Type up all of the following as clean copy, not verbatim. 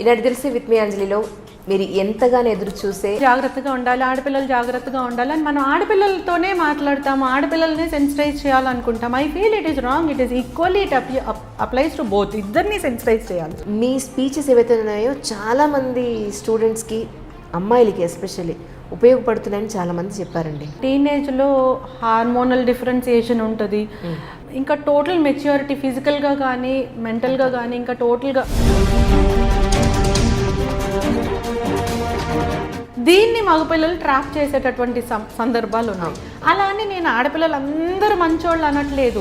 ఇలాంటి తెలిసి with me అంజలిలో మీరు ఎంతగానో ఎదురు చూసే జాగ్రత్తగా ఉండాలి, ఆడపిల్లలు జాగ్రత్తగా ఉండాలి అని మనం ఆడపిల్లలతోనే మాట్లాడతాము, ఆడపిల్లల్ని సెన్సిటైజ్ చేయాలనుకుంటాం. I feel it is wrong. It is equally it applies to both. ఇద్దరిని సెన్సిటైజ్ చేయాలి. మీ స్పీచెస్ ఏవైతే ఉన్నాయో చాలామంది స్టూడెంట్స్కి, అమ్మాయిలకి ఎస్పెషల్లీ ఉపయోగపడుతున్నాయని చాలామంది చెప్పారండి. టీనేజ్లో హార్మోనల్ డిఫరెన్సియేషన్ ఉంటుంది, ఇంకా టోటల్ మెచ్యూరిటీ ఫిజికల్గా కానీ మెంటల్గా కానీ ఇంకా టోటల్గా దీన్ని మగపిల్లలు ట్రాప్ చేసేటటువంటి సందర్భాలు ఉన్నాయి. అలా అని నేను ఆడపిల్లలు అందరూ మంచోళ్ళు అనట్లేదు.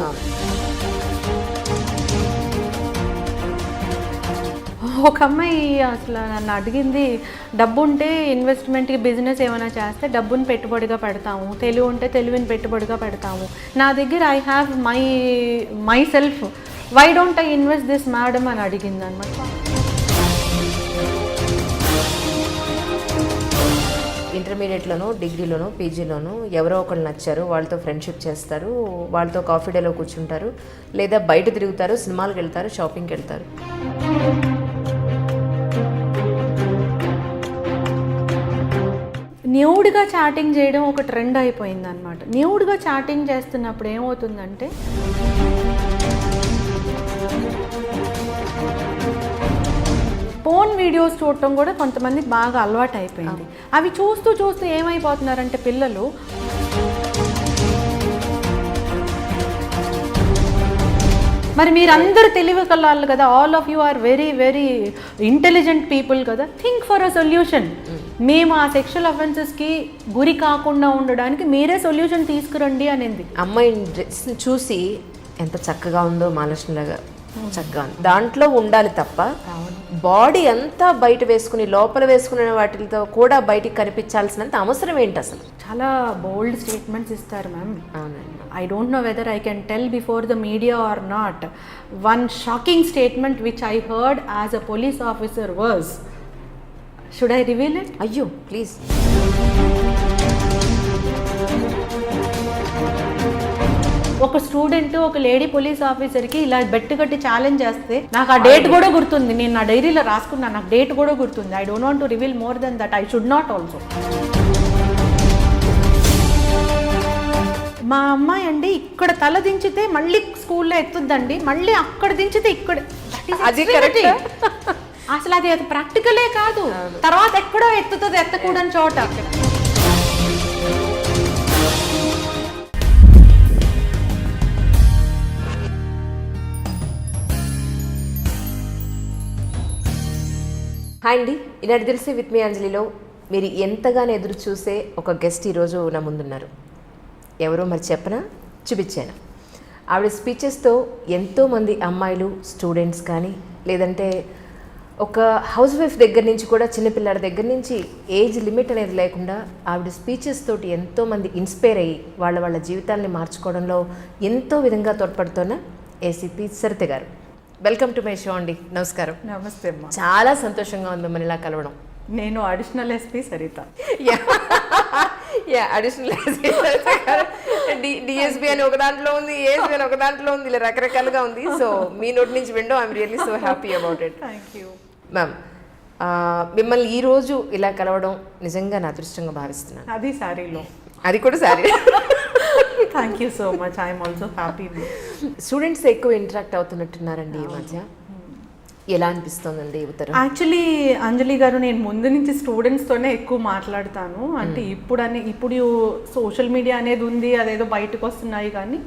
ఒక అమ్మాయి అసలు నన్ను అడిగింది, డబ్బు ఉంటే ఇన్వెస్ట్మెంట్కి బిజినెస్ ఏమైనా చేస్తే డబ్బుని పెట్టుబడిగా పెడతాము, తెలివి ఉంటే తెలివిని పెట్టుబడిగా పెడతాము, నా దగ్గర I have myself, why don't I invest this madam అని అడిగింది అనమాట. ఇంటర్మీడియట్లోనో, డిగ్రీలోనో, పీజీలోనో ఎవరో ఒకళ్ళు నచ్చారు, వాళ్ళతో ఫ్రెండ్షిప్ చేస్తారు, వాళ్ళతో కాఫీ డేలో కూర్చుంటారు, లేదా బయట తిరుగుతారు, సినిమాలకు వెళ్తారు, షాపింగ్కి వెళ్తారు. న్యూడ్గా చాటింగ్ చేయడం ఒక ట్రెండ్ అయిపోయింది అనమాట. న్యూడ్గా చాటింగ్ చేస్తున్నప్పుడు ఏమవుతుందంటే ఫోన్ వీడియోస్ చూడటం కూడా కొంతమందికి బాగా అలవాటు అయిపోయింది. అవి చూస్తూ చూస్తూ ఏమైపోతున్నారంటే పిల్లలు మరి మీరందరూ తెలివి కలాలు కదా, all of you are very very intelligent people కదా, థింక్ ఫర్ అ సొల్యూషన్. మేము ఆ సెక్షువల్ అఫెన్సెస్కి గురి కాకుండా ఉండడానికి మీరే సొల్యూషన్ తీసుకురండి అనేది. అమ్మాయి డ్రెస్ చూసి ఎంత చక్కగా ఉందో, మహాలక్ష్మిలాగా చక్కగా ఉంది, దాంట్లో ఉండాలి తప్ప బాడీ అంతా బయట వేసుకుని లోపల వేసుకునే వాటితో కూడా బయటికి కనిపించాల్సినంత అవసరం ఏంటి అసలు? చాలా బోల్డ్ స్టేట్మెంట్స్ ఇస్తారు మ్యామ్. అవునండి. I don't know whether I can tell before the media or not. One shocking statement which I heard as a police officer was, should I reveal it? అయ్యో ప్లీజ్. ఒక student ఒక lady police ఆఫీసర్కి ఇలా బెట్టు కట్టి challenge చేస్తే నాకు ఆ date కూడా గుర్తుంది, నేను నా డైరీలో రాసుకున్నాను, నాకు డేట్ కూడా గుర్తుంది. I don't want to reveal more than that, I should not also. మా అమ్మాయి అండి ఇక్కడ తల దించితే మళ్ళీ స్కూల్లో ఎత్తుద్దండి, మళ్ళీ అక్కడ దించితే ఇక్కడ. అది కరెక్ట్. అసలు అది ప్రాక్టికలే కాదు, తర్వాత ఎక్కడో ఎత్తుతుంది ఎత్తకూడని చోట. హాయ్ అండి, ఇలాంటి తెలిసి విత్ మీ అంజలిలో మీరు ఎంతగానో ఎదురు చూసే ఒక గెస్ట్ ఈరోజు నా ముందున్నారు. ఎవరో మరి చెప్పనా, చూపించాను. ఆవిడ స్పీచెస్తో ఎంతోమంది అమ్మాయిలు, స్టూడెంట్స్ కానీ లేదంటే ఒక హౌస్ వైఫ్ దగ్గర నుంచి కూడా చిన్నపిల్లల దగ్గర నుంచి ఏజ్ లిమిట్ అనేది లేకుండా ఆవిడ స్పీచెస్ తోటి ఎంతోమంది ఇన్స్పైర్ అయ్యి వాళ్ళ జీవితాన్ని మార్చుకోవడంలో ఎంతో విధంగా తోడ్పడుతున్న ఏసీపీ సరిత గారు, వెల్కమ్ టు మై షో అండి. నమస్కారం. నమస్తే అమ్మా. చాలా సంతోషంగా ఉంది మిమ్మల్ని ఇలా కలవడం. నేను additional SP Saritha. Additional DSP అని ఒక దాంట్లో ఉంది, ఏఎస్పీ అని ఒక దాంట్లో ఉంది, ఇలా రకరకాలుగా ఉంది. సో మీ నోటి నుంచి window I'm really so happy about it. Thank you ma'am. మిమ్మల్ని ఈరోజు ఇలా కలవడం నిజంగా నా అదృష్టంగా భావిస్తున్నాను. అది సారీలో, అది కూడా sorry. Thank you so much, I'm also happy. Students ఎక్కువ ఇంటరాక్ట్ అవుతున్నట్టున్నారండి ఈ మధ్య, ఎలా అనిపిస్తుందండి ఉత్తరం? యాక్చువల్లీ అంజలి గారు, నేను ముందు నుంచి స్టూడెంట్స్తోనే ఎక్కువ మాట్లాడతాను. అంటే ఇప్పుడు సోషల్ మీడియా అనేది ఉంది, అదేదో బయటకు వస్తున్నాయి కానీ,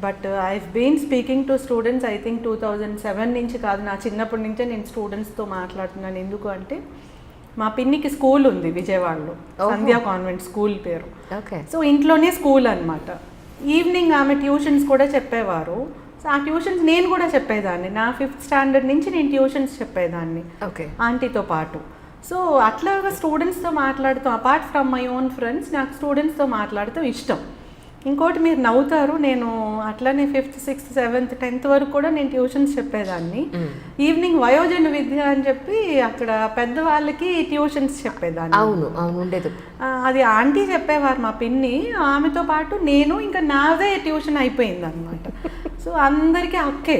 but I been speaking to students I think 2007 నుంచి కాదు, నా చిన్నప్పటి నుంచే నేను స్టూడెంట్స్తో మాట్లాడుతున్నాను. ఎందుకు అంటే మా పిన్నికి స్కూల్ ఉంది విజయవాడలో, సంధ్యా కాన్వెంట్ స్కూల్ పేరు. ఓకే. సో ఇంట్లోనే స్కూల్ అనమాట. ఈవినింగ్ ఆమె ట్యూషన్స్ కూడా చెప్పేవారు. సో ఆ ట్యూషన్స్ నేను కూడా చెప్పేదాన్ని. నా 5th స్టాండర్డ్ నుంచి నేను ట్యూషన్స్ చెప్పేదాన్ని ఆంటీతో పాటు. సో అట్లాగా స్టూడెంట్స్తో మాట్లాడుతూ, apart from my own friends, నాకు స్టూడెంట్స్తో మాట్లాడుతూ ఇష్టం. ఇంకోటి మీరు నవ్వుతారు, నేను అట్లనే 5th 6th 7th 10th వరకు కూడా నేను ట్యూషన్స్ చెప్పేదాన్ని. ఈవినింగ్ వయోజన విద్య అని చెప్పి అక్కడ పెద్దవాళ్ళకి ట్యూషన్స్ చెప్పేదాన్ని. అవును అవును ఉండేది. అది ఆంటీ చెప్పేవారు మా పిన్ని, ఆమెతో పాటు నేను ఇంకా నాదే ట్యూషన్ అయిపోయింది అనమాట. సో అందరికీ అక్కే,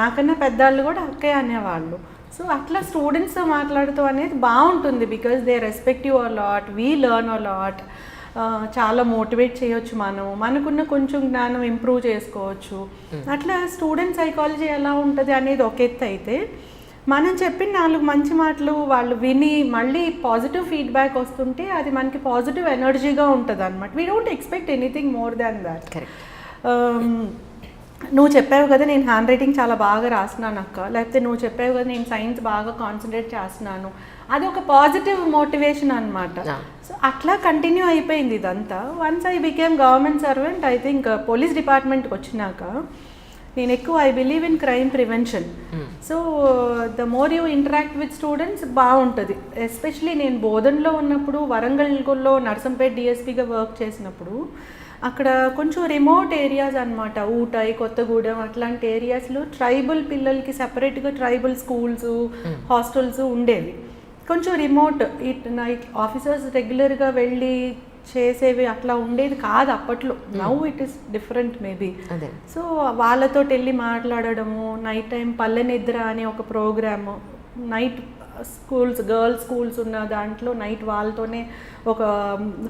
నాకన్నా పెద్దవాళ్ళు కూడా అక్కే అనేవాళ్ళు. సో అట్లా స్టూడెంట్స్తో మాట్లాడుతూ అనేది బాగుంటుంది, because they respect you a lot, we learn a lot. చాలా మోటివేట్ చేయొచ్చు, మనకున్న కొంచెం జ్ఞానం ఇంప్రూవ్ చేసుకోవచ్చు. అట్లా స్టూడెంట్ సైకాలజీ ఎలా ఉంటుంది అనేది ఒక ఎత్తు అయితే, మనం చెప్పిన 4 మంచి మాటలు వాళ్ళు విని మళ్ళీ పాజిటివ్ ఫీడ్బ్యాక్ వస్తుంటే అది మనకి పాజిటివ్ ఎనర్జీగా ఉంటుంది అనమాట. We don't expect anything more than that. నువ్వు చెప్పావు కదా నేను హ్యాండ్ రైటింగ్ చాలా బాగా రాస్తున్నాను అక్క, లేకపోతే నువ్వు చెప్పావు కదా నేను సైన్స్ బాగా కాన్సన్ట్రేట్ చేస్తున్నాను, అది ఒక పాజిటివ్ మోటివేషన్ అనమాట. సో అట్లా కంటిన్యూ అయిపోయింది ఇదంతా. Once I became government servant, I think police డిపార్ట్మెంట్కి వచ్చినాక నేను ఎక్కువ I believe in crime prevention. So the more you interact with students బాగుంటుంది. ఎస్పెషలీ నేను బోధనలో ఉన్నప్పుడు, వరంగల్లో నర్సంపేట డిఎస్పీగా వర్క్ చేసినప్పుడు అక్కడ కొంచెం రిమోట్ ఏరియాస్ అనమాట, ఊటాయి, కొత్తగూడెం అట్లాంటి ఏరియాస్లో ట్రైబల్ పిల్లలకి సపరేట్గా ట్రైబల్ స్కూల్స్ హాస్టల్స్ ఉండేవి. కొంచెం రిమోట్, నైట్ ఆఫీసర్స్ రెగ్యులర్గా వెళ్ళి చేసేవి అట్లా ఉండేది కాదు అప్పట్లో. Now it is different maybe. So వాళ్ళతో వెళ్ళి మాట్లాడడము, నైట్ టైం పల్లె నిద్ర అనే ఒక programme, night schools girls schools ఉన్న దాంట్లో నైట్ వాళ్ళతోనే ఒక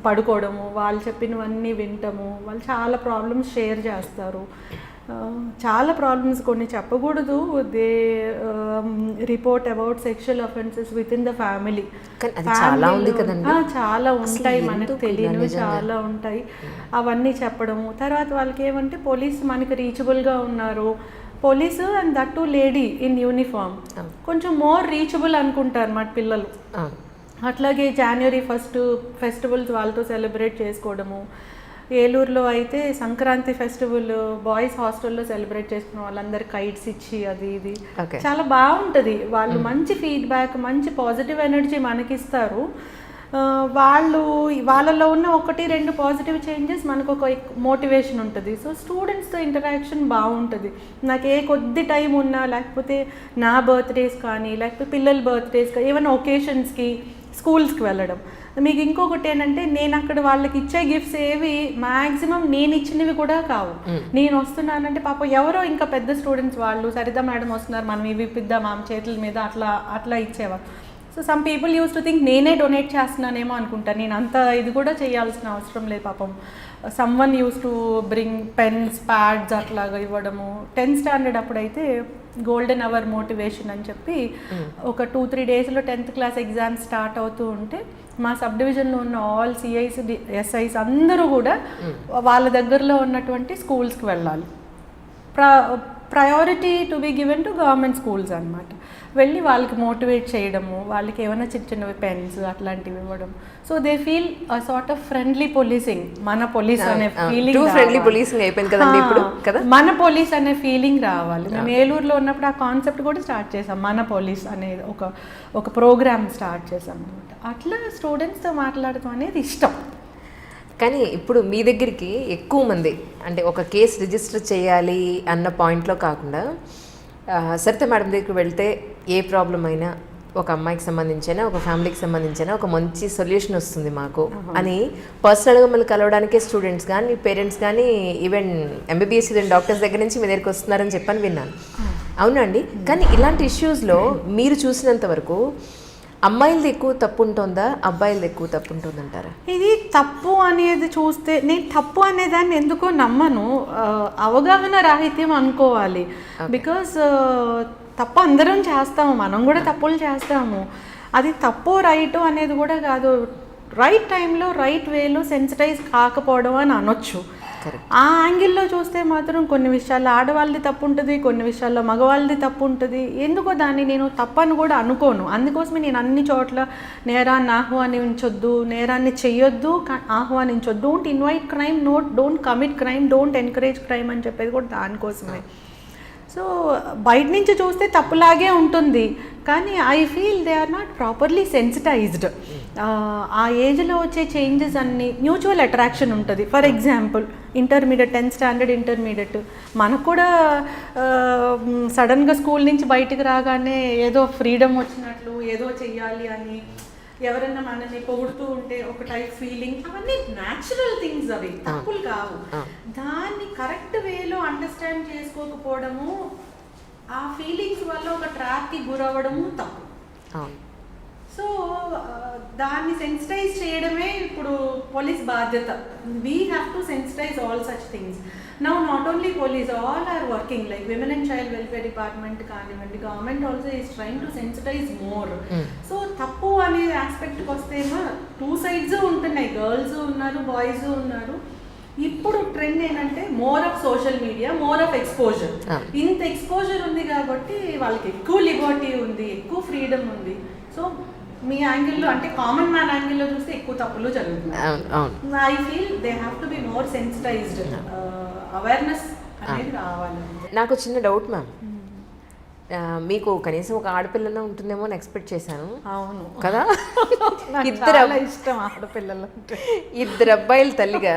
పడుకోవడము, వాళ్ళు చెప్పినవన్నీ వింటము. వాళ్ళు చాలా ప్రాబ్లమ్స్ షేర్ చేస్తారు, చాలా ప్రాబ్లమ్స్ కొన్ని చెప్పకూడదు. They report about sexual offences with in the family. చాలా ఉంటాయి, మనకు తెలియనివి చాలా ఉంటాయి. అవన్నీ చెప్పడము. తర్వాత వాళ్ళకి ఏమంటే పోలీస్ మనకి రీచబుల్గా ఉన్నారు, police and that to lady in uniform, కొంచెం మోర్ రీచబుల్ అనుకుంటారు అన్నమాట పిల్లలు. అట్లాగే January 1st ఫెస్టివల్స్ వాళ్ళతో సెలబ్రేట్ చేసుకోవడము. ఏలూరులో అయితే సంక్రాంతి ఫెస్టివల్ బాయ్స్ హాస్టల్లో సెలబ్రేట్ చేసుకున్న వాళ్ళందరూ కైట్స్ ఇచ్చి అది ఇది చాలా బాగుంటుంది. వాళ్ళు మంచి ఫీడ్బ్యాక్, మంచి పాజిటివ్ ఎనర్జీ మనకిస్తారు. వాళ్ళలో ఉన్న 1-2 పాజిటివ్ చేంజెస్ మనకు ఒక మోటివేషన్ ఉంటుంది. సో స్టూడెంట్స్తో ఇంటరాక్షన్ బాగుంటుంది. నాకు ఏ కొద్ది టైం ఉన్నా, లేకపోతే నా బర్త్డేస్ కానీ, లేకపోతే పిల్లల బర్త్డేస్ కానీ, ఏమైనా ఒకేషన్స్కి స్కూల్స్కి వెళ్ళడం. మీకు ఇంకొకటి ఏంటంటే, నేను అక్కడ వాళ్ళకి ఇచ్చే గిఫ్ట్స్ ఏవి మ్యాక్సిమం నేను ఇచ్చినవి కూడా కావు. నేను వస్తున్నానంటే పాపం ఎవరో ఇంకా పెద్ద స్టూడెంట్స్ వాళ్ళు, సరితా మేడం వస్తున్నారు మనం ఇవి ఇప్పిద్దాం ఆమె చేతుల మీద, అట్లా ఇచ్చేవారు. So some people use to think నేనే డొనేట్ చేస్తున్నానేమో అనుకుంటాను. నేను అంత ఇది కూడా చేయాల్సిన అవసరం లేదు పాపం. Someone use to bring pens, pads అట్లాగా ఇవ్వడము. 10th స్టాండర్డ్ అప్పుడైతే గోల్డెన్ అవర్ మోటివేషన్ అని చెప్పి ఒక 2-3 డేస్లో 10th క్లాస్ ఎగ్జామ్స్ స్టార్ట్ అవుతూ ఉంటే మా సబ్ డివిజన్లో ఉన్న ఆల్ సిఐస్ ఎస్ఐస్ అందరూ కూడా వాళ్ళ దగ్గరలో ఉన్నటువంటి స్కూల్స్కి వెళ్ళాలి. Priority to be given to government schools అనమాట. వెళ్ళి వాళ్ళకి మోటివేట్ చేయడము, వాళ్ళకి ఏమైనా చిన్నవి పెన్స్ అట్లాంటివి ఇవ్వడం. So they feel a sort of friendly policing, మన పోలీస్ అనే ఫీలింగ్, మన పోలీస్ అనే ఫీలింగ్ రావాలి. మేము ఏలూరులో ఉన్నప్పుడు ఆ కాన్సెప్ట్ కూడా స్టార్ట్ చేసాం, మన పోలీస్ అనేది ఒక ప్రోగ్రామ్ స్టార్ట్ చేసాం అనమాట. అట్లా స్టూడెంట్స్తో మాట్లాడటం అనేది ఇష్టం. కానీ ఇప్పుడు మీ దగ్గరికి ఎక్కువ మంది అంటే ఒక కేసు రిజిస్టర్ చేయాలి అన్న పాయింట్లో కాకుండా, సరిత మేడం దగ్గరికి వెళ్తే ఏ ప్రాబ్లం అయినా, ఒక అమ్మాయికి సంబంధించిన, ఒక ఫ్యామిలీకి సంబంధించిన ఒక మంచి సొల్యూషన్ వస్తుంది మాకు అని పర్సనల్గా మళ్ళీ కలవడానికే స్టూడెంట్స్ కానీ, పేరెంట్స్ కానీ, ఈవెన్ ఎంబీబీఎస్ డాక్టర్స్ దగ్గర నుంచి మీ దగ్గరికి వస్తున్నారని చెప్పని విన్నాను. అవునండి. కానీ ఇలాంటి ఇష్యూస్లో మీరు చూసినంత వరకు అమ్మాయిలది ఎక్కువ తప్పు ఉంటుందా, అబ్బాయిలది ఎక్కువ తప్పు ఉంటుందంటారా? ఇది తప్పు అనేది చూస్తే నేను తప్పు అనేదాన్ని ఎందుకో నమ్మను, అవగాహన రాహిత్యం అనుకోవాలి. బికాజ్ తప్పు అందరం చేస్తాము, మనం కూడా తప్పులు చేస్తాము. అది తప్పు రైటు అనేది కూడా కాదు, రైట్ టైంలో రైట్ వేలో సెన్సిటైజ్ కాకపోవడం అని అనొచ్చు. ఆ యాంగిల్లో చూస్తే మాత్రం కొన్ని విషయాల్లో ఆడవాళ్ళది తప్పు ఉంటుంది, కొన్ని విషయాల్లో మగవాళ్ళది తప్పు ఉంటుంది. ఎందుకో దాన్ని నేను తప్పని కూడా అనుకోను. అందుకోసమే నేను అన్ని చోట్ల నేరాన్ని ఆహ్వానించొద్దు, నేరాన్ని చెయ్యొద్దు, ఆహ్వానించొద్దు, don't invite crime, don't commit crime, don't encourage crime అని చెప్పేది కూడా దానికోసమే. సో బయట నుంచి చూస్తే తప్పులాగే ఉంటుంది, కానీ I feel they are not properly sensitised. ఆ ఏజ్లో వచ్చే చేంజెస్ అన్నీ మ్యూచువల్ అట్రాక్షన్ ఉంటుంది. For example intermediate, 10th standard intermediate, మనకు కూడా సడన్గా స్కూల్ నుంచి బయటకు రాగానే ఏదో ఫ్రీడమ్ వచ్చినట్లు ఏదో చెయ్యాలి అని, ఎవరైనా మనల్ని పొగుడుతూ ఉంటే ఒక టైప్ ఫీలింగ్, అవన్నీ న్యాచురల్ థింగ్స్, అవి తప్పులు కావు. దాన్ని కరెక్ట్ వేలో అండర్స్టాండ్ చేసుకోకపోవడము, ఆ ఫీలింగ్స్ వల్ల ఒక ట్రాప్కి గురవ్వడము తప్పు. సో దాన్ని సెన్సిటైజ్ చేయడమే ఇప్పుడు పోలీస్ బాధ్యత. We have to sensitize all such things. Now not only police, all are working, like women and child welfare department కానివ్వండి, government also is trying to sensitize more. So తప్పు అనే ఆస్పెక్ట్కి వస్తేమో 2 sides ఉంటున్నాయి, girls ఉన్నారు, boys ఉన్నారు. ఇప్పుడు trend ఏంటంటే more of social media, more of exposure. ఇంత ఎక్స్పోజర్ ఉంది కాబట్టి వాళ్ళకి ఎక్కువ లిబర్టీ ఉంది, ఎక్కువ ఫ్రీడమ్ ఉంది. సో మీ యాంగిల్లో అంటే కామన్ మ్యాన్ యాంగిల్లో చూస్తే ఎక్కువ తప్పులు జరుగుతున్నాయి. I feel they have to be more sensitised, awareness అనేది రావాలి. నాకు చిన్న డౌట్ మ్యామ్, మీకు కనీసం ఒక ఆడపిల్లనే ఉంటుందేమో అని ఎక్స్పెక్ట్ చేశాను. అవును కదా, ఇష్టం ఆడపిల్లలు. 2 అబ్బాయిల తల్లిగా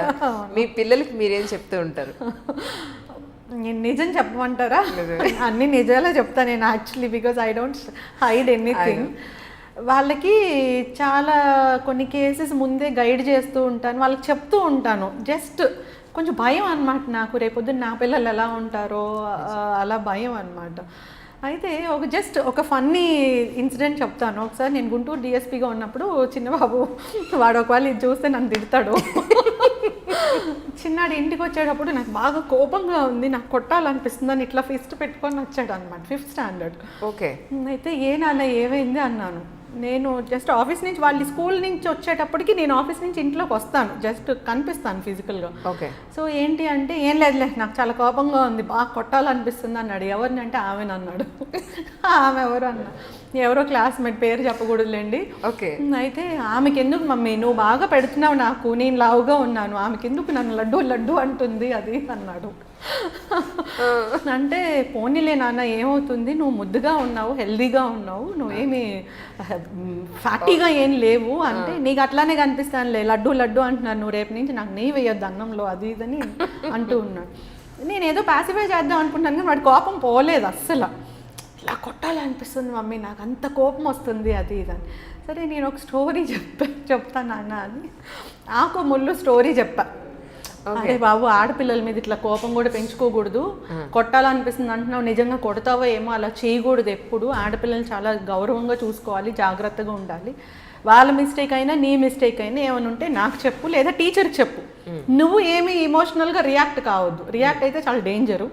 మీ పిల్లలకి మీరేం చెప్తూ ఉంటారు? నిజం చెప్పమంటారా? అన్ని నిజాలే చెప్తాను నేను actually, because I don't hide anything. వాళ్ళకి చాలా కొన్ని కేసెస్ ముందే గైడ్ చేస్తూ ఉంటాను, వాళ్ళకి చెప్తూ ఉంటాను. జస్ట్ కొంచెం భయం అన్నమాట నాకు, రేపొద్దున నా పిల్లలు ఎలా ఉంటారో అలా భయం అన్నమాట. అయితే ఒక ఫన్నీ ఇన్సిడెంట్ చెప్తాను. ఒకసారి నేను గుంటూరు డిఎస్పీగా ఉన్నప్పుడు చిన్నబాబు, వాడు ఒకవేళ ఇది చూస్తే నన్ను తిడతాడు, చిన్నాడు ఇంటికి వచ్చేటప్పుడు నాకు బాగా కోపంగా ఉంది, నాకు కొట్టాలనిపిస్తుందని ఇట్లా ఫిస్ట్ పెట్టుకొని వచ్చాడు అనమాట, 5th స్టాండర్డ్. ఓకే. అయితే నాన్న ఏమైంది అన్నాను. నేను జస్ట్ ఆఫీస్ నుంచి, వాళ్ళ స్కూల్ నుంచి వచ్చేటప్పటికి నేను ఆఫీస్ నుంచి ఇంట్లోకి వస్తాను, జస్ట్ కనిపిస్తాను ఫిజికల్గా. ఓకే. సో ఏంటి అంటే, ఏం లేదులే నాకు చాలా కోపంగా ఉంది, బాగా కొట్టాలనిపిస్తుంది అన్నాడు. ఎవరిని అంటే ఆమెను అన్నాడు. ఆమె ఎవరు అన్నా, ఎవరో క్లాస్మేట్, పేరు చెప్పకూడదులేండి. ఓకే. అయితే ఆమెకి ఎందుకు మమ్మీ నువ్వు బాగా పెడుతున్నావు నాకు, నేను లావుగా ఉన్నాను, ఆమెకి ఎందుకు నన్ను లడ్డు లడ్డు అంటుంది అది అన్నాడు. అంటే పోనీలే నాన్న ఏమవుతుంది, నువ్వు ముద్దుగా ఉన్నావు, హెల్దీగా ఉన్నావు, నువ్వేమి ఫ్యాటీగా ఏం లేవు, అంటే నీకు అట్లానే కనిపిస్తానులే, లడ్డు లడ్డు అంటున్నాను, నువ్వు రేపు నుంచి నాకు నెయ్యి వేయొద్దు అన్నంలో అది ఇదని అంటూ ఉన్నాడు. నేను ఏదో పాసిఫై చేద్దాం అనుకుంటాను, కానీ వాడి కోపం పోలేదు అస్సలు. ఇలా కొట్టాలనిపిస్తుంది మమ్మీ, నాకు అంత కోపం వస్తుంది అది ఇదని. సరే నేను ఒక స్టోరీ చెప్తాను నాన్న అని ఆకు ముళ్ళు స్టోరీ చెప్పా. అరే బాబు, ఆడపిల్లల మీద ఇట్లా కోపం కూడా పెంచుకోకూడదు, కొట్టాలనిపిస్తుంది అంటున్నావు, నిజంగా కొడతావో ఏమో, అలా చేయకూడదు ఎప్పుడు. ఆడపిల్లలు చాలా గౌరవంగా చూసుకోవాలి, జాగ్రత్తగా ఉండాలి. వాళ్ళ మిస్టేక్ అయినా నీ మిస్టేక్ అయినా ఏమైనా ఉంటే నాకు చెప్పు, లేదా టీచర్కి చెప్పు. నువ్వు ఏమి ఇమోషనల్గా రియాక్ట్ కావద్దు. రియాక్ట్ అయితే చాలా డేంజరు.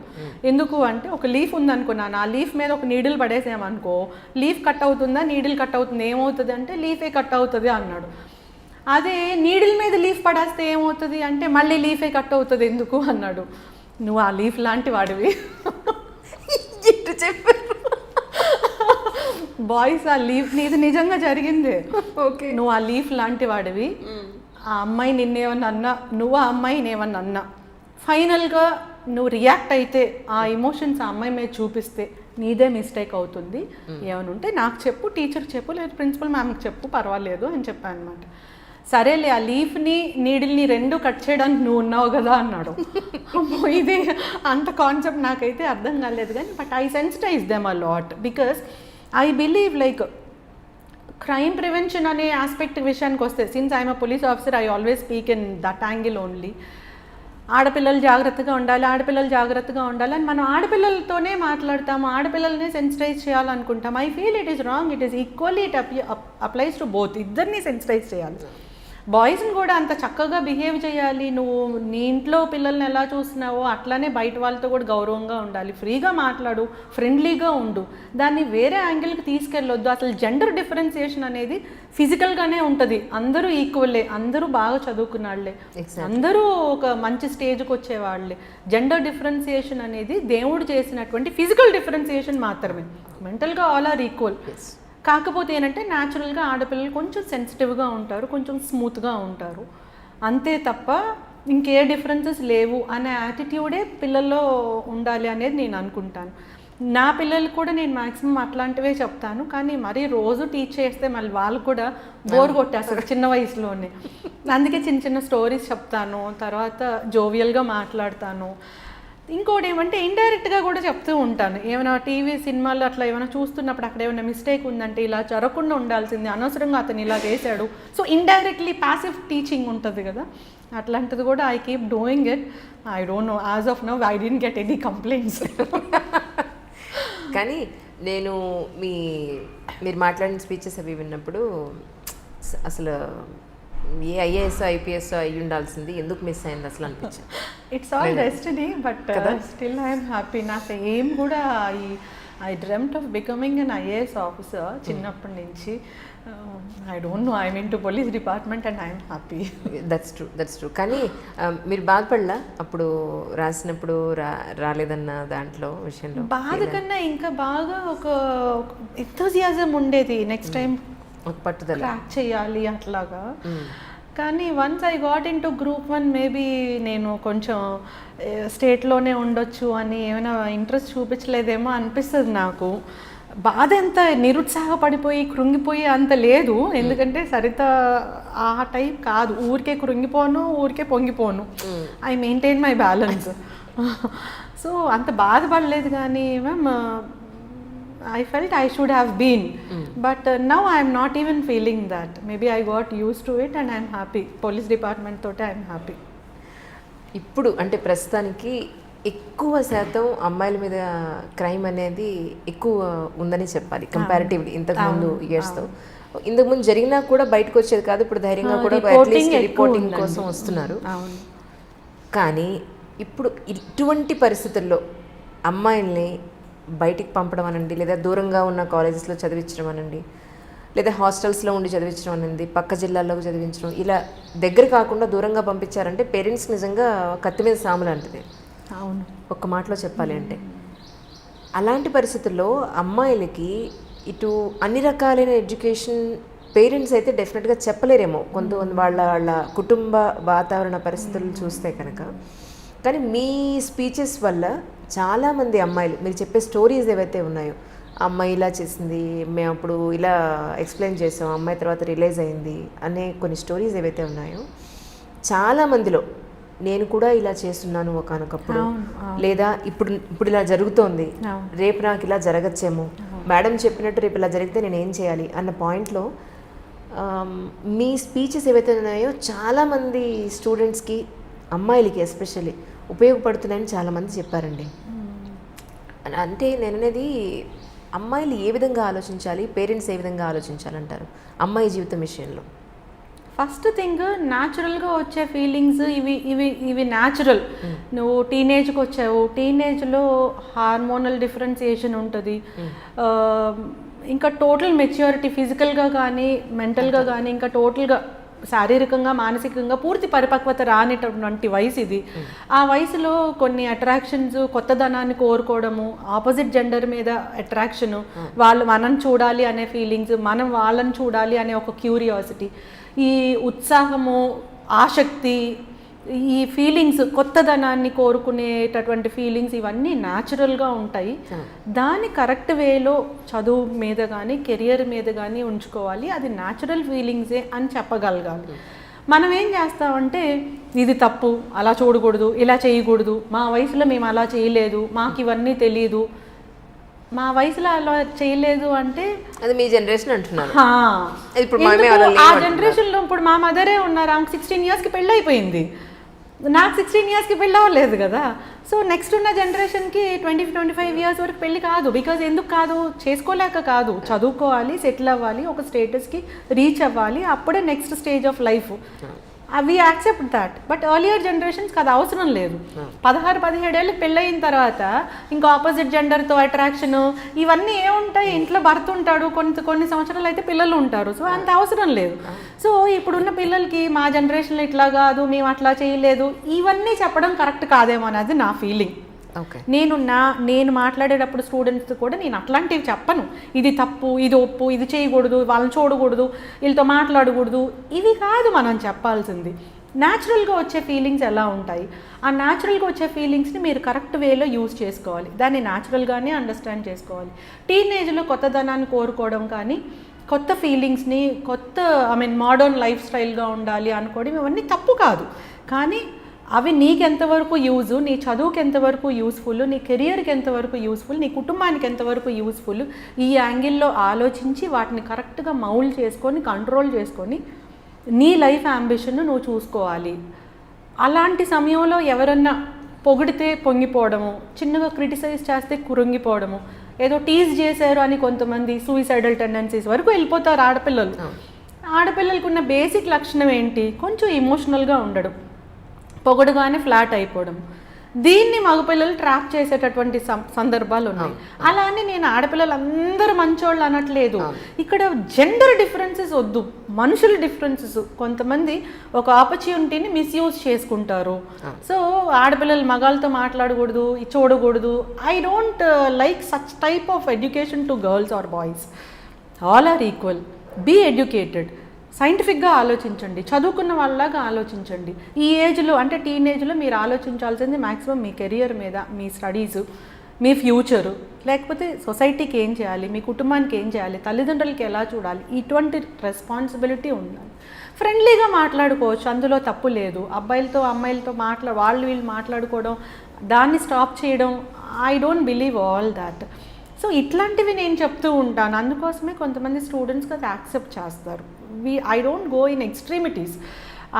ఎందుకు అంటే, ఒక లీఫ్ ఉందనుకున్నాను, ఆ లీఫ్ మీద ఒక నీడిల్ పడేసామనుకో, లీఫ్ కట్ అవుతుందా నీడిల్ కట్ అవుతుంది, ఏమవుతుంది అంటే లీఫే కట్ అవుతుంది అన్నాడు. అదే నీడిల్ మీద లీఫ్ పడేస్తే ఏమవుతుంది అంటే మళ్ళీ లీఫే కట్ అవుతుంది ఎందుకు అన్నాడు. నువ్వు ఆ లీఫ్ లాంటి వాడివి. చెప్పారు బాయ్స్, ఆ లీఫ్ నీది నిజంగా జరిగింది. ఓకే. నువ్వు ఆ లీఫ్ లాంటి వాడివి, ఆ అమ్మాయి నిన్నేమన్నా అన్నా, నువ్వు ఆ అమ్మాయిని ఏమన్నా అన్నా, ఫైనల్గా నువ్వు రియాక్ట్ అయితే ఆ ఎమోషన్స్ ఆ అమ్మాయి మీద చూపిస్తే నీదే మిస్టేక్ అవుతుంది. ఏమైనా ఉంటే నాకు చెప్పు, టీచర్కి చెప్పు, లేదా ప్రిన్సిపల్ మ్యామ్కి చెప్పు, పర్వాలేదు అని చెప్పాను అనమాట. సరేలే, ఆ లీఫ్ని నీడిల్ని 2 కట్ చేయడానికి నువ్వు ఉన్నావు కదా అన్నాడు. ఇది అంత కాన్సెప్ట్ నాకైతే అర్థం కాలేదు, కానీ but I sensitise them a lot, because I believe like crime prevention అనే ఆస్పెక్ట్ విషయానికి వస్తే, since I'm a police officer, I always speak in that angle only. ఆడపిల్లలు జాగ్రత్తగా ఉండాలి, ఆడపిల్లలు జాగ్రత్తగా ఉండాలి అని మనం ఆడపిల్లలతోనే మాట్లాడతాము, ఆడపిల్లల్ని సెన్సిటైజ్ చేయాలనుకుంటాం. I feel it is wrong. It is equally, it applies to both. ఇద్దరిని సెన్సిటైజ్ చేయాలి. బాయ్స్ని కూడా అంత చక్కగా బిహేవ్ చేయాలి. నువ్వు నీ ఇంట్లో పిల్లల్ని ఎలా చూస్తున్నావో అట్లానే బయట వాళ్ళతో కూడా గౌరవంగా ఉండాలి, ఫ్రీగా మాట్లాడు, ఫ్రెండ్లీగా ఉండు. దాన్ని వేరే యాంగిల్కి తీసుకెళ్ళొద్దు. అసలు జెండర్ డిఫరెన్సియేషన్ అనేది ఫిజికల్గానే ఉంటుంది. అందరూ ఈక్వల్లే, అందరూ బాగా చదువుకున్నాళ్లే, అందరూ ఒక మంచి స్టేజ్కి వచ్చేవాళ్ళే. జెండర్ డిఫరెన్సియేషన్ అనేది దేవుడు చేసినటువంటి ఫిజికల్ డిఫరెన్సియేషన్ మాత్రమే. మెంటల్గా ఆల్ ఆర్ ఈక్వల్. కాకపోతే ఏంటంటే న్యాచురల్గా ఆడపిల్లలు కొంచెం సెన్సిటివ్గా ఉంటారు, కొంచెం స్మూత్గా ఉంటారు, అంతే తప్ప ఇంకే డిఫరెన్సెస్ లేవు అనే యాటిట్యూడే పిల్లల్లో ఉండాలి అనేది నేను అనుకుంటాను. నా పిల్లలు కూడా నేను మ్యాక్సిమం అట్లాంటివే చెప్తాను, కానీ మరీ రోజు టీచ్ చేస్తే మళ్ళీ వాళ్ళు కూడా బోర్ కొట్టేస్తారు చిన్న వయసులోనే. అందుకే చిన్న చిన్న స్టోరీస్ చెప్తాను, తర్వాత జోవియల్గా మాట్లాడతాను. ఇంకోటి ఏమంటే ఇండైరెక్ట్గా కూడా చెప్తూ ఉంటాను. ఏమైనా టీవీ సినిమాలు అట్లా ఏమైనా చూస్తున్నప్పుడు అక్కడ ఏమైనా మిస్టేక్ ఉందంటే ఇలా జరగకుండా ఉండాల్సింది, అనవసరంగా అతను ఇలా చేశాడు. సో ఇండైరెక్ట్లీ ప్యాసివ్ టీచింగ్ ఉంటుంది కదా, అట్లాంటిది కూడా I keep doing it. I don't no, as of now I don't get any complaints. కానీ నేను మీరు మాట్లాడిన స్పీచెస్ అవి విన్నప్పుడు అసలు ఏ ఐఏఎస్ ఐపీఎస్ అయ్యి ఉండాల్సింది, ఎందుకు మిస్ అయింది అసలు అనిపించింది. It's all destiny, but still I'm happy. నాకు ఏం కూడా I dreamed of becoming an IAS officer చిన్నప్పటి నుంచి. I don't no, I'm in to police department and I'm happy. That's true. కానీ మీరు బాధపడలా అప్పుడు రాసినప్పుడు రాలేదన్న దాంట్లో విషయంలో? బాధ కన్నా ఇంకా బాగా ఒక ఎంతూజియాజం ఉండేది, నెక్స్ట్ టైం ఒక పట్టుదల క్రాక్ చేయాలి అట్లాగా. కానీ once I got in to group 1 maybe నేను కొంచెం స్టేట్లోనే ఉండొచ్చు అని ఏమైనా ఇంట్రెస్ట్ చూపించలేదేమో అనిపిస్తుంది నాకు. బాధ ఎంత నిరుత్సాహపడిపోయి కృంగిపోయి అంత లేదు, ఎందుకంటే సరిత ఆ టైప్ కాదు. ఊరికే కృంగిపోను, ఊరికే పొంగిపోను. I maintain my balance. So అంత బాధపడలేదు. కానీ ma'am I felt I should have been, but now I am not even feeling that. Maybe I got used to it and I am happy. Police department తోటే I am happy. ఇప్పుడు అంటే ప్రస్తుతానికి ఎక్కువ శాతం అమ్మాయిల మీద క్రైమ్ అనేది ఎక్కువ ఉందని చెప్పాలి కంపారిటివ్లీ ఇంతకుముందు ఇయర్స్తో. ఇంతకుముందు జరిగినా కూడా బయటకు వచ్చేది కాదు, ఇప్పుడు ధైర్యంగా కూడా అట్లీస్ట్ రిపోర్టింగ్ కోసం వస్తున్నారు. కానీ ఇప్పుడు ఇటువంటి పరిస్థితుల్లో అమ్మాయిల్ని బయటికి పంపడం అనండి, లేదా దూరంగా ఉన్న కాలేజెస్లో చదివించడం అనండి, లేదా హాస్టల్స్లో ఉండి చదివించడం అనండి, పక్క జిల్లాల్లోకి చదివించడం, ఇలా దగ్గర కాకుండా దూరంగా పంపించారంటే పేరెంట్స్ నిజంగా కత్తి మీద సాము లాంటిది. అవును, ఒక్క మాటలో చెప్పాలి అంటే. అలాంటి పరిస్థితుల్లో అమ్మాయిలకి ఇటు అన్ని రకాలైన ఎడ్యుకేషన్ పేరెంట్స్ అయితే డెఫినెట్గా చెప్పలేరేమో, కొంతమంది వాళ్ళ కుటుంబ వాతావరణ పరిస్థితులు చూస్తే కనుక. కానీ మీ స్పీచెస్ వల్ల చాలామంది అమ్మాయిలు, మీరు చెప్పే స్టోరీస్ ఏవైతే ఉన్నాయో, అమ్మాయి ఇలా చేసింది, మేము అప్పుడు ఇలా ఎక్స్ప్లెయిన్ చేసాం, అమ్మాయి తర్వాత రిలైజ్ అయింది అనే కొన్ని స్టోరీస్ ఏవైతే ఉన్నాయో, చాలామందిలో నేను కూడా ఇలా చేస్తున్నాను ఒకనొకప్పుడు, లేదా ఇప్పుడు ఇలా జరుగుతోంది, రేపు నాకు ఇలా జరగచ్చేమో, మేడం చెప్పినట్టు రేపు ఇలా జరిగితే నేను ఏం చేయాలి అన్న పాయింట్లో మీ స్పీచెస్ ఏవైతే ఉన్నాయో చాలామంది స్టూడెంట్స్కి, అమ్మాయిలకి ఎస్పెషల్లీ ఉపయోగపడుతున్నాయని చాలామంది చెప్పారండి. అంటే నేను అనేది అమ్మాయిలు ఏ విధంగా ఆలోచించాలి, పేరెంట్స్ ఏ విధంగా ఆలోచించాలంటారు అమ్మాయి జీవితం విషయంలో? ఫస్ట్ థింగ్, న్యాచురల్గా వచ్చే ఫీలింగ్స్ ఇవి న్యాచురల్. నువ్వు టీనేజ్కి వచ్చావు, టీనేజ్లో హార్మోనల్ డిఫరెన్సియేషన్ ఉంటుంది, ఇంకా టోటల్ మెచ్యూరిటీ ఫిజికల్గా కానీ మెంటల్గా కానీ ఇంకా టోటల్గా శారీరకంగా మానసికంగా పూర్తి పరిపక్వత రానిటువంటి వయసు ఇది. ఆ వయసులో కొన్ని అట్రాక్షన్స్, కొత్తదనాన్ని కోరుకోవడము, ఆపోజిట్ జెండర్ మీద అట్రాక్షను, వాళ్ళు మనం చూడాలి అనే ఫీలింగ్స్, మనం వాళ్ళని చూడాలి అనే ఒక క్యూరియాసిటీ, ఈ ఉత్సాహము, ఆసక్తి, ఈ ఫీలింగ్స్, కొత్తదనాన్ని కోరుకునేటటువంటి ఫీలింగ్స్, ఇవన్నీ న్యాచురల్గా ఉంటాయి. దాన్ని కరెక్ట్ వేలో చదువు మీద కానీ కెరియర్ మీద కానీ ఉంచుకోవాలి. అది న్యాచురల్ ఫీలింగ్సే అని చెప్పగలగాలి. మనం ఏం చేస్తామంటే ఇది తప్పు, అలా చూడకూడదు, ఇలా చేయకూడదు, మా వయసులో మేము అలా చేయలేదు, మాకు ఇవన్నీ తెలియదు, మా వయసులో అలా చేయలేదు అంటే అది మీ జనరేషన్ అంటున్నారు. ఆ జనరేషన్లో ఇప్పుడు మా మదరే ఉన్నారు, ఆమెకు 16 ఇయర్స్కి పెళ్ళి అయిపోయింది, నాకు 16 ఇయర్స్కి పెళ్ళి అవ్వలేదు కదా. సో నెక్స్ట్ ఉన్న జనరేషన్కి 20-25 ఇయర్స్ వరకు పెళ్ళి కాదు. బికాజ్ ఎందుకు కాదు? చేసుకోలేక కాదు, చదువుకోవాలి, సెటిల్ అవ్వాలి, ఒక స్టేటస్కి రీచ్ అవ్వాలి, అప్పుడే next stage of life. We accept that. But earlier జనరేషన్స్కి అది అవసరం లేదు. 16-17 ఏళ్ళకి పెళ్ళయిన తర్వాత ఇంకా ఆపోజిట్ జెండర్తో అట్రాక్షన్, ఇవన్నీ ఏముంటాయి? ఇంట్లో భర్త ఉంటాడు, కొన్ని సంవత్సరాలు అయితే పిల్లలు ఉంటారు. సో అంత అవసరం లేదు. సో ఇప్పుడున్న పిల్లలకి మా జనరేషన్లో ఇట్లా కాదు, మేము అట్లా చేయలేదు, ఇవన్నీ చెప్పడం కరెక్ట్ కాదేమో అనేది నా ఫీలింగ్. నేను మాట్లాడేటప్పుడు స్టూడెంట్స్ కూడా నేను అట్లాంటివి చెప్పను. ఇది తప్పు, ఇది ఒప్పు, ఇది చేయకూడదు, వాళ్ళని చూడకూడదు, వీళ్ళతో మాట్లాడకూడదు, ఇవి కాదు మనం చెప్పాల్సింది. న్యాచురల్గా వచ్చే ఫీలింగ్స్ ఎలా ఉంటాయి, ఆ న్యాచురల్గా వచ్చే ఫీలింగ్స్ని మీరు కరెక్ట్ వేలో యూజ్ చేసుకోవాలి, దాన్ని న్యాచురల్గానే అండర్స్టాండ్ చేసుకోవాలి. టీనేజ్లో కొత్తదనాన్ని కోరుకోవడం కానీ కొత్త ఫీలింగ్స్ని కొత్త మోడర్న్ లైఫ్ స్టైల్గా ఉండాలి అనుకోవడం ఇవన్నీ తప్పు కాదు. కానీ అవి నీకు ఎంతవరకు యూజ్, నీ చదువుకి ఎంతవరకు యూస్ఫుల్, నీ కెరియర్కి ఎంతవరకు యూస్ఫుల్, నీ కుటుంబానికి ఎంతవరకు యూస్ఫుల్, ఈ యాంగిల్లో ఆలోచించి వాటిని కరెక్ట్గా మౌల్డ్ చేసుకొని కంట్రోల్ చేసుకొని నీ లైఫ్ అంబిషన్ను నువ్వు చూసుకోవాలి. అలాంటి సమయంలో ఎవరన్నా పొగిడితే పొంగిపోవడము, చిన్నగా క్రిటిసైజ్ చేస్తే కురుంగిపోవడము, ఏదో టీజ్ చేశారు అని కొంతమంది సూయిసైడల్ టెండెన్సీస్ వరకు వెళ్ళిపోతారు ఆడపిల్లలు. ఆడపిల్లలకు ఉన్న బేసిక్ లక్షణం ఏంటి, కొంచెం ఎమోషనల్గా ఉండడం, పొగడుగానే ఫ్లాట్ అయిపోవడం. దీన్ని మగపిల్లలు ట్రాప్ చేసేటటువంటి సందర్భాలు ఉన్నాయి. అలా అని నేను ఆడపిల్లలందరూ మంచోళ్ళు అనట్లేదు. ఇక్కడ జెండర్ డిఫరెన్సెస్ వద్దు, మనుషుల డిఫరెన్సెస్. కొంతమంది ఒక ఆపర్చునిటీని మిస్యూజ్ చేసుకుంటారు. సో ఆడపిల్లలు మగాళ్ళతో మాట్లాడకూడదు, చూడకూడదు. I don't like such type of education to girls or boys. All are equal. Be educated, సైంటిఫిక్గా ఆలోచించండి, చదువుకున్న వాళ్ళలాగా ఆలోచించండి. ఈ ఏజ్లో అంటే టీనేజ్లో మీరు ఆలోచించాల్సింది మ్యాక్సిమం మీ కెరియర్ మీద, మీ స్టడీసు, మీ ఫ్యూచరు, లేకపోతే సొసైటీకి ఏం చేయాలి, మీ కుటుంబానికి ఏం చేయాలి, తల్లిదండ్రులకి ఎలా చూడాలి, ఇటువంటి రెస్పాన్సిబిలిటీ ఉండాలి. ఫ్రెండ్లీగా మాట్లాడుకోవచ్చు, అందులో తప్పు లేదు. అబ్బాయిలతో అమ్మాయిలతో వాళ్ళు వీళ్ళు మాట్లాడుకోవడం, దాన్ని స్టాప్ చేయడం, I don't believe all that. So ఇట్లాంటివి నేను చెప్తూ ఉంటాను. అందుకోసమే కొంతమంది స్టూడెంట్స్కి అది యాక్సెప్ట్ చేస్తారు. I don't go in extremities.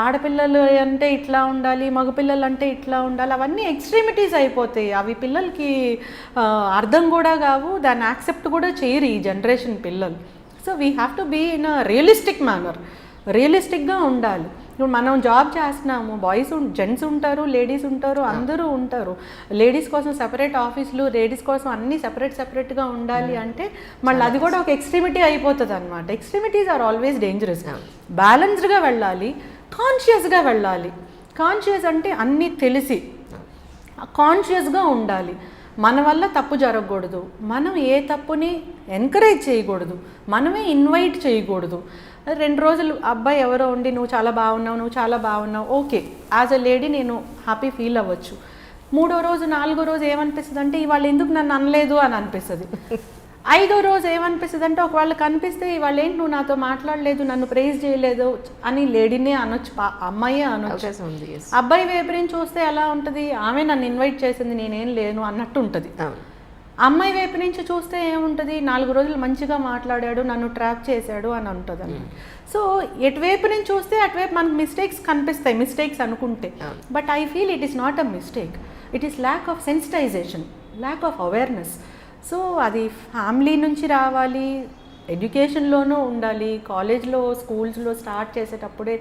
ఆడపిల్లలు అంటే ఇట్లా ఉండాలి, మగపిల్లలు అంటే ఇట్లా ఉండాలి, అవన్నీ ఎక్స్ట్రీమిటీస్ అయిపోతాయి. అవి పిల్లలకి అర్థం కూడా కావు, దాన్ని యాక్సెప్ట్ కూడా చేయరు ఈ జనరేషన్ పిల్లలు. So we have to be in a realistic manner, రియలిస్టిక్గా ఉండాలి. ఇప్పుడు మనం జాబ్ చేస్తున్నాము, బాయ్స్ జెంట్స్ ఉంటారు, లేడీస్ ఉంటారు, అందరూ ఉంటారు. లేడీస్ కోసం సెపరేట్ ఆఫీసులు, లేడీస్ కోసం అన్నీ సెపరేట్గా ఉండాలి అంటే మళ్ళీ అది కూడా ఒక ఎక్స్ట్రీమిటీ అయిపోతుంది అనమాట. Extremities are always dangerous. బ్యాలెన్స్డ్గా వెళ్ళాలి, కాన్షియస్గా వెళ్ళాలి. కాన్షియస్ అంటే అన్నీ తెలిసి కాన్షియస్గా ఉండాలి. మన వల్ల తప్పు జరగకూడదు, మనం ఏ తప్పుని ఎంకరేజ్ చేయకూడదు, మనమే ఇన్వైట్ చేయకూడదు. 2 రోజులు అబ్బాయి ఎవరో ఉండి నువ్వు చాలా బాగున్నావు, ఓకే, యాజ్ అ లేడీ నేను హ్యాపీ ఫీల్ అవ్వచ్చు. 3వ రోజు 4వ రోజు ఏమనిపిస్తుంది అంటే ఇవాళ ఎందుకు నన్ను అనలేదు అని అనిపిస్తుంది. 5వ రోజు ఏమనిపిస్తుంది అంటే ఒకవేళ కనిపిస్తే ఇవాళ ఏంటి నువ్వు నాతో మాట్లాడలేదు, నన్ను ప్రైజ్ చేయలేదు అని లేడీనే అనొచ్చు, అమ్మాయి అనొచ్చు. అబ్బాయి వైపు నుంచి చూస్తే ఎలా ఉంటుంది, ఆమె నన్ను ఇన్వైట్ చేసింది నేనేం లేను అన్నట్టు ఉంటుంది. అమ్మాయి వైపు నుంచి చూస్తే ఏముంటుంది, 4 రోజులు మంచిగా మాట్లాడాడు, నన్ను ట్రాప్ చేశాడు అని ఉంటుంది అన్నమాట. సో ఎటువైపు నుంచి చూస్తే అటువైపు మనకు మిస్టేక్స్ కనిపిస్తాయి, మిస్టేక్స్ అనుకుంటే. But I feel it is not a mistake, it is lack of sensitisation, lack of awareness. So అది ఫ్యామిలీ నుంచి రావాలి, ఎడ్యుకేషన్లోనూ ఉండాలి. కాలేజ్లో, స్కూల్స్లో స్టార్ట్ చేసేటప్పుడే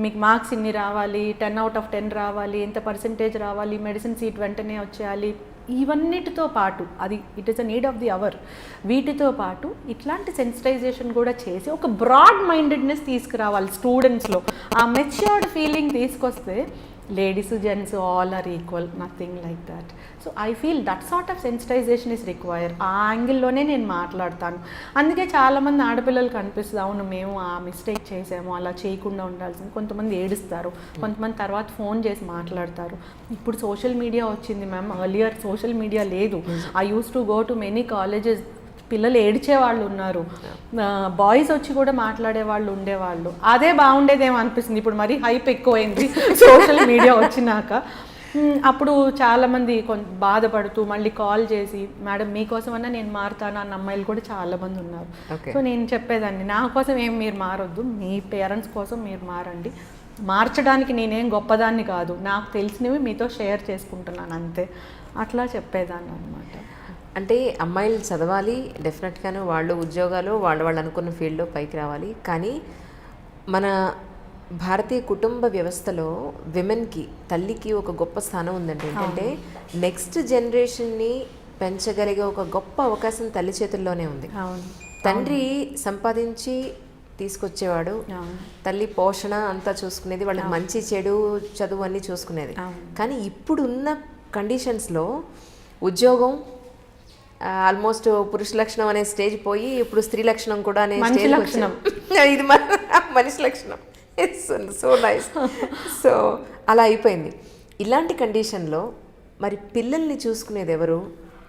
మీకు మార్క్స్ ఇన్ని రావాలి, 10 out of 10 రావాలి, ఎంత పర్సెంటేజ్ రావాలి, మెడిసిన్ సీట్ వెంటనే వచ్చేయాలి, ఇవన్నిటితో పాటు అది it is a need of the hour. వీటితో పాటు ఇట్లాంటి సెన్సిటైజేషన్ కూడా చేసి ఒక బ్రాడ్ మైండెడ్నెస్ తీసుకురావాలి స్టూడెంట్స్లో. ఆ మెచ్యూర్డ్ ఫీలింగ్ తీసుకొస్తే ladies gents all are equal, nothing like that. So I feel that sort of sensitisation is require. ఆ యాంగిల్లోనే నేను మాట్లాడతాను. అందుకే చాలామంది ఆడపిల్లలు కనిపిస్తుంది, అవును మేము ఆ మిస్టేక్ చేసాము, అలా చేయకుండా ఉండాల్సింది. కొంతమంది ఏడుస్తారు, కొంతమంది తర్వాత ఫోన్ చేసి మాట్లాడతారు. ఇప్పుడు సోషల్ మీడియా వచ్చింది మ్యామ్, ఎర్లియర్ సోషల్ మీడియా లేదు. I use to go to many colleges, పిల్లలు ఏడ్చే వాళ్ళు ఉన్నారు, బాయ్స్ వచ్చి కూడా మాట్లాడే వాళ్ళు ఉండేవాళ్ళు. అదే బాగుండేదేమో అనిపిస్తుంది. ఇప్పుడు మరీ హైప్ ఎక్కువైంది సోషల్ మీడియా వచ్చినాక. అప్పుడు చాలామంది బాధపడుతూ మళ్ళీ కాల్ చేసి మేడం మీకోసమన్నా నేను మారుతాను అన్న అమ్మాయిలు కూడా చాలామంది ఉన్నారు. సో నేను చెప్పేదాన్ని, నా కోసం ఏం మీరు మారొద్దు, మీ పేరెంట్స్ కోసం మీరు మారండి. మార్చడానికి నేనేం గొప్పదాన్ని కాదు, నాకు తెలిసినవి మీతో షేర్ చేసుకుంటున్నాను అంతే, అట్లా చెప్పేదాన్ని అనమాట. అంటే అమ్మాయిలు చదవాలి డెఫినెట్గాను, వాళ్ళు ఉద్యోగాలు వాళ్ళు అనుకున్న ఫీల్డ్లో పైకి రావాలి. కానీ మన భారతీయ కుటుంబ వ్యవస్థలో విమెన్కి, తల్లికి ఒక గొప్ప స్థానం ఉందండి. ఏంటంటే నెక్స్ట్ జనరేషన్ని పెంచగలిగే ఒక గొప్ప అవకాశం తల్లి చేతుల్లోనే ఉంది. తండ్రి సంపాదించి తీసుకొచ్చేవాడు, తల్లి పోషణ అంతా చూసుకునేది, వాళ్ళకి మంచి చెడు చదువు అన్నీ చూసుకునేది. కానీ ఇప్పుడున్న కండిషన్స్లో ఉద్యోగం ఆల్మోస్ట్ పురుష లక్షణం అనే స్టేజ్ పోయి ఇప్పుడు స్త్రీ లక్షణం కూడా అనే స్టేజ్ లక్షణం, ఇది మనిషి లక్షణం సో నైస్. సో అలా అయిపోయింది. ఇలాంటి కండిషన్లో మరి పిల్లల్ని చూసుకునేది ఎవరు?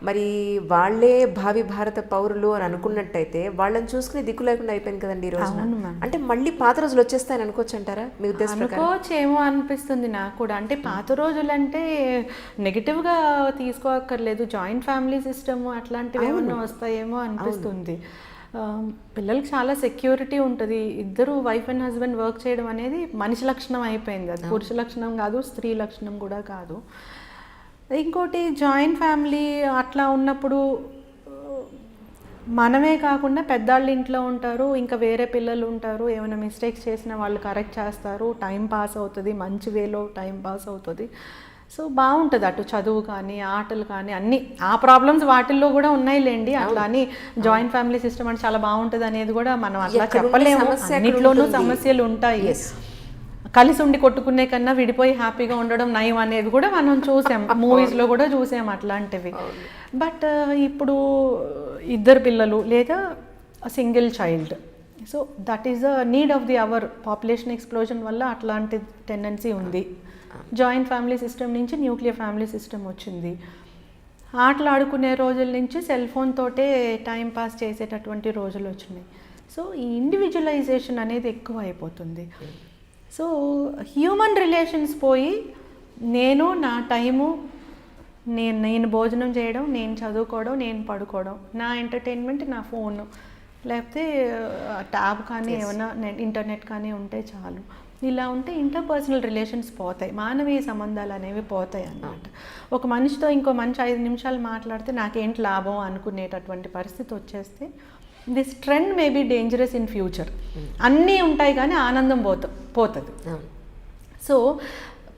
మరి వాళ్ళే భావి భారత పౌరులు అని అనుకున్నట్టయితే వాళ్ళని చూసుకునే దిక్కు లేకుండా అయిపోయింది కదండి ఈ రోజు. అంటే మళ్ళీ పాత రోజులు వచ్చేస్తాయని అనుకోవచ్చు అంటారా మీ ఉద్దేశం? అనుకోవచ్చేమో అనిపిస్తుంది నాకు కూడా. అంటే పాత రోజులు అంటే నెగిటివ్గా తీసుకోక్కర్లేదు, జాయింట్ ఫ్యామిలీ సిస్టమ్ అట్లాంటివి ఏమన్నా వస్తాయేమో అనిపిస్తుంది. పిల్లలకి చాలా సెక్యూరిటీ ఉంటుంది. ఇద్దరు వైఫ్ అండ్ హస్బెండ్ వర్క్ చేయడం అనేది మనిషి లక్షణం అయిపోయింది. అది పురుష లక్షణం కాదు, స్త్రీ లక్షణం కూడా కాదు. ఇంకోటి జాయింట్ ఫ్యామిలీ అట్లా ఉన్నప్పుడు మనమే కాకుండా పెద్దవాళ్ళు ఇంట్లో ఉంటారు, ఇంకా వేరే పిల్లలు ఉంటారు. ఏమైనా మిస్టేక్స్ చేసినా వాళ్ళు కరెక్ట్ చేస్తారు, టైం పాస్ అవుతుంది, మంచి వేలో టైం పాస్ అవుతుంది. సో బాగుంటుంది. అటు చదువు కానీ ఆటలు కానీ అన్నీ. ఆ ప్రాబ్లమ్స్ వాటిల్లో కూడా ఉన్నాయిలేండి. అట్లా అని జాయింట్ ఫ్యామిలీ సిస్టమ్ అంటే చాలా బాగుంటుంది అనేది కూడా మనం అట్లా చెప్పలేము. అన్నిట్లోనూ సమస్యలు ఉంటాయి. కలిసి ఉండి కొట్టుకునే కన్నా విడిపోయి హ్యాపీగా ఉండడం నయం అనేది కూడా మనం చూసాం, మూవీస్లో కూడా చూసాం అట్లాంటివి. బట్ ఇప్పుడు ఇద్దరు పిల్లలు లేదా single child, so that is the need of the hour. Population explosion వల్ల అట్లాంటి టెండెన్సీ ఉంది. జాయింట్ ఫ్యామిలీ సిస్టమ్ నుంచి న్యూక్లియర్ ఫ్యామిలీ సిస్టమ్ వచ్చింది. ఆటలు ఆడుకునే రోజుల నుంచి సెల్ ఫోన్ తోటే టైం పాస్ చేసేటటువంటి రోజులు వచ్చినాయి. సో ఈ ఇండివిజువలైజేషన్ అనేది ఎక్కువ అయిపోతుంది. సో హ్యూమన్ రిలేషన్స్ పోయి నేను నా టైము, నేను భోజనం చేయడం, నేను చదువుకోవడం, నేను పడుకోవడం, నా ఎంటర్టైన్మెంట్ నా ఫోను, లేకపోతే ట్యాబ్ కానీ ఏమైనా ఇంటర్నెట్ కానీ ఉంటే చాలు. ఇలా ఉంటే ఇంటర్పర్సనల్ రిలేషన్స్ పోతాయి, మానవీయ సంబంధాలు అనేవి పోతాయి అన్నమాట. ఒక మనిషితో ఇంకో మనిషి 5 నిమిషాలు మాట్లాడితే నాకేంటి లాభం అనుకునేటటువంటి పరిస్థితి వచ్చేస్తే this trend may be dangerous in future. అన్నీ ఉంటాయి కానీ ఆనందం పోతుంది. సో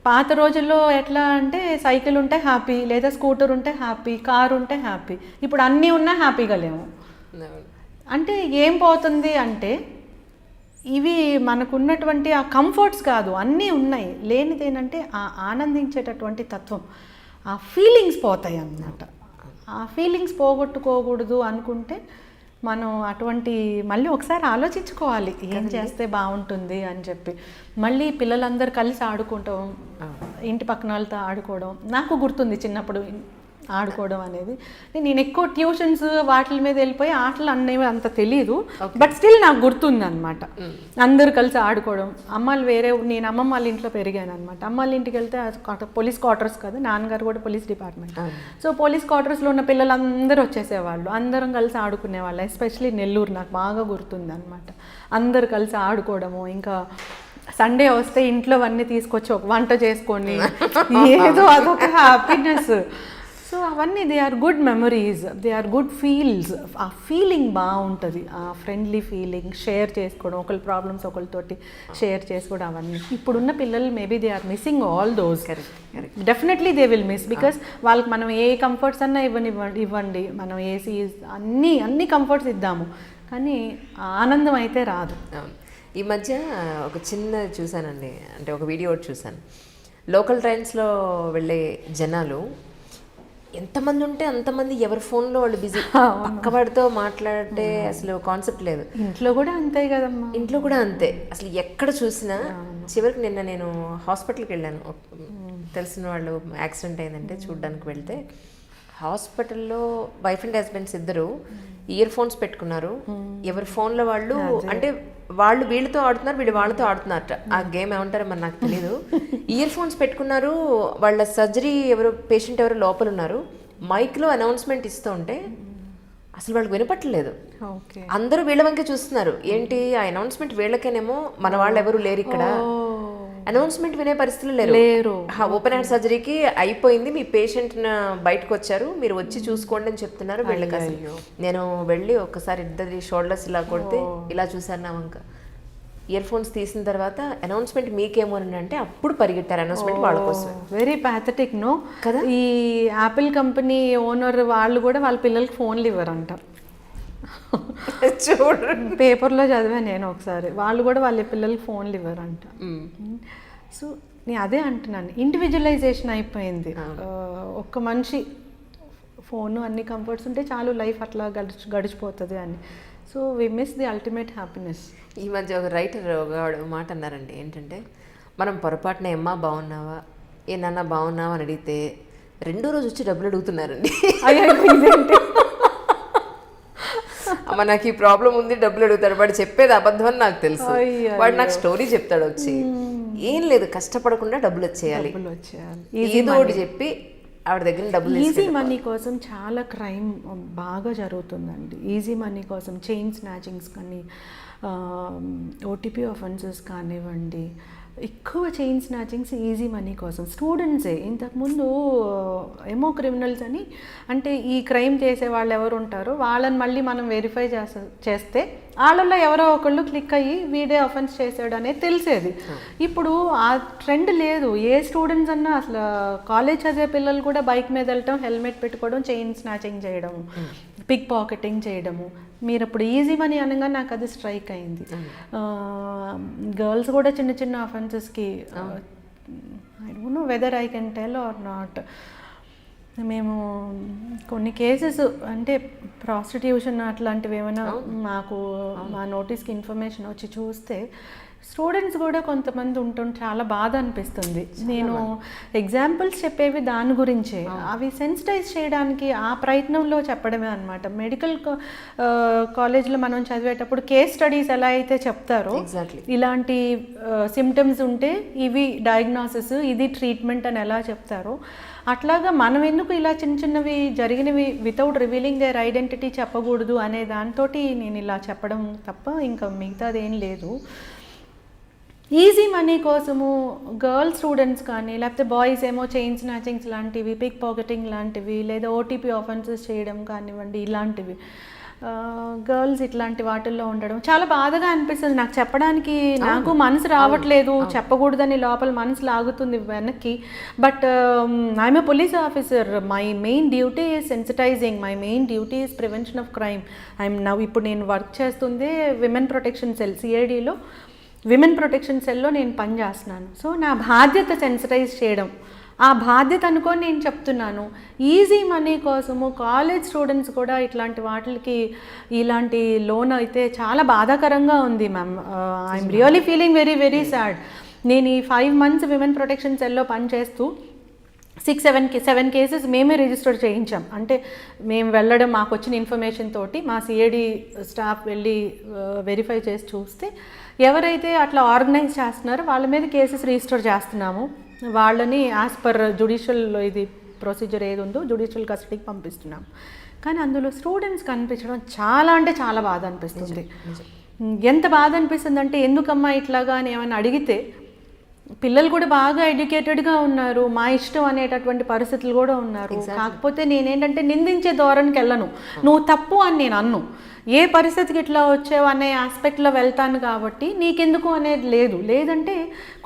పాత రోజుల్లో ఎట్లా అంటే సైకిల్ ఉంటే హ్యాపీ, లేదా స్కూటర్ ఉంటే హ్యాపీ, కారు ఉంటే హ్యాపీ. ఇప్పుడు అన్నీ ఉన్నా హ్యాపీగా లేము. అంటే ఏం పోతుంది అంటే ఇవి మనకున్నటువంటి ఆ కంఫర్ట్స్ కాదు, అన్నీ ఉన్నాయి. లేనిదేనంటే ఆ ఆనందించేటటువంటి తత్వం, ఆ ఫీలింగ్స్ పోతాయి అన్నమాట. ఆ ఫీలింగ్స్ పోగొట్టుకోకూడదు అనుకుంటే మనం అటువంటి మళ్ళీ ఒకసారి ఆలోచించుకోవాలి ఏం చేస్తే బాగుంటుంది అని చెప్పి. మళ్ళీ పిల్లలందరూ కలిసి ఆడుకుంటాం, ఇంటి పక్కన వాళ్ళతో ఆడుకోవడం. నాకు గుర్తుంది చిన్నప్పుడు ఆడుకోవడం అనేది. నేను ఎక్కువ ట్యూషన్స్ వాటి మీద వెళ్ళిపోయి ఆటలు అనేవి అంత తెలీదు, బట్ స్టిల్ నాకు గుర్తుంది అనమాట. అందరూ కలిసి ఆడుకోవడం. అమ్మాళ్ళు వేరే, నేను అమ్మమ్మ వాళ్ళ ఇంట్లో పెరిగాను అనమాట. అమ్మ వాళ్ళ ఇంటికి వెళ్తే పోలీస్ క్వార్టర్స్ కదా, నాన్నగారు కూడా పోలీస్ డిపార్ట్మెంట్. సో పోలీస్ క్వార్టర్స్లో ఉన్న పిల్లలందరూ వచ్చేసేవాళ్ళు, అందరం కలిసి ఆడుకునేవాళ్ళు. ఎస్పెషలీ నెల్లూరు నాకు బాగా గుర్తుంది అనమాట. అందరు కలిసి ఆడుకోవడము. ఇంకా సండే వస్తే ఇంట్లో అన్నీ తీసుకొచ్చి ఒక వంట చేసుకొని ఏదో అదొక హ్యాపీనెస్. సో అవన్నీ they are good memories, they are good feels. ఆ ఫీలింగ్ బాగుంటుంది, ఆ ఫ్రెండ్లీ ఫీలింగ్, షేర్ చేసుకోవడం, ఒకరి ప్రాబ్లమ్స్ ఒకరితోటి షేర్ చేసుకోవడం. అవన్నీ ఇప్పుడున్న పిల్లలు maybe they are missing all those. Definitely they will miss, because వాళ్ళకి మనం ఏ కంఫర్ట్స్ అన్నా ఇవ్వండి, మనం ఏసీ అన్ని కంఫర్ట్స్ ఇద్దాము, కానీ ఆనందం అయితే రాదు. ఈ మధ్య ఒక చిన్న చూశానండి, అంటే ఒక వీడియో చూశాను. లోకల్ ట్రైన్స్లో వెళ్ళే జనాలు ఎంతమంది ఉంటే అంతమంది ఎవరి ఫోన్లో వాళ్ళు బిజీ, పక్కవాడితో మాట్లాడే అసలు కాన్సెప్ట్ లేదు. ఇంట్లో కూడా అంతే కదమ్మా, ఇంట్లో కూడా అంతే. అసలు ఎక్కడ చూసినా చివరికి నిన్న నేను హాస్పిటల్కి వెళ్ళాను. తెలిసిన వాళ్ళు యాక్సిడెంట్ అయిందంటే చూడడానికి వెళ్తే హాస్పిటల్లో వైఫ్ అండ్ హస్బెండ్స్ ఇద్దరు ఇయర్ ఫోన్స్ పెట్టుకున్నారు. ఎవరి ఫోన్లో వాళ్ళు, అంటే వాళ్ళు వీళ్ళతో ఆడుతున్నారు, వీళ్ళు వాళ్ళతో ఆడుతున్నారట. ఆ గేమ్ ఏమంటారో మరి నాకు తెలీదు. ఇయర్ ఫోన్స్ పెట్టుకున్నారు. వాళ్ళ సర్జరీ పేషెంట్ ఎవరు లోపల ఉన్నారు. మైక్లో అనౌన్స్మెంట్ ఇస్తూ ఉంటే అసలు వాళ్ళకి వినపట్టలేదు. అందరూ వీళ్ళ వంకే చూస్తున్నారు. ఏంటి ఆ అనౌన్స్మెంట్ వీళ్ళకేనేమో, మన వాళ్ళు ఎవరు లేరు ఇక్కడ, అనౌన్స్మెంట్ వినే పరిస్థితులు లేరు. ఓపెన్ హార్ట్ సర్జరీకి అయిపోయింది, మీ పేషెంట్ బయటకు వచ్చారు, మీరు వచ్చి చూసుకోండి అని చెప్తున్నారు వీళ్ళకి. అసలు నేను వెళ్ళి ఒక్కసారి ఇద్దరి షోల్డర్స్ ఇలా కొడితే ఇలా చూసాను నా వంక. ఇయర్ ఫోన్స్ తీసిన తర్వాత అనౌన్స్మెంట్ మీకేమో అంటే అప్పుడు పరిగెట్టారు అనౌన్స్మెంట్ వాళ్ళ కోసం. వెరీ ప్యాథటిక్ నో కదా. ఈ యాపిల్ కంపెనీ ఓనర్ వాళ్ళు కూడా వాళ్ళ పిల్లలకి ఫోన్లు ఇవ్వరంట. చూడండి, పేపర్లో చదివాను నేను ఒకసారి. వాళ్ళు కూడా వాళ్ళ పిల్లలకి ఫోన్లు ఇవ్వరంట. సో నేను అదే అంటున్నాను, ఇండివిజువలైజేషన్ అయిపోయింది. ఒక్క మనిషి ఫోను అన్ని కంఫర్ట్స్ ఉంటే చాలు, లైఫ్ అట్లా గడిచిపోతుంది అని. So we miss the ultimate happiness. ఈ మధ్య ఒక రైటర్ ఒక మాట అన్నారండి, ఏంటంటే మనం పొరపాటున అమ్మా బాగున్నావా, ఏ నాన్న బాగున్నావా అని అడిగితే రెండో రోజు వచ్చి డబ్బులు అడుగుతున్నారండి. అమ్మ నాకు ఈ ప్రాబ్లం ఉంది, డబ్బులు అడుగుతాడు. వాడు చెప్పేది అబద్ధం అని నాకు తెలుసు. వాడు నాకు స్టోరీ చెప్తాడు వచ్చి, ఏం లేదు కష్టపడకుండా డబ్బులు వచ్చేయాలి, ఏదో ఒకటి చెప్పి ఆవిడ దగ్గర డబ్బులు. ఈజీ మనీ కోసం చాలా క్రైమ్ బాగా జరుగుతుందండి. ఈజీ మనీ కోసం చైన్ స్నాచింగ్స్ కానీ, ఓటీపీ ఆఫెన్సెస్ కానివ్వండి, ఎక్కువ చైన్ స్నాచింగ్స్ ఈజీ మనీ కోసం. స్టూడెంట్సే ఇంతకుముందు ఏమో క్రిమినల్స్ అని, అంటే ఈ క్రైమ్ చేసే వాళ్ళు ఎవరు ఉంటారో వాళ్ళని మళ్ళీ మనం వెరిఫై చేస్తే వాళ్ళల్లో ఎవరో ఒకళ్ళు క్లిక్ అయ్యి వీడే అఫెన్స్ చేశాడు అనేది తెలిసేది. ఇప్పుడు ఆ ట్రెండ్ లేదు. ఏ స్టూడెంట్స్ అన్నా, అసలు కాలేజ్ చదివే పిల్లలు కూడా బైక్ మీద వెళ్ళటం, హెల్మెట్ పెట్టుకోవడం, చైన్ స్నాచింగ్ చేయడం, పిక్ పాకెటింగ్ చేయడము. మీరు ఇప్పుడు ఈజీ మనీ అనగా నాకు అది స్ట్రైక్ అయింది. గర్ల్స్ కూడా చిన్న చిన్న అఫెన్సెస్కి, I don't know whether I can tell or not, మేము కొన్ని కేసెస్ అంటే ప్రాస్టిట్యూషన్ అట్లాంటివి ఏమైనా మాకు మా నోటీస్కి ఇన్ఫర్మేషన్ వచ్చి చూస్తే స్టూడెంట్స్ కూడా కొంతమంది ఉంటుంటే చాలా బాధ అనిపిస్తుంది. నేను ఎగ్జాంపుల్స్ చెప్పేవి దాని గురించే, అవి సెన్సిటైజ్ చేయడానికి ఆ ప్రయత్నంలో చెప్పడమే అనమాట. మెడికల్ కాలేజ్లో మనం చదివేటప్పుడు కేస్ స్టడీస్ ఎలా అయితే చెప్తారో, ఇలాంటి సిమ్టమ్స్ ఉంటే ఇవి డయాగ్నోసిస్, ఇది ట్రీట్మెంట్ అని ఎలా చెప్తారో, అట్లాగా మనం ఎందుకు ఇలా చిన్న చిన్నవి జరిగినవి వితౌట్ రివీలింగ్ దేర్ ఐడెంటిటీ చెప్పకూడదు అనే దాంతో నేను ఇలా చెప్పడం తప్ప ఇంకా మిగతాది ఏం లేదు. ఈజీ మనీ కోసము గర్ల్ స్టూడెంట్స్ కానీ, లేకపోతే బాయ్స్ ఏమో చైన్ స్నాచింగ్స్ లాంటివి, పిక్ పాకెటింగ్ లాంటివి, లేదా ఓటీపీ ఆఫెన్సెస్ చేయడం కానివ్వండి, ఇలాంటివి గర్ల్స్ ఇట్లాంటి వాటిల్లో ఉండడం చాలా బాధగా అనిపిస్తుంది. నాకు చెప్పడానికి నాకు మనసు రావట్లేదు, చెప్పకూడదని లోపల మనసు లాగుతుంది వెనక్కి. But I'm a police officer, my main duty is sensitizing, my main duty is prevention of crime. ఇప్పుడు నేను వర్క్ చేస్తుంది విమెన్ ప్రొటెక్షన్ సెల్, సిఐడిలో విమెన్ ప్రొటెక్షన్ సెల్లో నేను పనిచేస్తున్నాను. సో నా బాధ్యత సెన్సిటైజ్ చేయడం, ఆ బాధ్యత అనుకొని నేను చెప్తున్నాను. ఈజీ మనీ కోసము కాలేజ్ స్టూడెంట్స్ కూడా ఇట్లాంటి వాటికి, ఇలాంటి లోన్ అయితే చాలా బాధాకరంగా ఉంది ma'am. I'm really feeling very very sad. నేను ఈ 5 months విమెన్ ప్రొటెక్షన్ సెల్లో పనిచేస్తూ 7 కేసెస్ మేమే రిజిస్టర్ చేయించాం. అంటే మేము వెళ్ళడం, మాకు వచ్చిన ఇన్ఫర్మేషన్ తోటి మా సిఐడి స్టాఫ్ వెళ్ళి వెరిఫై చేసి చూస్తే ఎవరైతే అట్లా ఆర్గనైజ్ చేస్తున్నారో వాళ్ళ మీద కేసెస్ రిజిస్టర్ చేస్తున్నాము. వాళ్ళని యాజ్ పర్ జ్యుడిషియల్ ఇది ప్రొసీజర్ ఏది ఉందో జ్యుడిషియల్ కస్టడీకి పంపిస్తున్నాం. కానీ అందులో స్టూడెంట్స్ కనిపించడం చాలా అంటే చాలా బాధ అనిపిస్తుంది. ఎంత బాధ అనిపిస్తుంది అంటే, ఎందుకమ్మా ఇట్లాగా అని ఏమైనా అడిగితే, పిల్లలు కూడా బాగా ఎడ్యుకేటెడ్గా ఉన్నారు, మా ఇష్టం అనేటటువంటి పరిస్థితులు కూడా ఉన్నారు. కాకపోతే నేనేంటంటే నిందించే ధోరణికి వెళ్ళను, నువ్వు తప్పు అని నేను అన్ను, ఏ పరిస్థితికి ఇట్లా వచ్చావు అనే ఆస్పెక్ట్లో వెళ్తాను. కాబట్టి నీకెందుకు అనేది లేదంటే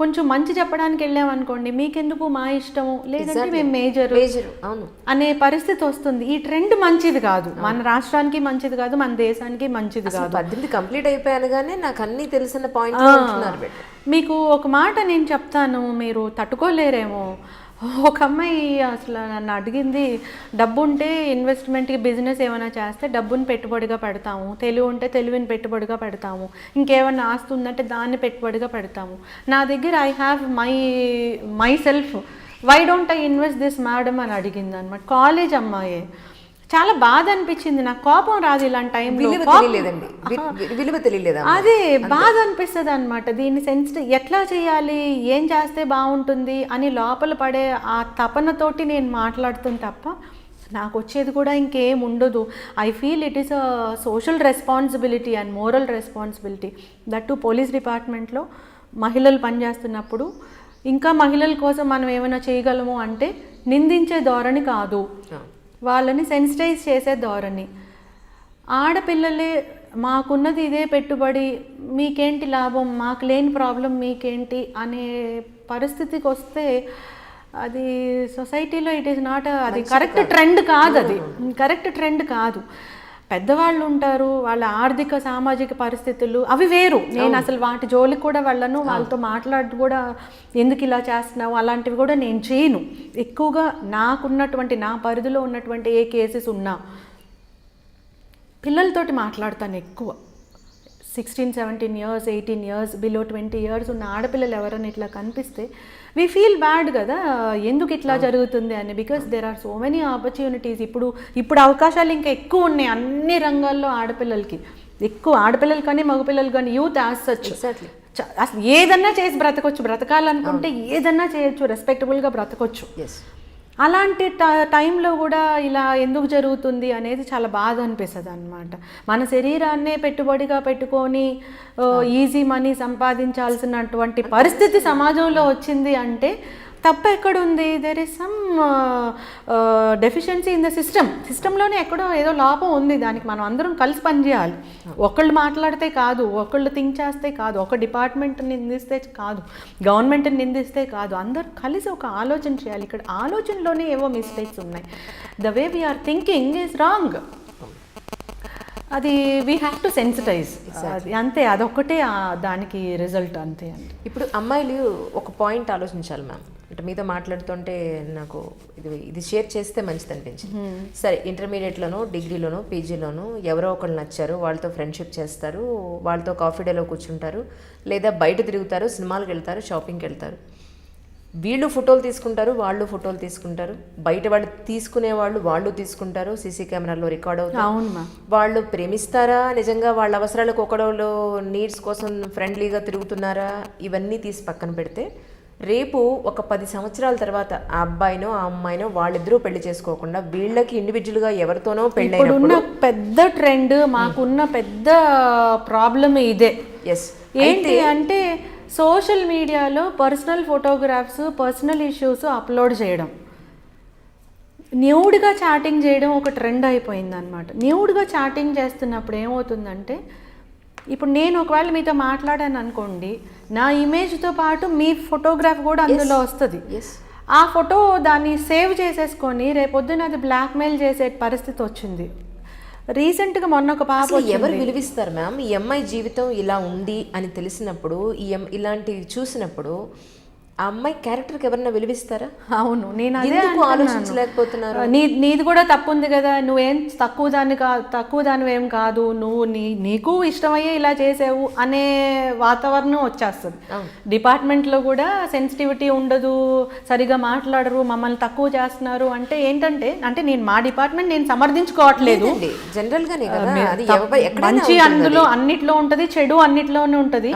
కొంచెం మంచి చెప్పడానికి వెళ్ళామనుకోండి, మీకెందుకు మా ఇష్టము, లేదంటే మేము మేజర్ అనే పరిస్థితి వస్తుంది. ఈ ట్రెండ్ మంచిది కాదు, మన రాష్ట్రానికి మంచిది కాదు, మన దేశానికి మంచిది కాదు. 18 కంప్లీట్ అయిపోయానుగానే నాకు అన్నీ తెలిసిన పాయింట్. మీకు ఒక మాట నేను చెప్తాను, మీరు తట్టుకోలేరేమో. ఒక అమ్మాయి అసలు నన్ను అడిగింది, డబ్బు ఉంటే ఇన్వెస్ట్మెంట్కి బిజినెస్ ఏమైనా చేస్తే డబ్బుని పెట్టుబడిగా పెడతాము, తెలివి ఉంటే తెలివిని పెట్టుబడిగా పెడతాము, ఇంకేమైనా ఆస్తి ఉందంటే దాన్ని పెట్టుబడిగా పెడతాము. నా దగ్గర I have myself, why don't I invest this madam అని అడిగింది అనమాట. కాలేజ్ అమ్మాయే. చాలా బాధ అనిపించింది, నాకు కోపం రాదు ఇలాంటి టైంలో, అదే బాధ అనిపిస్తుంది అనమాట. దీన్ని సెన్సిటివ్ ఎట్లా చేయాలి, ఏం చేస్తే బాగుంటుంది అని లోపల పడే ఆ తపనతోటి నేను మాట్లాడుతుంది తప్ప నాకు వచ్చేది కూడా ఇంకేం ఉండదు. I feel it is a social responsibility and moral responsibility. That to police డిపార్ట్మెంట్లో మహిళలు పనిచేస్తున్నప్పుడు ఇంకా మహిళల కోసం మనం ఏమైనా చేయగలము అంటే నిందించే ధోరణి కాదు, వాళ్ళని సెన్సిటైజ్ చేసే ధోరణి. ఆడపిల్లలే మాకున్నది ఇదే పెట్టుబడి, మీకేంటి లాభం, మాకు లేని ప్రాబ్లం మీకేంటి అనే పరిస్థితికి వస్తే అది సొసైటీలో ఇట్ ఈస్ నాట్, అది కరెక్ట్ ట్రెండ్ కాదు, అది కరెక్ట్ ట్రెండ్ కాదు. పెద్దవాళ్ళు ఉంటారు, వాళ్ళ ఆర్థిక సామాజిక పరిస్థితులు అవి వేరు. నేను అసలు వాటి జోలికి కూడా వెళ్ళను, వాళ్ళతో మాట్లాడి కూడా ఎందుకు ఇలా చేస్తున్నావు అలాంటివి కూడా నేను చేయను. ఎక్కువగా నాకున్నటువంటి, నా పరిధిలో ఉన్నటువంటి ఏ కేసెస్ ఉన్నా పిల్లలతోటి మాట్లాడతాను ఎక్కువ. 16, 17 years, 18 years, బిలో 20 years ఉన్న ఆడపిల్లలు ఎవరైనా ఇట్లా కనిపిస్తే వీ ఫీల్ బ్యాడ్ కదా, ఎందుకు ఇట్లా జరుగుతుంది అని. Because there are so many opportunities. ఇప్పుడు అవకాశాలు ఇంకా ఎక్కువ ఉన్నాయి అన్ని రంగాల్లో ఆడపిల్లలకి, ఎక్కువ ఆడపిల్లలు కానీ మగపిల్లలు కానీ, యూత్ యాజ్ సచ్. అసలు ఏదన్నా చేసి బ్రతకొచ్చు, బ్రతకాలనుకుంటే ఏదన్నా చేయొచ్చు, రెస్పెక్టబుల్గా బ్రతకొచ్చు. అలాంటి టైంలో కూడా ఇలా ఎందుకు జరుగుతుంది అనేది చాలా బాధ అనిపిస్తుంది అనమాట. మన శరీరాన్నే పెట్టుబడిగా పెట్టుకొని ఈజీ మనీ సంపాదించాల్సినటువంటి పరిస్థితి సమాజంలో వచ్చింది అంటే తప్పు ఎక్కడుంది? There is some deficiency in the సిస్టంలోనే ఎక్కడో ఏదో లోపం ఉంది. దానికి మనం అందరం కలిసి పనిచేయాలి. ఒకళ్ళు మాట్లాడితే కాదు, ఒకళ్ళు థింక్ చేస్తే కాదు, ఒక డిపార్ట్మెంట్ని నిందిస్తే కాదు, గవర్నమెంట్ని నిందిస్తే కాదు, అందరూ కలిసి ఒక ఆలోచన చేయాలి. ఇక్కడ ఆలోచనలోనే ఏవో మిస్టేక్స్ ఉన్నాయి. The way we're thinking is wrong. అది వీ హ్యావ్ టు సెన్సిటైజ్, అంతే. అదొక్కటే దానికి రిజల్ట్, అంతే అండి. ఇప్పుడు అమ్మాయిలు ఒక పాయింట్ ఆలోచించాలి మ్యామ్. అంటే మీతో మాట్లాడుతుంటే నాకు ఇది షేర్ చేస్తే మంచిది అనిపించింది. సరే, ఇంటర్మీడియట్లోనో, డిగ్రీలోనో, పీజీలోనో ఎవరో ఒకళ్ళు నచ్చారు, వాళ్ళతో ఫ్రెండ్షిప్ చేస్తారు, వాళ్ళతో కాఫీ డేలో కూర్చుంటారు, లేదా బయట తిరుగుతారు, సినిమాలకు వెళ్తారు, షాపింగ్కి వెళ్తారు. వీళ్ళు ఫోటోలు తీసుకుంటారు, వాళ్ళు ఫోటోలు తీసుకుంటారు, బయట వాళ్ళు తీసుకునే వాళ్ళు తీసుకుంటారు, సీసీ కెమెరాలో రికార్డ్ అవుతారు. వాళ్ళు ప్రేమిస్తారా, నిజంగా వాళ్ళ అవసరాలకు ఒకడోళ్ళు నీడ్స్ కోసం ఫ్రెండ్లీగా తిరుగుతున్నారా, ఇవన్నీ తీసి పక్కన పెడితే రేపు ఒక 10 సంవత్సరాల తర్వాత ఆ అబ్బాయినో ఆ అమ్మాయినో వాళ్ళిద్దరూ పెళ్లి చేసుకోకుండా వీళ్ళకి ఇండివిజువల్గా ఎవరితోనో పెళ్ళైనప్పుడు పెద్ద ట్రెండ్, మాకున్న పెద్ద ప్రాబ్లం ఇదే. ఏంటి అంటే సోషల్ మీడియాలో personal photographs, personal issues upload చేయడం, న్యూడ్గా చాటింగ్ చేయడం ఒక ట్రెండ్ అయిపోయింది అనమాట. న్యూడ్గా చాటింగ్ చేస్తున్నప్పుడు ఏమవుతుందంటే, ఇప్పుడు నేను ఒకవేళ మీతో మాట్లాడాను అనుకోండి, నా ఇమేజ్తో పాటు మీ ఫోటోగ్రాఫ్ కూడా అందులో వస్తుంది. ఆ ఫోటో దాన్ని సేవ్ చేసేసుకొని రేపొద్దున అది బ్లాక్మెయిల్ చేసే పరిస్థితి వచ్చింది. రీసెంట్గా మొన్న ఒక పాప, ఎవరు విలువిస్తారు మ్యామ్? ఈ అమ్మాయి జీవితం ఇలా ఉంది అని తెలిసినప్పుడు, ఇలాంటివి చూసినప్పుడు ఆ అమ్మాయి క్యారెక్టర్కి ఎవరన్నా విలువిస్తారా? అవును, నేను అదే ఆలోచించలేకపోతున్నారు. నీది కూడా తప్పు ఉంది కదా, నువ్వేం తక్కువ దానివేం కాదు, నువ్వు నీకు ఇష్టమయ్యే ఇలా చేసావు అనే వాతావరణం వచ్చేస్తుంది. డిపార్ట్మెంట్లో కూడా సెన్సిటివిటీ ఉండదు, సరిగా మాట్లాడరు, మమ్మల్ని తక్కువ చేస్తున్నారు అంటే ఏంటంటే, అంటే నేను మా డిపార్ట్మెంట్ నేను సమర్థించుకోవట్లేదు, జనరల్గానే మంచి అందులో అన్నిట్లో ఉంటుంది, చెడు అన్నిట్లోనే ఉంటుంది.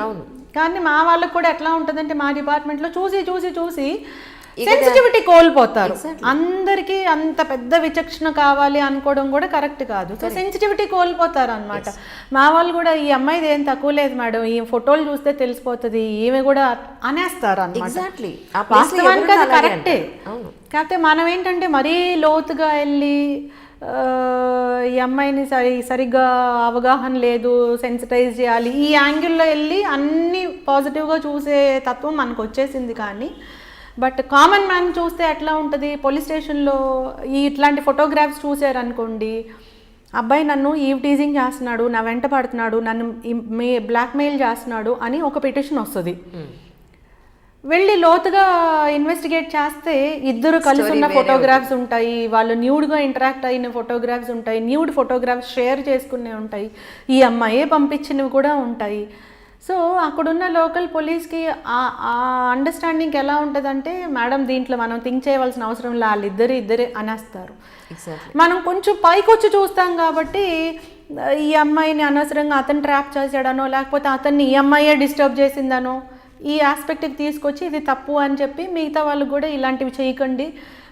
కానీ మా వాళ్ళకి కూడా ఎట్లా ఉంటుందంటే, మా డిపార్ట్మెంట్లో చూసి సెన్సిటివిటీ కోల్పోతారు. అందరికీ అంత పెద్ద విచక్షణ కావాలి అనుకోవడం కూడా కరెక్ట్ కాదు. సో సెన్సిటివిటీ కోల్పోతారు అనమాట. మా వాళ్ళు కూడా ఈ అమ్మాయిది ఏం తక్కువ లేదు మేడం, ఈ ఫోటోలు చూస్తే తెలిసిపోతుంది, ఈమె కూడా అనేస్తారు అనమాట. వాస్తవానికి అది కరెక్టే. కాకపోతే మనం ఏంటంటే మరీ లోతుగా వెళ్ళి ఈ అమ్మాయిని సరిగ్గా అవగాహన లేదు, సెన్సిటైజ్ చేయాలి, ఈ యాంగిల్లో వెళ్ళి అన్ని పాజిటివ్గా చూసే తత్వం మనకు వచ్చేసింది. కానీ బట్ కామన్ మ్యాన్ చూస్తే ఎట్లా ఉంటుంది, పోలీస్ స్టేషన్లో ఇట్లాంటి ఫోటోగ్రాఫ్స్ చూసారనుకోండి, అబ్బాయి నన్ను ఈవ్ టీజింగ్ చేస్తున్నాడు, నా వెంట పడుతున్నాడు, నన్ను బ్లాక్మెయిల్ చేస్తున్నాడు అని ఒక పిటిషన్ వస్తుంది. వెళ్ళి లోతుగా ఇన్వెస్టిగేట్ చేస్తే ఇద్దరు కలిసి ఉన్న ఫోటోగ్రాఫ్స్ ఉంటాయి, వాళ్ళు న్యూడ్గా ఇంటరాక్ట్ అయిన ఫోటోగ్రాఫ్స్ ఉంటాయి, న్యూడ్ ఫోటోగ్రాఫ్స్ షేర్ చేసుకునే ఉంటాయి, ఈ అమ్మాయే పంపించినవి కూడా ఉంటాయి. సో అక్కడున్న లోకల్ పోలీస్కి ఆ అండర్స్టాండింగ్ ఎలా ఉంటుందంటే, మేడం దీంట్లో మనం థింక్ చేయవలసిన అవసరం లేదు, వాళ్ళిద్దరే అనేస్తారు. మనం కొంచెం పైకి వచ్చి చూస్తాం కాబట్టి ఈ అమ్మాయిని అనవసరంగా అతను ట్రాప్ చేసాడనో, లేకపోతే అతన్ని ఈ అమ్మాయే డిస్టర్బ్ చేసిందనో ఈ ఆస్పెక్ట్కి తీసుకొచ్చి ఇది తప్పు అని చెప్పి మిగతా వాళ్ళు కూడా ఇలాంటివి చేయకండి,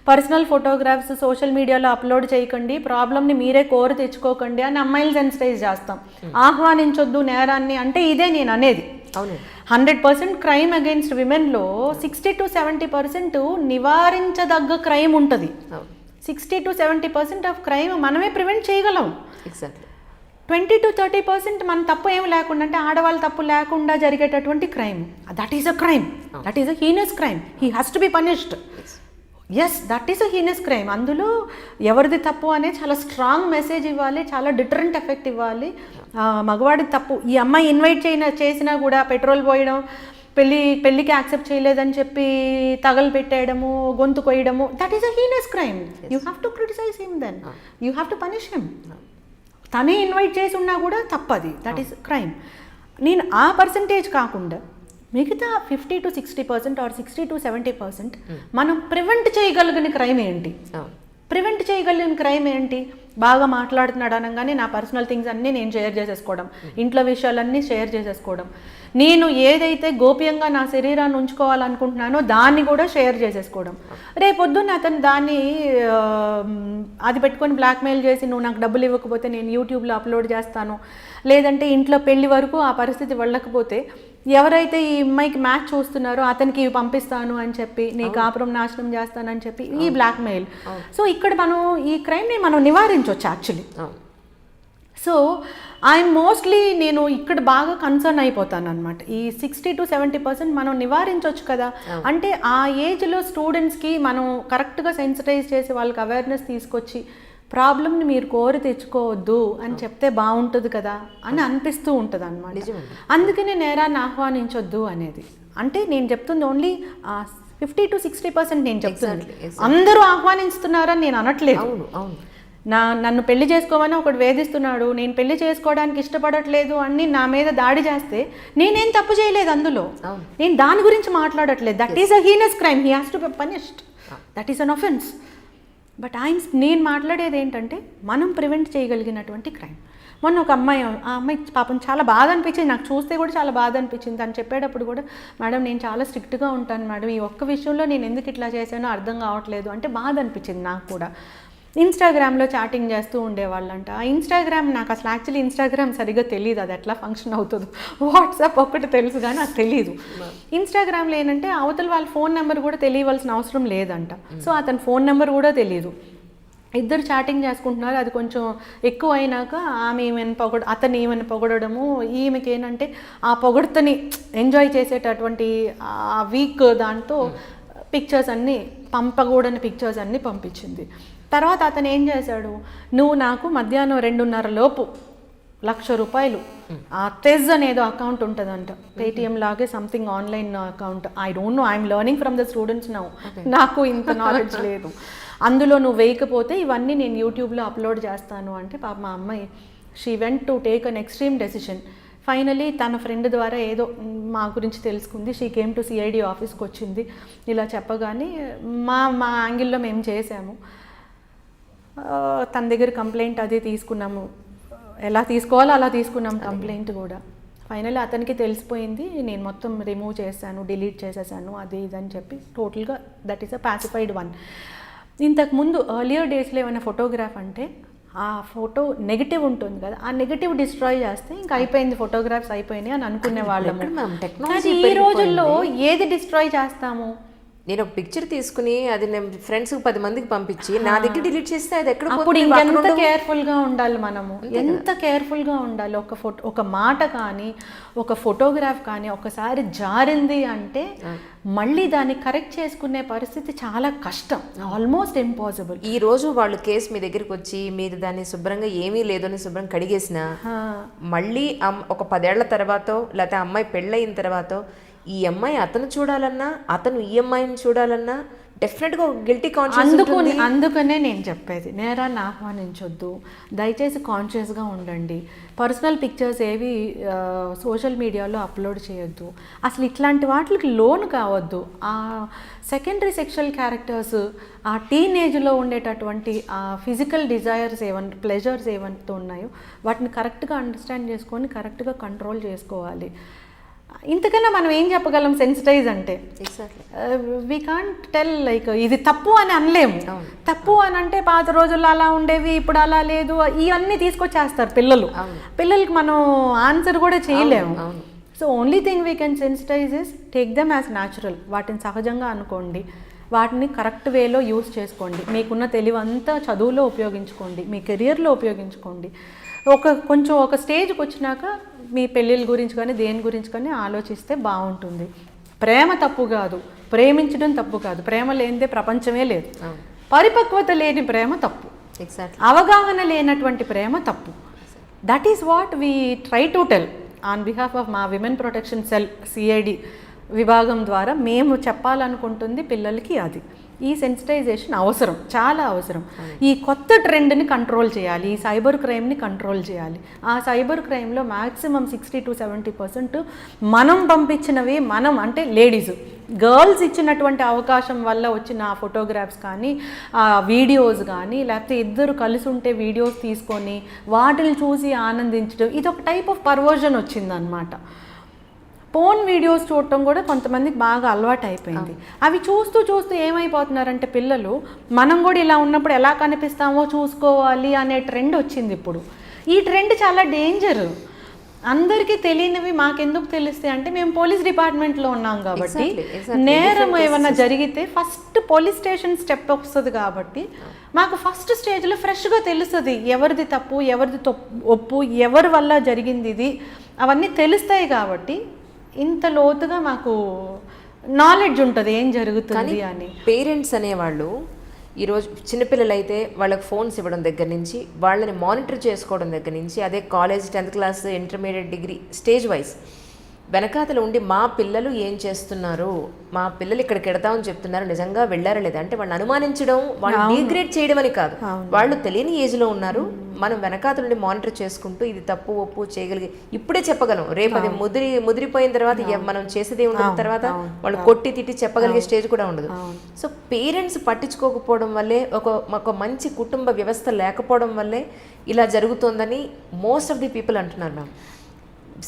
పర్సనల్ ఫోటోగ్రాఫ్స్ సోషల్ మీడియాలో అప్లోడ్ చేయకండి, ప్రాబ్లమ్ని మీరే కోరి తెచ్చుకోకండి అని అమ్మాయిలు సెన్సిటైజ్ చేస్తాం. ఆహ్వానించొద్దు నేరాన్ని అంటే ఇదే నేను అనేది. 100% క్రైమ్ అగైన్స్ట్ విమెన్లో 60 to 70% నివారించదగ్గ క్రైమ్ ఉంటుంది. 60 to 70% ఆఫ్ క్రైమ్ మనమే ప్రివెంట్ చేయగలం. 20 to 30% మన తప్పు ఏమి లేకుండా, అంటే ఆడవాళ్ళ తప్పు లేకుండా జరిగేటటువంటి crime, that is a crime, that is a heinous crime, he has to be punished. Yes, that is a heinous crime. అందులో ఎవరిది తప్పు అనే చాలా స్ట్రాంగ్ మెసేజ్ ఇవ్వాలి, చాలా డిటరెంట్ ఎఫెక్ట్ ఇవ్వాలి. మగవాడి తప్పు, ఈ అమ్మాయి ఇన్వైట్ చేసినా కూడా పెట్రోల్ పోయడం, పెళ్ళికి యాక్సెప్ట్ చేయలేదని చెప్పి తగలు పెట్టేయడము, గొంతు కొయ్యడము, that is a heinous crime. You have to criticize him, then you have to punish him. తనే ఇన్వైట్ చేసి ఉన్నా కూడా తప్పది, దట్ ఈస్ క్రైమ్. నేను ఆ పర్సంటేజ్ కాకుండా మిగతా 50 to 60% ఆర్ 60 to 70% మనం ప్రివెంట్ చేయగలిగిన క్రైమ్ ఏంటి? ప్రివెంట్ చేయగలిగిన క్రైమ్ ఏంటి? బాగా మాట్లాడుతున్నాడు అనగానే నా పర్సనల్ థింగ్స్ అన్నీ నేను షేర్ చేసేసుకోవడం, ఇంట్లో విషయాలన్నీ షేర్ చేసేసుకోవడం, నేను ఏదైతే గోప్యంగా నా శరీరాన్ని ఉంచుకోవాలనుకుంటున్నానో దాన్ని కూడా షేర్ చేసేసుకోవడం. రేపొద్దున్న అతను దాన్ని అది పెట్టుకొని బ్లాక్మెయిల్ చేసి నువ్వు నాకు డబ్బులు ఇవ్వకపోతే నేను యూట్యూబ్లో అప్లోడ్ చేస్తాను, లేదంటే ఇంట్లో పెళ్లి వరకు ఆ పరిస్థితి వెళ్ళకపోతే ఎవరైతే ఈ అమ్మాయికి మ్యాచ్ చూస్తున్నారో అతనికి ఇవి పంపిస్తాను అని చెప్పి నీ కాపురం నాశనం చేస్తానని చెప్పి ఈ బ్లాక్మెయిల్. సో ఇక్కడ మనం ఈ క్రైమ్ని మనం నివారించవచ్చు యాక్చువల్లీ. సో ఐఎమ్ మోస్ట్లీ నేను ఇక్కడ బాగా కన్సర్న్ అయిపోతాను అనమాట. ఈ 60 to 70% మనం నివారించవచ్చు కదా. అంటే ఆ ఏజ్లో స్టూడెంట్స్కి మనం కరెక్ట్గా సెన్సిటైజ్ చేసి వాళ్ళకి అవేర్నెస్ తీసుకొచ్చి ప్రాబ్లమ్ని మీరు కోరి తెచ్చుకోవద్దు అని చెప్తే బాగుంటుంది కదా అని అనిపిస్తూ ఉంటుంది అనమాట. అందుకనే నేరాన్ని ఆహ్వానించొద్దు అనేది. అంటే నేను చెప్తుంది ఓన్లీ 50 to 60% నేను చెప్తున్నాను, అందరూ ఆహ్వానిస్తున్నారని నేను అనట్లేదు. నన్ను పెళ్లి చేసుకోమని ఒకడు వేధిస్తున్నాడు, నేను పెళ్లి చేసుకోవడానికి ఇష్టపడట్లేదు అని నా మీద దాడి చేస్తే నేనేం తప్పు చేయలేదు అందులో, నేను దాని గురించి మాట్లాడట్లేదు. That is a heinous crime, he has to be punished, that is an offence. But నేను మాట్లాడేది ఏంటంటే మనం ప్రివెంట్ చేయగలిగినటువంటి క్రైమ్. మొన్న ఒక అమ్మాయి, ఆ అమ్మాయి పాపం చాలా బాధ అనిపించింది, నాకు చూస్తే కూడా చాలా బాధ అనిపించింది. తను చెప్పేటప్పుడు కూడా మేడం నేను చాలా స్ట్రిక్ట్గా ఉంటాను మేడం, ఈ ఒక్క విషయంలో నేను ఎందుకు ఇట్లా చేశానో అర్థం కావట్లేదు అంటే బాధ అనిపించింది నాకు కూడా. ఇన్స్టాగ్రామ్లో చాటింగ్ చేస్తూ ఉండేవాళ్ళంట. ఆ ఇన్స్టాగ్రామ్ నాకు అసలు యాక్చువల్లీ ఇన్స్టాగ్రామ్ సరిగ్గా తెలియదు, అది ఎట్లా ఫంక్షన్ అవుతుందో. వాట్సాప్ ఒక్కటి తెలుసు కానీ అది తెలీదు. ఇన్స్టాగ్రామ్లో ఏంటంటే అవతల వాళ్ళ ఫోన్ నెంబర్ కూడా తెలియవలసిన అవసరం లేదంట. సో అతని ఫోన్ నెంబర్ కూడా తెలియదు. ఇద్దరు చాటింగ్ చేసుకుంటున్నారు. అది కొంచెం ఎక్కువ అయినాక ఆమె అతన్ని ఏమైనా పొగడము, ఈమెకి ఏంటంటే ఆ పొగడ్తని ఎంజాయ్ చేసేటటువంటి ఆ వీక్ దాంతో పిక్చర్స్ అన్నీ పంపకూడని పిక్చర్స్ అన్నీ పంపించింది. తర్వాత అతను ఏం చేశాడు, నువ్వు నాకు మధ్యాహ్నం 2:30 లోపు ₹1,00,000 ఆ తెజ్ అనేదో అకౌంట్ ఉంటుందంట, పేటిఎం లాగే something online account, I don't no, I'm learning from the students now, నాకు ఇంత నాలెడ్జ్ లేదు. అందులో నువ్వు వేయకపోతే ఇవన్నీ నేను యూట్యూబ్లో అప్లోడ్ చేస్తాను అంటే పాప మా అమ్మాయి she went to take an extreme decision. Finally తన ఫ్రెండ్ ద్వారా ఏదో మా గురించి తెలుసుకుంది. షీ కేమ్ టు సిఐడి ఆఫీస్కి వచ్చింది. ఇలా చెప్పగానే మా యాంగిల్లో మేము చేసాము. తన దగ్గర కంప్లైంట్ అది తీసుకున్నాము, ఎలా తీసుకోవాలో అలా తీసుకున్నాం కంప్లైంట్ కూడా. ఫైనల్లీ అతనికి తెలిసిపోయింది, నేను మొత్తం రిమూవ్ చేశాను, డిలీట్ చేసేసాను అది ఇది అని చెప్పి టోటల్గా దట్ ఈస్ అ పాసిఫైడ్ వన్. ఇంతకుముందు ఎర్లియర్ డేస్లో ఏమైనా ఫోటోగ్రాఫ్ అంటే ఆ ఫోటో నెగిటివ్ ఉంటుంది కదా, ఆ నెగిటివ్ డిస్ట్రాయ్ చేస్తే ఇంకా అయిపోయింది, ఫోటోగ్రాఫ్స్ అయిపోయినాయి అని అనుకునే వాళ్ళము. కానీ ఈ రోజుల్లో ఏది డిస్ట్రాయ్ చేస్తాము? నేను ఒక పిక్చర్ తీసుకుని అది నేను ఫ్రెండ్స్కి 10 మందికి పంపించి నా దగ్గర డిలీట్ చేస్తే అది ఎక్కడ అప్పుడు ఇంకెంత కేర్ఫుల్గా ఉండాలి మనము, ఎంత కేర్ఫుల్గా ఉండాలి. ఒక మాట కానీ ఒక ఫోటోగ్రాఫ్ కానీ ఒకసారి జారింది అంటే మళ్ళీ దాన్ని కరెక్ట్ చేసుకునే పరిస్థితి చాలా కష్టం, ఆల్మోస్ట్ ఇంపాసిబుల్. ఈ రోజు వాళ్ళు కేసు మీ దగ్గరికి వచ్చి మీరు దాన్ని శుభ్రంగా ఏమీ లేదని శుభ్రం కడిగేసిన మళ్ళీ ఒక 10 ఏళ్ల తర్వాతో లేకపోతే అమ్మాయి పెళ్ళయిన తర్వాత ఈ అమ్మాయి అతను చూడాలన్నా అతను ఈ అమ్మాయిని చూడాలన్నా డెఫినెట్గా ఒక గిల్టీ కాన్షియస్. అందుకనే నేను చెప్పేది నేరాన్ని ఆహ్వానించొద్దు, దయచేసి కాన్షియస్గా ఉండండి. పర్సనల్ పిక్చర్స్ ఏవి సోషల్ మీడియాలో అప్లోడ్ చేయొద్దు, అసలు ఇట్లాంటి వాటికి లోను కావద్దు. ఆ సెకండరీ సెక్షువల్ క్యారెక్టర్స్, ఆ టీనేజ్లో ఉండేటటువంటి ఆ ఫిజికల్ డిజైర్స్ ప్లెజర్స్ ఏవంతా ఉన్నాయో వాటిని కరెక్ట్గా అండర్స్టాండ్ చేసుకొని కరెక్ట్గా కంట్రోల్ చేసుకోవాలి. ఇంతకన్నా మనం ఏం చెప్పగలం సెన్సిటైజ్ అంటే? వీ కాంట్ టెల్ లైక్ ఇది తప్పు అని అనలేము. తప్పు అని అంటే పాత రోజుల్లో అలా ఉండేవి ఇప్పుడు అలా లేదు ఇవన్నీ తీసుకొచ్చేస్తారు పిల్లలకి మనం ఆన్సర్ కూడా చేయలేము. So only thing we can sensitise is take them as natural, వాటిని సహజంగా అనుకోండి, వాటిని కరెక్ట్ వేలో యూస్ చేసుకోండి, మీకున్న తెలివంతా చదువులో ఉపయోగించుకోండి, మీ కెరియర్లో ఉపయోగించుకోండి. కొంచెం ఒక స్టేజ్కి వచ్చినాక మీ పెళ్ళిళ్ళ గురించి కానీ దేని గురించి కానీ ఆలోచిస్తే బాగుంటుంది. ప్రేమ తప్పు కాదు, ప్రేమించడం తప్పు కాదు, ప్రేమ లేనిదే ప్రపంచమే లేదు. పరిపక్వత లేని ప్రేమ తప్పు, అవగాహన లేనటువంటి ప్రేమ తప్పు. That is what we try to tell on behalf of మా విమెన్ ప్రొటెక్షన్ సెల్ సిఐడి. విభాగం ద్వారా మేము చెప్పాలనుకుంటుంది పిల్లలకి అది. ఈ సెన్సిటైజేషన్ అవసరం, చాలా అవసరం. ఈ కొత్త ట్రెండ్ని కంట్రోల్ చేయాలి, ఈ సైబర్ క్రైమ్ని కంట్రోల్ చేయాలి. ఆ సైబర్ క్రైమ్లో మ్యాక్సిమం 60 to 70% మనం పంపించినవి, మనం అంటే లేడీస్, గర్ల్స్ ఇచ్చినటువంటి అవకాశం వల్ల వచ్చిన ఆ ఫోటోగ్రాఫ్స్ కానీ, ఆ వీడియోస్ కానీ, లేకపోతే ఇద్దరు కలిసి ఉంటే వీడియోస్ తీసుకొని వాటిని చూసి ఆనందించడం, ఇది ఒక టైప్ ఆఫ్ పర్వర్జన్ వచ్చిందనమాట. పోన్ వీడియోస్ చూడటం కూడా కొంతమందికి బాగా అలవాటు అయిపోయింది. అవి చూస్తూ చూస్తూ ఏమైపోతున్నారంటే పిల్లలు, మనం కూడా ఇలా ఉన్నప్పుడు ఎలా కనిపిస్తామో చూసుకోవాలి అనే ట్రెండ్ వచ్చింది ఇప్పుడు. ఈ ట్రెండ్ చాలా డేంజర్. అందరికీ తెలియనివి మాకెందుకు తెలుస్తాయి అంటే, మేము పోలీస్ డిపార్ట్మెంట్లో ఉన్నాం కాబట్టి, నేరం ఏమన్నా జరిగితే ఫస్ట్ పోలీస్ స్టేషన్ స్టెప్ వస్తుంది కాబట్టి మాకు ఫస్ట్ స్టేజ్లో ఫ్రెష్గా తెలుస్తుంది ఎవరిది తప్పు, ఎవరిది ఒప్పు, ఎవరి వల్ల జరిగింది ఇది, అవన్నీ తెలుస్తాయి. కాబట్టి ఇంత లోతుగా మాకు నాలెడ్జ్ ఉంటుంది ఏం జరుగుతుంది అని. పేరెంట్స్ అనేవాళ్ళు ఈరోజు చిన్నపిల్లలు అయితే వాళ్ళకి ఫోన్స్ ఇవ్వడం దగ్గర నుంచి, వాళ్ళని మానిటర్ చేసుకోవడం దగ్గర నుంచి, అదే college 10th class intermediate degree stage wise వెనకాతలు ఉండి మా పిల్లలు ఏం చేస్తున్నారు, మా పిల్లలు ఇక్కడికి వెడతామని చెప్తున్నారు, నిజంగా వెళ్ళారా లేదా అంటే వాళ్ళని అనుమానించడం, వాళ్ళు డిగ్రేడ్ చేయడం అని కాదు, వాళ్ళు తెలియని ఏజ్లో ఉన్నారు, మనం వెనకాతల నుండి మానిటర్ చేసుకుంటూ ఇది తప్పు ఒప్పు చేయగలిగి ఇప్పుడే చెప్పగలం. రేపు అది ముదిరిపోయిన తర్వాత మనం చేసేది ఉండదు, తర్వాత వాళ్ళు కొట్టి తిట్టి చెప్పగలిగే స్టేజ్ కూడా ఉండదు. సో పేరెంట్స్ పట్టించుకోకపోవడం వల్లే, ఒక మంచి కుటుంబ వ్యవస్థ లేకపోవడం వల్లే ఇలా జరుగుతోందని మోస్ట్ ఆఫ్ ది పీపుల్ అంటున్నారు మ్యామ్.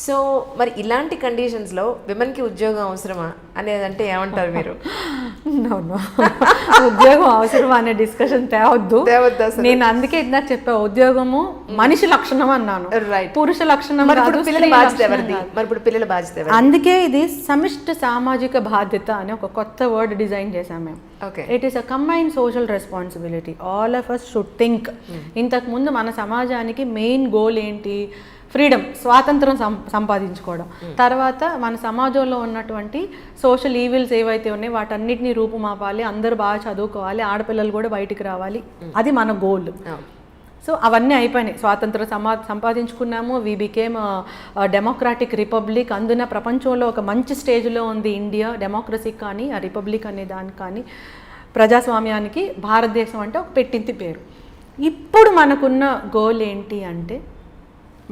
సో మరి ఇలాంటి కండిషన్స్లో విమెన్కి ఉద్యోగం అవసరమా అనేది అంటే ఏమంటారు మీరు? ఉద్యోగం అవసరమా అనే డిస్కషన్ తేవద్దు. నేను అందుకే ఇందాక చెప్పా, ఉద్యోగము మనిషి లక్షణం అన్నాను, పురుష లక్షణం. పిల్లల బాధ్యత. అందుకే ఇది సమిష్టి సామాజిక బాధ్యత అని ఒక కొత్త వర్డ్ డిజైన్ చేశాం మేము. It is a combined social responsibility. All of us should think. ఇంతకుముందు మన సమాజానికి మెయిన్ గోల్ ఏంటి? ఫ్రీడమ్, స్వాతంత్రం సంపాదించుకోవడం. తర్వాత మన సమాజంలో ఉన్నటువంటి సోషల్ ఈవిల్స్ ఏవైతే ఉన్నాయో వాటన్నిటిని రూపుమాపాలి, అందరూ బాగా చదువుకోవాలి, ఆడపిల్లలు కూడా బయటికి రావాలి, అది మన గోల్. సో అవన్నీ అయిపోయినాయి. స్వాతంత్రం సంపాదించుకున్నాము. We became democratic republic. అందున ప్రపంచంలో ఒక మంచి స్టేజ్లో ఉంది ఇండియా. డెమోక్రసీ కానీ, ఆ రిపబ్లిక్ అనే దానికి కానీ, ప్రజాస్వామ్యానికి భారతదేశం అంటే ఒక పెట్టింది పేరు. ఇప్పుడు మనకున్న గోల్ ఏంటి అంటే,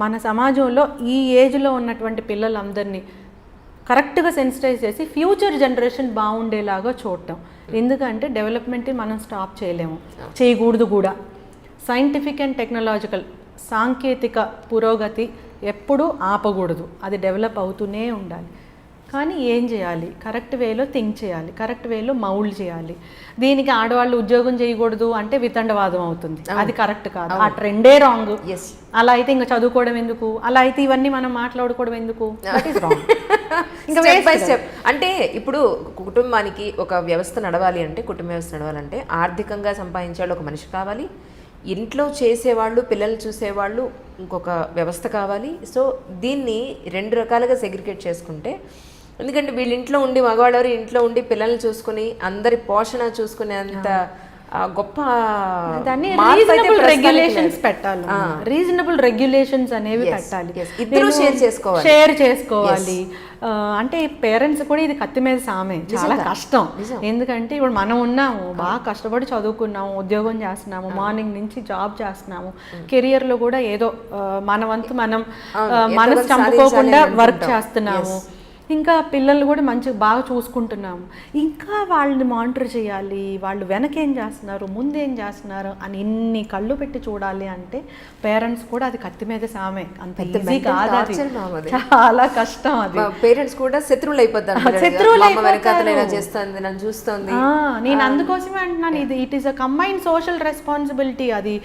మన సమాజంలో ఈ ఏజ్లో ఉన్నటువంటి పిల్లలందరినీ కరెక్ట్గా సెన్సిటైజ్ చేసి ఫ్యూచర్ జనరేషన్ బాగుండేలాగా చూడటం. ఎందుకంటే డెవలప్మెంట్ని మనం స్టాప్ చేయలేము, చేయకూడదు కూడా. సైంటిఫిక్ అండ్ టెక్నాలజికల్, సాంకేతిక పురోగతి ఎప్పుడూ ఆపకూడదు, అది డెవలప్ అవుతూనే ఉండాలి. కానీ ఏం చేయాలి? కరెక్ట్ వేలో థింక్ చేయాలి, కరెక్ట్ వేలో మౌల్డ్ చేయాలి. దీనికి ఆడవాళ్ళు ఉద్యోగం చేయకూడదు అంటే వితండవాదం అవుతుంది, అది కరెక్ట్ కాదు, ఆ ట్రెండే రాంగ్. అలా అయితే ఇంకా చదువుకోవడం ఎందుకు, అలా అయితే ఇవన్నీ మనం మాట్లాడుకోవడం ఎందుకు, ఇంకా అంటే ఇప్పుడు కుటుంబానికి ఒక వ్యవస్థ నడవాలి అంటే, కుటుంబ వ్యవస్థ నడవాలంటే ఆర్థికంగా సంపాదించే వాళ్ళు ఒక మనిషి కావాలి, ఇంట్లో చేసేవాళ్ళు, పిల్లలు చూసేవాళ్ళు ఇంకొక వ్యవస్థ కావాలి. సో దీన్ని 2 రకాలుగా సెగ్రిగేట్ చేసుకుంటే, ఎందుకంటే వీళ్ళు ఇంట్లో ఉండి, మగవాళ్ళెవరు ఇంట్లో ఉండి పిల్లల్ని చూసుకుని అందరి పోషణ చూసుకునే అంత గొప్ప రెగ్యులేషన్స్ పెట్టాలి. రీజనబుల్ రెగ్యులేషన్స్ అనేవి పెట్టాలి, ఇద్దరు షేర్ చేసుకోవాలి. అంటే పేరెంట్స్ కూడా ఇది కత్తి మీద సామే, చాలా కష్టం. ఎందుకంటే ఇప్పుడు మనం ఉన్నాము, బాగా కష్టపడి చదువుకున్నాము, ఉద్యోగం చేస్తున్నాము, మార్నింగ్ నుంచి జాబ్ చేస్తున్నాము, కెరియర్లో కూడా ఏదో మన వంతు మనం మనసు చంపుకోకుండా వర్క్ చేస్తున్నాము. ఇంకా పిల్లలు కూడా మంచిగా బాగా చూసుకుంటున్నాము. ఇంకా వాళ్ళని మానిటర్ చేయాలి, వాళ్ళు వెనకేం చేస్తున్నారు, ముందేం చేస్తున్నారు అని ఇన్ని కళ్ళు పెట్టి చూడాలి అంటే పేరెంట్స్ కూడా అది కత్తి మీద సామే, అంత ఈజీ కాదు, అది చాలా కష్టం. అది పేరెంట్స్ కూడా శత్రువులు అయిపోతారు. నేను అందుకోసమే అంటున్నాను, ఇది it is a combined social responsibility. అది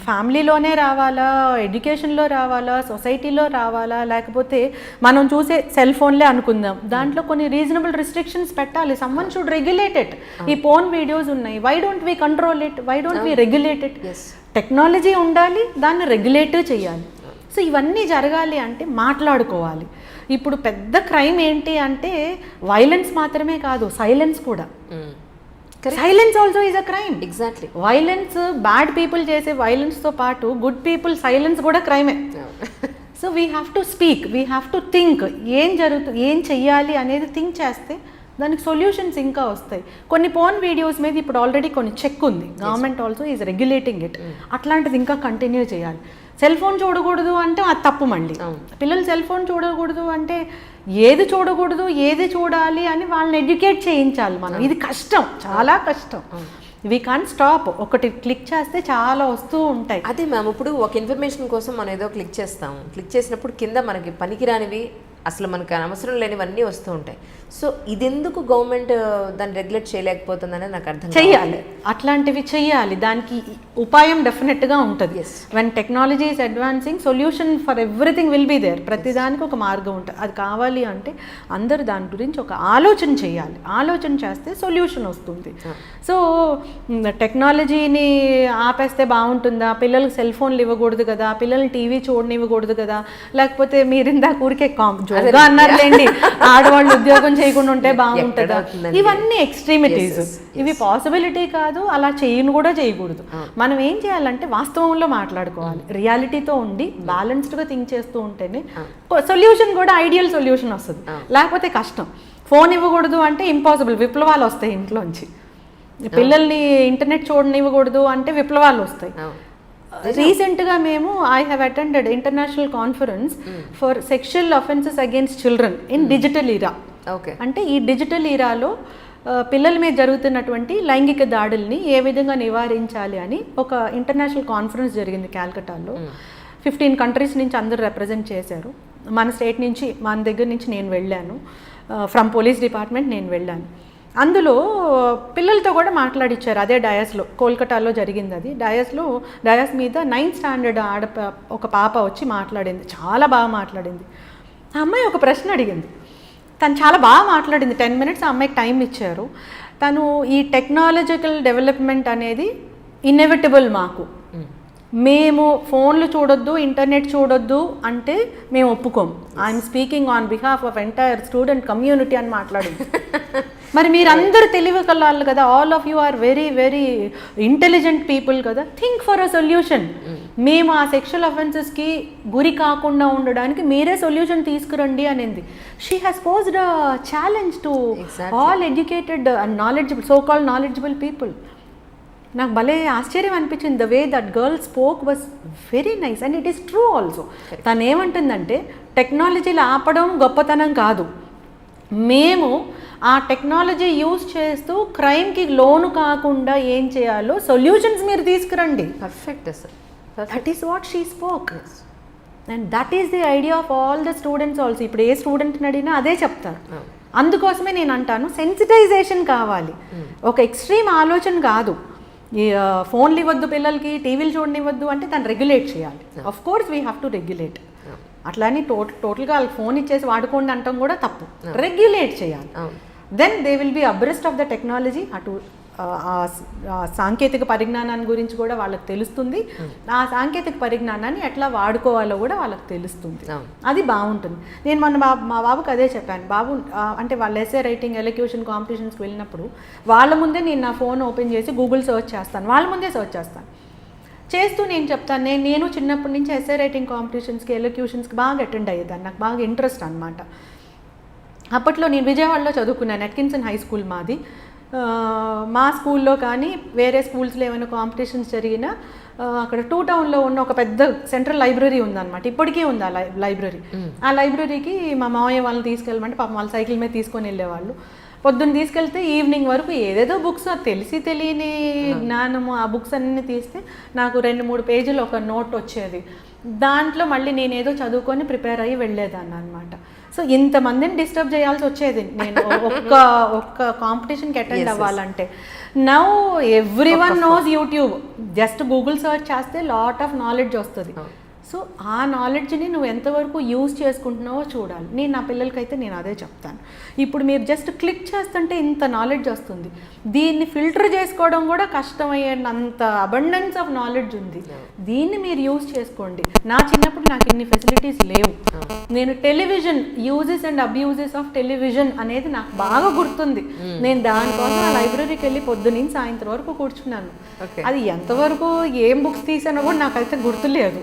ఫ్యామిలీలోనే రావాలా, ఎడ్యుకేషన్లో రావాలా, సొసైటీలో రావాలా, లేకపోతే మనం చూసే సెల్ ఫోన్లే అనుకుందాం, దాంట్లో కొన్ని రీజనబుల్ రిస్ట్రిక్షన్స్ పెట్టాలి. Someone should regulate it. ఈ పోన్ వీడియోస్ ఉన్నాయి, why don't we control it, why don't we regulate it? Technology ఉండాలి, దాన్ని రెగ్యులేట్ చేయాలి. సో ఇవన్నీ జరగాలి అంటే మాట్లాడుకోవాలి. ఇప్పుడు పెద్ద క్రైమ్ ఏంటి అంటే వైలెన్స్ మాత్రమే కాదు, సైలెన్స్ కూడా. Silence also is a crime. Exactly. Violence, bad people చేసే వైలెన్స్తో పాటు గుడ్ పీపుల్ సైలెన్స్ కూడా క్రైమే. So we have to speak, we have to think, ఏం చెయ్యాలి అనేది థింక్ చేస్తే దానికి సొల్యూషన్స్ ఇంకా వస్తాయి. కొన్ని పోర్న్ వీడియోస్ మీద ఇప్పుడు ఆల్రెడీ కొన్ని చెక్ ఉంది, government also is regulating it. అట్లాంటిది ఇంకా కంటిన్యూ చేయాలి. సెల్ ఫోన్ చూడకూడదు అంటే అది తప్పు. మళ్ళీ పిల్లలు సెల్ ఫోన్ చూడకూడదు అంటే ఏది చూడకూడదు ఏది చూడాలి అని వాళ్ళని ఎడ్యుకేట్ చేయించాలి మనం. ఇది కష్టం, చాలా కష్టం. We can stop. ఒకటి క్లిక్ చేస్తే చాలా వస్తూ ఉంటాయి. అదే మ్యామ్, ఇప్పుడు ఒక ఇన్ఫర్మేషన్ కోసం మనం ఏదో క్లిక్ చేస్తాము. క్లిక్ చేసినప్పుడు కింద మనకి పనికిరానివి, అసలు మనకు అవసరం లేనివన్నీ వస్తూ ఉంటాయి. సో ఇదెందుకు గవర్నమెంట్ దాన్ని రెగ్యులేట్ చేయలేకపోతుంది అనేది నాకు అర్థం. చెయ్యాలి, అట్లాంటివి చెయ్యాలి. దానికి ఉపాయం డెఫినెట్గా ఉంటుంది. When technology is advancing, solution for everything will be there. ప్రతిదానికి ఒక మార్గం ఉంటుంది. అది కావాలి అంటే అందరూ దాని గురించి ఒక ఆలోచన చేయాలి. ఆలోచన చేస్తే సొల్యూషన్ వస్తుంది. సో టెక్నాలజీని ఆపేస్తే బాగుంటుందా, పిల్లలకు సెల్ ఫోన్లు ఇవ్వకూడదు కదా, పిల్లల్ని టీవీ చూడనివ్వకూడదు కదా, లేకపోతే మీరిందా ఊరికే జోగా అన్నారులేండి ఆడవాళ్ళు ఉద్యోగం చేయకుండా ఉంటే బాగుంటుందా, ఇవన్నీ ఎక్స్ట్రీమిటీస్. ఇవి పాసిబిలిటీ కాదు, అలా చేయను కూడా చేయకూడదు. మనం ఏం చేయాలంటే వాస్తవంలో మాట్లాడుకోవాలి, రియాలిటీతో ఉండి బ్యాలెన్స్డ్గా థింక్ చేస్తూ ఉంటేనే సొల్యూషన్ కూడా ఐడియల్ సొల్యూషన్ వస్తుంది. లేకపోతే కష్టం. ఫోన్ ఇవ్వకూడదు అంటే ఇంపాసిబుల్, విప్లవాలు వస్తాయి ఇంట్లోంచి. పిల్లల్ని ఇంటర్నెట్ చూడనివ్వకూడదు అంటే విప్లవాలు వస్తాయి. రీసెంట్గా మేము I have attended international conference for sexual offences against children in digital era. అంటే ఈ డిజిటల్ ఈరాలో పిల్లల మీద జరుగుతున్నటువంటి లైంగిక దాడుల్ని ఏ విధంగా నివారించాలి అని ఒక ఇంటర్నేషనల్ కాన్ఫరెన్స్ జరిగింది క్యాల్కటాలో. 15 కంట్రీస్ నుంచి అందరూ రిప్రజెంట్ చేశారు. మన స్టేట్ నుంచి, మన దగ్గర నుంచి నేను వెళ్ళాను. ఫ్రమ్ పోలీస్ డిపార్ట్మెంట్ నేను వెళ్ళాను. అందులో పిల్లలతో కూడా మాట్లాడిచ్చారు. అదే డయాస్లో, కోల్కతాలో జరిగింది అది. డయాస్ మీద 9th స్టాండర్డ్ ఒక పాప వచ్చి మాట్లాడింది. చాలా బాగా మాట్లాడింది. ఆ అమ్మాయి ఒక ప్రశ్న అడిగింది. తను చాలా బాగా మాట్లాడింది. 10 minutes ఆ అమ్మాయికి టైం ఇచ్చారు. తను ఈ టెక్నాలజికల్ డెవలప్మెంట్ అనేది ఇన్ఎవిటబుల్, మాకు మేము ఫోన్లు చూడొద్దు, ఇంటర్నెట్ చూడొద్దు అంటే మేము ఒప్పుకోం. I'm speaking on behalf of entire student community అని మాట్లాడింది. మరి మీరందరూ తెలివి కలాలి కదా, all of you are very very intelligent people కదా, థింక్ ఫర్ అ సొల్యూషన్. మేము ఆ సెక్షువల్ అఫెన్సెస్కి గురి కాకుండా ఉండడానికి మీరే సొల్యూషన్ తీసుకురండి అనింది. She has posed a challenge to all educated and knowledgeable, so called knowledgeable people. నాకు భలే ఆశ్చర్యం అనిపించింది. The way that girl spoke was very nice and it is true also. తను ఏమంటుందంటే టెక్నాలజీలు ఆపడం గొప్పతనం కాదు, మేము ఆ టెక్నాలజీ యూజ్ చేస్తూ క్రైమ్కి లోను కాకుండా ఏం చేయాలో సొల్యూషన్స్ మీరు తీసుకురండి. Perfect sir. That is what she spoke and that is the idea of all the students also. ఇప్పుడు ఏ స్టూడెంట్ని అడిగినా అదే చెప్తారు. అందుకోసమే నేను అంటాను సెన్సిటైజేషన్ కావాలి, ఒక ఎక్స్ట్రీమ్ ఆలోచన కాదు. ఈ ఫోన్లు ఇవ్వద్దు పిల్లలకి, టీవీలు చూడనివ్వద్దు అంటే దాన్ని రెగ్యులేట్ చేయాలి. Of course we have to regulate. అట్లానే టోటల్గా వాళ్ళకి ఫోన్ ఇచ్చేసి వాడుకోండి అంటాం కూడా తప్పు. రెగ్యులేట్ చేయాలి. Then they will be abreast of the technology. అటు సాంకేతిక పరిజ్ఞానాన్ని గురించి కూడా వాళ్ళకి తెలుస్తుంది. ఆ సాంకేతిక పరిజ్ఞానాన్ని ఎట్లా వాడుకోవాలో కూడా వాళ్ళకి తెలుస్తుంది. అది బాగుంటుంది. నేను మా బాబుకి అదే చెప్పాను. బాబు అంటే వాళ్ళ ఎస్ఏ రైటింగ్ ఎలక్యూషన్ కాంపిటీషన్స్కి వెళ్ళినప్పుడు వాళ్ళ ముందే నేను నా ఫోన్ ఓపెన్ చేసి గూగుల్ సెర్చ్ చేస్తాను, వాళ్ళ ముందే సెర్చ్ చేస్తాను. చేస్తూ నేను చెప్తాను, నేను చిన్నప్పటి నుంచి ఎస్ఏ రైటింగ్ కాంపిటీషన్స్కి ఎలక్యూషన్స్కి బాగా అటెండ్ అయ్యేదాన్ని. నాకు బాగా ఇంట్రెస్ట్ అనమాట. అప్పట్లో నేను విజయవాడలో చదువుకున్నాను, అట్కిన్సన్ హై స్కూల్ మాది. మా స్కూల్లో కానీ వేరే స్కూల్స్లో ఏమైనా కాంపిటీషన్స్ జరిగినా అక్కడ 2 టౌన్లో ఉన్న ఒక పెద్ద సెంట్రల్ లైబ్రరీ ఉందన్నమాట. ఇప్పటికీ ఉంది ఆ లైబ్రరీ. ఆ లైబ్రరీకి మా మామయ్య వాళ్ళని తీసుకెళ్ళమంటే పాపం వాళ్ళ సైకిల్ మీద తీసుకొని వెళ్ళేవాళ్ళు. పొద్దున్న తీసుకెళ్తే ఈవినింగ్ వరకు ఏదేదో బుక్స్, తెలియని జ్ఞానము, ఆ బుక్స్ అన్నీ తీస్తే నాకు 2-3 పేజీలు ఒక నోట్ వచ్చేది. దాంట్లో మళ్ళీ నేనేదో చదువుకొని ప్రిపేర్ అయ్యి వెళ్ళేదాన్ని అనమాట. సో ఇంతమందిని డిస్టర్బ్ చేయాల్సి వచ్చేది నేను ఒక్క కాంపిటీషన్కి అటెండ్ అవ్వాలంటే. Now everyone knows YouTube. Just Google search చేస్తే లాట్ ఆఫ్ నాలెడ్జ్ వస్తుంది. సో ఆ నాలెడ్జ్ని నువ్వు ఎంతవరకు యూజ్ చేసుకుంటున్నావో చూడాలి. నేను నా పిల్లలకైతే నేను అదే చెప్తాను. ఇప్పుడు మీరు జస్ట్ క్లిక్ చేస్తుంటే ఇంత నాలెడ్జ్ వస్తుంది. దీన్ని ఫిల్టర్ చేసుకోవడం కూడా కష్టమయ్యేంత అబండెన్స్ ఆఫ్ నాలెడ్జ్ ఉంది. దీన్ని మీరు యూజ్ చేసుకోండి. నా చిన్నప్పుడు నాకు ఇన్ని ఫెసిలిటీస్ లేవు. నేను television uses and abuses of television అనేది నాకు బాగా గుర్తుంది. నేను దానికోసం ఆ లైబ్రరీకి వెళ్ళి పొద్దున్నీ సాయంత్రం వరకు కూర్చున్నాను. అది ఎంతవరకు ఏం బుక్స్ తీసానో కూడా నాకైతే గుర్తులేదు.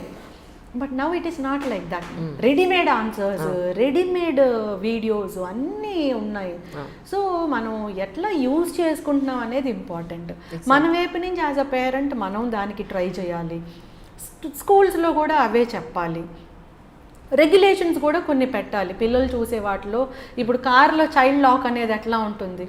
But now it is not like that. Readymade answers, readymade videos అన్నీ ఉన్నాయి. సో మనం ఎట్లా యూజ్ చేసుకుంటున్నాం అనేది ఇంపార్టెంట్. మన వైపు నుంచి యాజ్ అ పేరెంట్ మనం దానికి ట్రై చేయాలి. స్కూల్స్లో కూడా అవే చెప్పాలి. రెగ్యులేషన్స్ కూడా కొన్ని పెట్టాలి పిల్లలు చూసే వాటిలో. ఇప్పుడు కార్లో చైల్డ్ లాక్ అనేది ఎట్లా ఉంటుంది,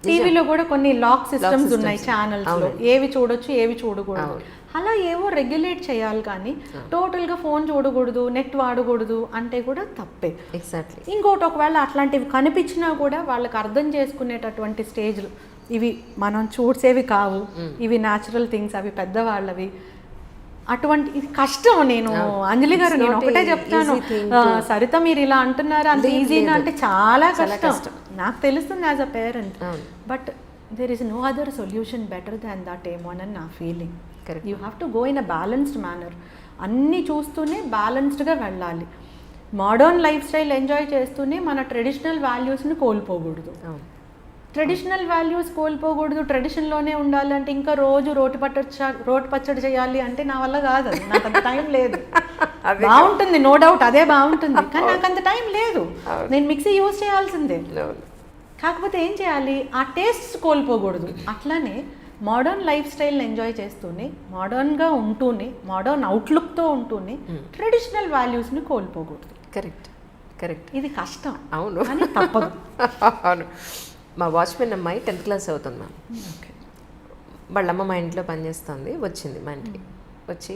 టీవీలో కూడా కొన్ని లాక్ సిస్టమ్స్ ఉన్నాయి ఛానల్స్లో, ఏవి చూడొచ్చు ఏవి చూడకూడదు. అలా ఏవో రెగ్యులేట్ చేయాలి. కానీ టోటల్గా ఫోన్ చూడకూడదు, నెట్ వాడకూడదు అంటే కూడా తప్పే. ఎగ్జాక్ట్లీ. ఇంకోటి, ఒకవేళ అట్లాంటివి కనిపించినా కూడా వాళ్ళకి అర్థం చేసుకునేటటువంటి స్టేజ్లు ఇవి మనం చూసేవి కావు, ఇవి న్యాచురల్ థింగ్స్, అవి పెద్దవాళ్ళవి. అటువంటి ఇది కష్టం. నేను అంజలి గారు నేను ఒకటే చెప్తాను, సరిత మీరు ఇలా అంటున్నారు అంత ఈజీనా అంటే చాలా కష్టం. నాకు తెలుస్తుంది as a parent. But there is no other solution better than that ఏమో అని నా feeling. You have to go in a balanced manner. అన్నీ చూస్తూనే బ్యాలెన్స్డ్గా వెళ్ళాలి. మోడర్న్ లైఫ్ స్టైల్ ఎంజాయ్ చేస్తూనే మన ట్రెడిషనల్ వాల్యూస్ని కోల్పోకూడదు. ట్రెడిషనల్ వాల్యూస్ కోల్పోకూడదు, ట్రెడిషన్లోనే ఉండాలంటే ఇంకా రోజు రోటి పచ్చడి చేయాలి అంటే నా వల్ల కాదు. అది నాకు అంత టైం లేదు. బాగుంటుంది నో డౌట్, అదే బాగుంటుంది, కానీ నాకు అంత టైం లేదు. నేను మిక్సీ యూజ్ చేయాల్సిందే. కాకపోతే ఏం చేయాలి, ఆ టేస్ట్ కోల్పోకూడదు. అట్లానే మోడర్న్ లైఫ్ స్టైల్ని ఎంజాయ్ చేస్తూనే, మోడర్న్గా ఉంటూనే, మోడర్న్ అవుట్లుక్తో ఉంటూనే ట్రెడిషనల్ వాల్యూస్ని కోల్పోకూడదు. Correct correct. ఇది కష్టం, అవును, కానీ తప్పదు. అవును. మా వాచ్మెన్ అమ్మాయి 10th క్లాస్ అవుతుంది మ్యామ్. వాళ్ళ అమ్మ మా ఇంట్లో పనిచేస్తుంది. వచ్చింది మా ఇంటికి, వచ్చి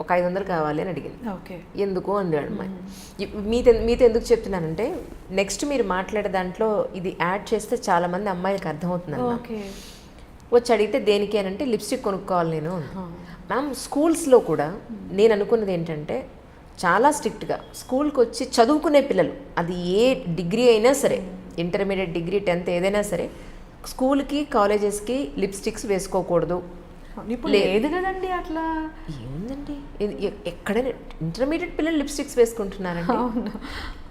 ఒక 500 కావాలి అని అడిగింది. ఓకే, ఎందుకు అందాడు అమ్మాయి. మీతో ఎందుకు చెప్తున్నానంటే నెక్స్ట్ మీరు మాట్లాడే దాంట్లో ఇది యాడ్ చేస్తే చాలామంది అమ్మాయిలకు అర్థమవుతుంది. వచ్చి అడిగితే దేనికి అని అంటే లిప్స్టిక్ కొనుక్కోవాలి నేను. మ్యామ్ స్కూల్స్లో కూడా నేను అనుకున్నది ఏంటంటే చాలా స్ట్రిక్ట్గా స్కూల్కి వచ్చి చదువుకునే పిల్లలు, అది ఏ డిగ్రీ అయినా సరే, ఇంటర్మీడియట్ డిగ్రీ 10th ఏదైనా సరే, స్కూల్కి కాలేజెస్కి లిప్స్టిక్స్ వేసుకోకూడదు. లేదు కదండి, అట్లా ఏముందండి, ఎక్కడైనా ఇంటర్మీడియట్ పిల్లలు లిప్స్టిక్స్ వేసుకుంటున్నారండి.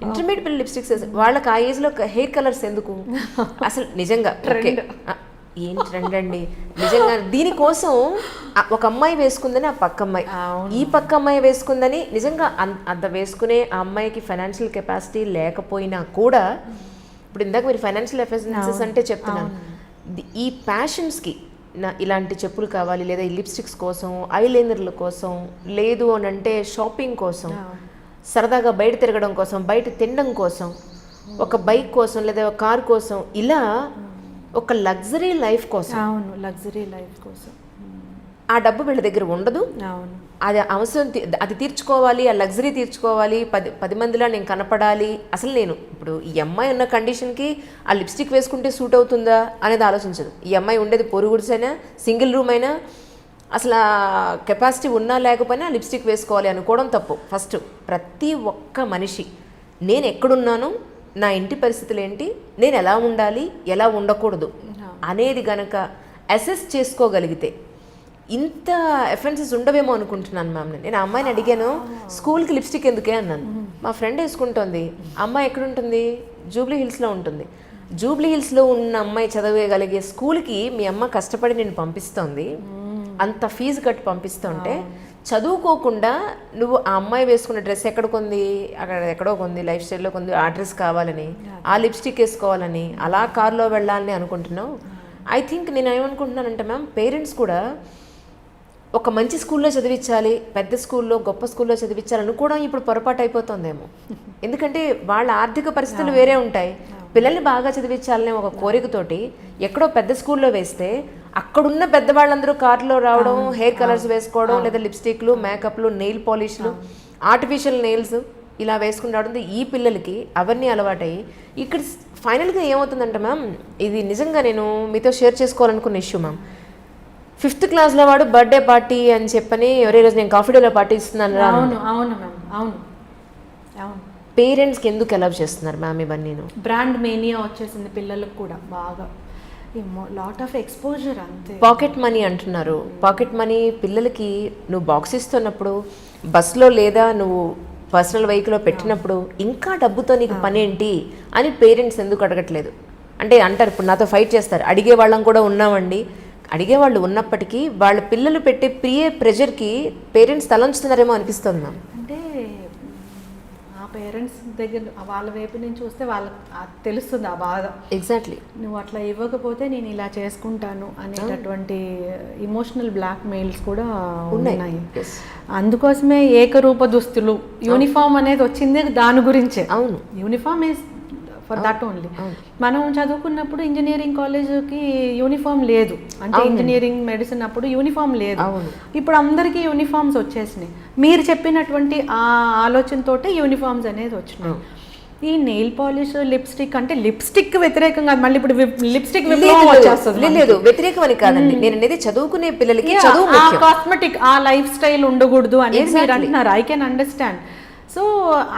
ఇంటర్మీడియట్ పిల్లలు లిప్స్టిక్స్ వాళ్ళకి ఆ ఏజ్లో హెయిర్ కలర్స్ ఎందుకు అసలు? నిజంగా ఏం ట్రెండ్ అండి నిజంగా. దీనికోసం ఒక అమ్మాయి వేసుకుందని ఆ పక్క అమ్మాయి, ఈ పక్క అమ్మాయి వేసుకుందని, నిజంగా అంత వేసుకునే ఆ అమ్మాయికి ఫైనాన్షియల్ కెపాసిటీ లేకపోయినా కూడా, ఇప్పుడు ఇందాక మీరు ఫైనాన్షియల్ ఎఫిషియన్సీస్ అంటే చెప్తున్నాను, ఈ ప్యాషన్స్కి ఇలాంటి చెప్పులు కావాలి, లేదా ఈ లిప్స్టిక్స్ కోసం, ఐలైనర్ల కోసం, లేదు అని అంటే షాపింగ్ కోసం, సరదాగా బయట తిరగడం కోసం, బయట తినడం కోసం, ఒక బైక్ కోసం లేదా ఒక కార్ కోసం, ఇలా ఒక లగ్జరీ లైఫ్ కోసం, అవును లగ్జరీ లైఫ్ కోసం ఆ డబ్బు వీళ్ళ దగ్గర ఉండదు. అవును, అది అవసరం, అది తీర్చుకోవాలి, ఆ లగ్జరీ తీర్చుకోవాలి, 10 మందిలో నేను కనపడాలి. అసలు నేను ఇప్పుడు ఈ అమ్మాయి ఉన్న కండిషన్కి ఆ లిప్స్టిక్ వేసుకుంటే సూట్ అవుతుందా అనేది ఆలోచించదు. ఈ అమ్మాయి ఉండేది పొరుగుడిసైనా, సింగిల్ రూమ్ అయినా, అసలు ఆ కెపాసిటీ ఉన్నా లేకపోయినా లిప్స్టిక్ వేసుకోవాలి అనుకోవడం తప్పు. ఫస్ట్ ప్రతి ఒక్క మనిషి నేను ఎక్కడున్నాను, నా ఇంటి పరిస్థితులు ఏంటి, నేను ఎలా ఉండాలి, ఎలా ఉండకూడదు అనేది గనక అసెస్ చేసుకోగలిగితే ఇంత ఎఫెన్సెస్ ఉండవేమో అనుకుంటున్నాను మ్యామ్. నేను ఆ అమ్మాయిని అడిగాను, స్కూల్కి లిప్స్టిక్ ఎందుకే అన్నాను. మా ఫ్రెండ్ వేసుకుంటుంది. అమ్మాయి ఎక్కడుంటుంది? జూబ్లీ హిల్స్లో ఉంటుంది. జూబ్లీ హిల్స్లో ఉన్న అమ్మాయి చదవగలిగే స్కూల్కి మీ అమ్మ కష్టపడి నేను పంపిస్తోంది, అంత ఫీజు కట్టి పంపిస్తుంటే చదువుకోకుండా నువ్వు ఆ అమ్మాయి వేసుకున్న డ్రెస్ ఎక్కడ కొంది, అక్కడ ఎక్కడో కొంది, లైఫ్ స్టైల్లో కొంది, ఆ డ్రెస్ కావాలని, ఆ లిప్స్టిక్ వేసుకోవాలని, అలా కార్లో వెళ్ళాలని అనుకుంటున్నావు. ఐ థింక్ నేను ఏమనుకుంటున్నానంటే మ్యామ్, పేరెంట్స్ కూడా ఒక మంచి స్కూల్లో చదివించాలి, పెద్ద స్కూల్లో గొప్ప స్కూల్లో చదివించాలి అనుకోవడం ఇప్పుడు పొరపాటు అయిపోతుందేమో. ఎందుకంటే వాళ్ళ ఆర్థిక పరిస్థితులు వేరే ఉంటాయి. పిల్లల్ని బాగా చదివించాలనే ఒక కోరికతోటి ఎక్కడో పెద్ద స్కూల్లో వేస్తే అక్కడున్న పెద్దవాళ్ళందరూ కార్లో రావడం, హెయిర్ కలర్స్ వేసుకోవడం, లేదా లిప్స్టిక్లు, మేకప్లు, నెయిల్ పాలిష్లు, ఆర్టిఫిషియల్ నెయిల్స్ ఇలా వేసుకుని రావడంతో ఈ పిల్లలకి అవన్నీ అలవాటయ్యి ఇక్కడ ఫైనల్గా ఏమవుతుందంటే మ్యామ్, ఇది నిజంగా నేను మీతో షేర్ చేసుకోవాలనుకున్న ఇష్యూ మ్యామ్. 5th క్లాస్లో వాడు బర్త్డే పార్టీ అని చెప్పని ఎవరే రోజు నేను కాఫీ డేలో పార్టీ ఇస్తున్నాను. అవును అవును మ్యామ్, అవును అవును. పేరెంట్స్కి ఎందుకు అలౌ చేస్తున్నారు మ్యామ్ ఇవన్నీ? బ్రాండ్ మేనియా వచ్చేసింది పిల్లలకు కూడా బాగా, లాట్ ఆఫ్ ఎక్స్పోజర్ అంతే. పాకెట్ మనీ అంటున్నారు. పాకెట్ మనీ పిల్లలకి నువ్వు బాక్స్ ఇస్తున్నప్పుడు, బస్లో లేదా నువ్వు పర్సనల్ వెహికల్లో పెట్టినప్పుడు ఇంకా డబ్బుతో నీకు పని ఏంటి అని పేరెంట్స్ ఎందుకు అడగట్లేదు? అంటే అంటారు, ఇప్పుడు నాతో ఫైట్ చేస్తారు, అడిగే వాళ్ళం కూడా ఉన్నామండి, అడిగేవాళ్ళు ఉన్నప్పటికీ వాళ్ళ పిల్లలు పెట్టే ప్రెషర్కి పేరెంట్స్ తలంచుతున్నారేమో అనిపిస్తుంది మ్యామ్. అంటే ఆ పేరెంట్స్ దగ్గర వాళ్ళ వైపు నుంచి చూస్తే వాళ్ళకి తెలుస్తుంది ఆ బాధ. ఎగ్జాక్ట్లీ. నువ్వు అట్లా ఇవ్వకపోతే నేను ఇలా చేసుకుంటాను అనేటటువంటి ఇమోషనల్ బ్లాక్ మెయిల్స్ కూడా ఉన్నాయి. అందుకోసమే ఏకరూప దుస్తులు, యూనిఫామ్ అనేది వచ్చింది దాని గురించే. అవును, uniform is for that only. మనం చదువుకున్నప్పుడు ఇంజనీరింగ్ కాలేజ్కి యూనిఫామ్ లేదు, అంటే ఇంజనీరింగ్ మెడిసిన్ అప్పుడు యూనిఫామ్ లేదు. ఇప్పుడు అందరికీ యూనిఫామ్స్ వచ్చేసినాయి. మీరు చెప్పినటువంటి ఆ ఆలోచనతోటే యూనిఫామ్స్ అనేది వచ్చినాయి. ఈ నెయిల్ పాలిష్, లిప్స్టిక్ అంటే లిప్స్టిక్ వ్యతిరేకం కాదు, మళ్ళీ ఇప్పుడు లిప్స్టిక్ లేదు, వ్యతిరేకం అని కాదండి. నేను అనేది చదువుకునే పిల్లలకి కాస్మెటిక్ ఆ లైఫ్ స్టైల్ ఉండకూడదు అనేది మీరు అంటున్నారు. I can understand. So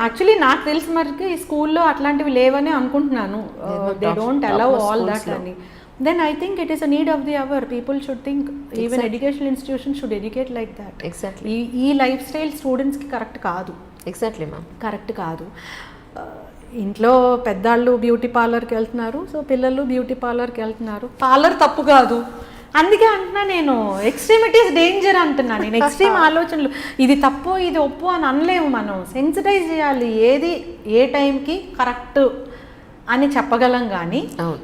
actually నాకు తెలిసి మరికి ఈ స్కూల్లో అట్లాంటివి లేవని అనుకుంటున్నాను. They don't allow all that అని. Then I think it is a need of the hour. People should think, even educational institution should educate like that. Exactly. ఈ లైఫ్ స్టైల్ స్టూడెంట్స్కి కరెక్ట్ కాదు. ఎగ్జాక్ట్లీ మ్యామ్, కరెక్ట్ కాదు. ఇంట్లో పెద్దాళ్ళు beauty పార్లర్కి వెళ్తున్నారు, so పిల్లలు beauty పార్లర్కి వెళ్తున్నారు. పార్లర్ తప్పు కాదు, అందుకే అంటున్నా నేను. ఎక్స్ట్రీమిటీస్ డేంజర్ అంటున్నా నేను. ఎక్స్ట్రీమ్ ఆలోచనలు, ఇది తప్పు ఇది ఒప్పు అని అనలేము. మనం సెన్సిటైజ్ చేయాలి, ఏది ఏ టైంకి కరెక్ట్ అని చెప్పగలం. కానీ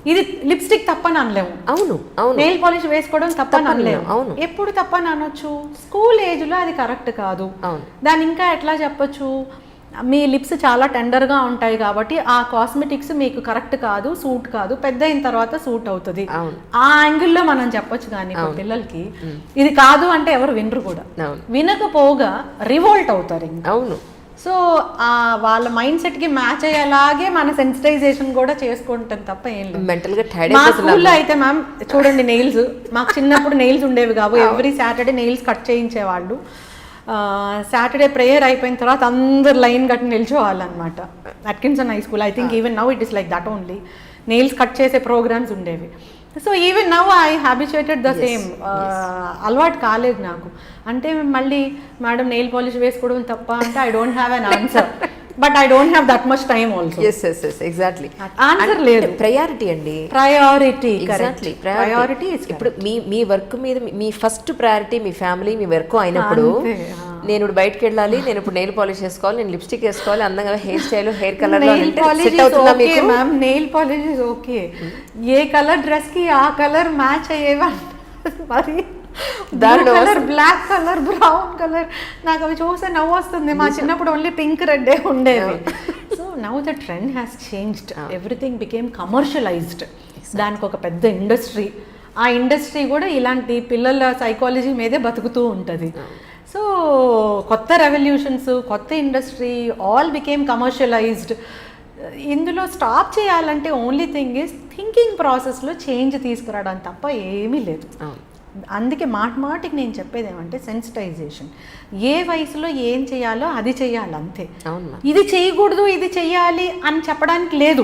ఇది లిప్స్టిక్ తప్పని అనలేము. అవును, నెయిల్ పాలిష్ వేసుకోవడం తప్పని అనలేము. ఎప్పుడు తప్పని అనొచ్చు? స్కూల్ ఏజ్లో అది కరెక్ట్ కాదు. దాన్ని ఇంకా ఎట్లా చెప్పొచ్చు? మీ లిప్స్ చాలా టెండర్గా ఉంటాయి కాబట్టి ఆ కాస్మెటిక్స్ మీకు కరెక్ట్ కాదు, సూట్ కాదు, పెద్ద అయిన తర్వాత సూట్ అవుతుంది, ఆ యాంగిల్లో మనం చెప్పొచ్చు. కానీ పిల్లలకి ఇది కాదు అంటే ఎవరు వినరు కూడా. వినకపోగా రివోల్ట్ అవుతారు ఇంకా. అవును. సో వాళ్ళ మైండ్ సెట్ కి మ్యాచ్ అయ్యేలాగే మన సెన్సిటైజేషన్ కూడా చేసుకుంటాం తప్ప ఏం లేదు. మెంటల్గా టైర్డ్. మా స్కూల్లో అయితే మ్యామ్ చూడండి, నెయిల్స్ మాకు చిన్నప్పుడు నెయిల్స్ ఉండేవి కావు. ఎవ్రీ సాటర్డే నెయిల్స్ కట్ చేయించేవాళ్ళు. సాటర్డే ప్రేయర్ అయిపోయిన తర్వాత అందరు లైన్ కట్టి నిల్చోవాలన్నమాట. Atkinson high school, I think even now it is like that only. Nails cut చేసే ప్రోగ్రామ్స్ ఉండేవి. So even now I habituated the same. అలవాటు కాలేదు నాకు. అంటే మళ్ళీ మేడం నెయిల్ పాలిష్ వేసుకోవడం తప్ప అంటే I don't have an answer. But I don't have that much time also. Exactly. Answer లేదు. ప్రయారిటీ అండి, ప్రయారిటీ. Exactly, priority. ఇప్పుడు మీ వర్క్ మీద మీ ఫస్ట్ ప్రయారిటీ మీ ఫ్యామిలీ, మీ వర్క్ అయినప్పుడు నేను ఇప్పుడు బయటకు వెళ్ళాలి, నేను ఇప్పుడు నెయిల్ పాలిష్ వేసుకోవాలి, నేను లిప్స్టిక్ వేసుకోవాలి, అందంగా hairstyle, hair colour. Nail polish okay, ఏ కలర్ డ్రెస్ కి ఆ కలర్ మ్యాచ్ అయ్యేవా మరి. Colour, black colour, brown colour, నాకు అవి చూస్తే నవ్వు వస్తుంది. మా చిన్నప్పుడు ఓన్లీ పింక్ రెడ్ ఉండేవి. So now the trend has changed. Everything became commercialized. దానికి ఒక పెద్ద ఇండస్ట్రీ. ఆ ఇండస్ట్రీ కూడా ఇలాంటి పిల్లల సైకాలజీ మీదే బతుకుతూ ఉంటుంది. సో కొత్త రెవల్యూషన్స్, కొత్త ఇండస్ట్రీ, ఆల్ బికేమ్ కమర్షియలైజ్డ్. ఇందులో స్టాప్ చేయాలంటే ఓన్లీ థింగ్ ఈజ్ థింకింగ్ ప్రాసెస్లో చేంజ్ తీసుకురావడం తప్ప ఏమీ లేదు. అందుకే మాటికి నేను చెప్పేది ఏమంటే సెన్సిటైజేషన్. ఏ వయసులో ఏం చేయాలో అది చేయాలి అంతే. ఇది చేయకూడదు, ఇది చెయ్యాలి అని చెప్పడానికి లేదు.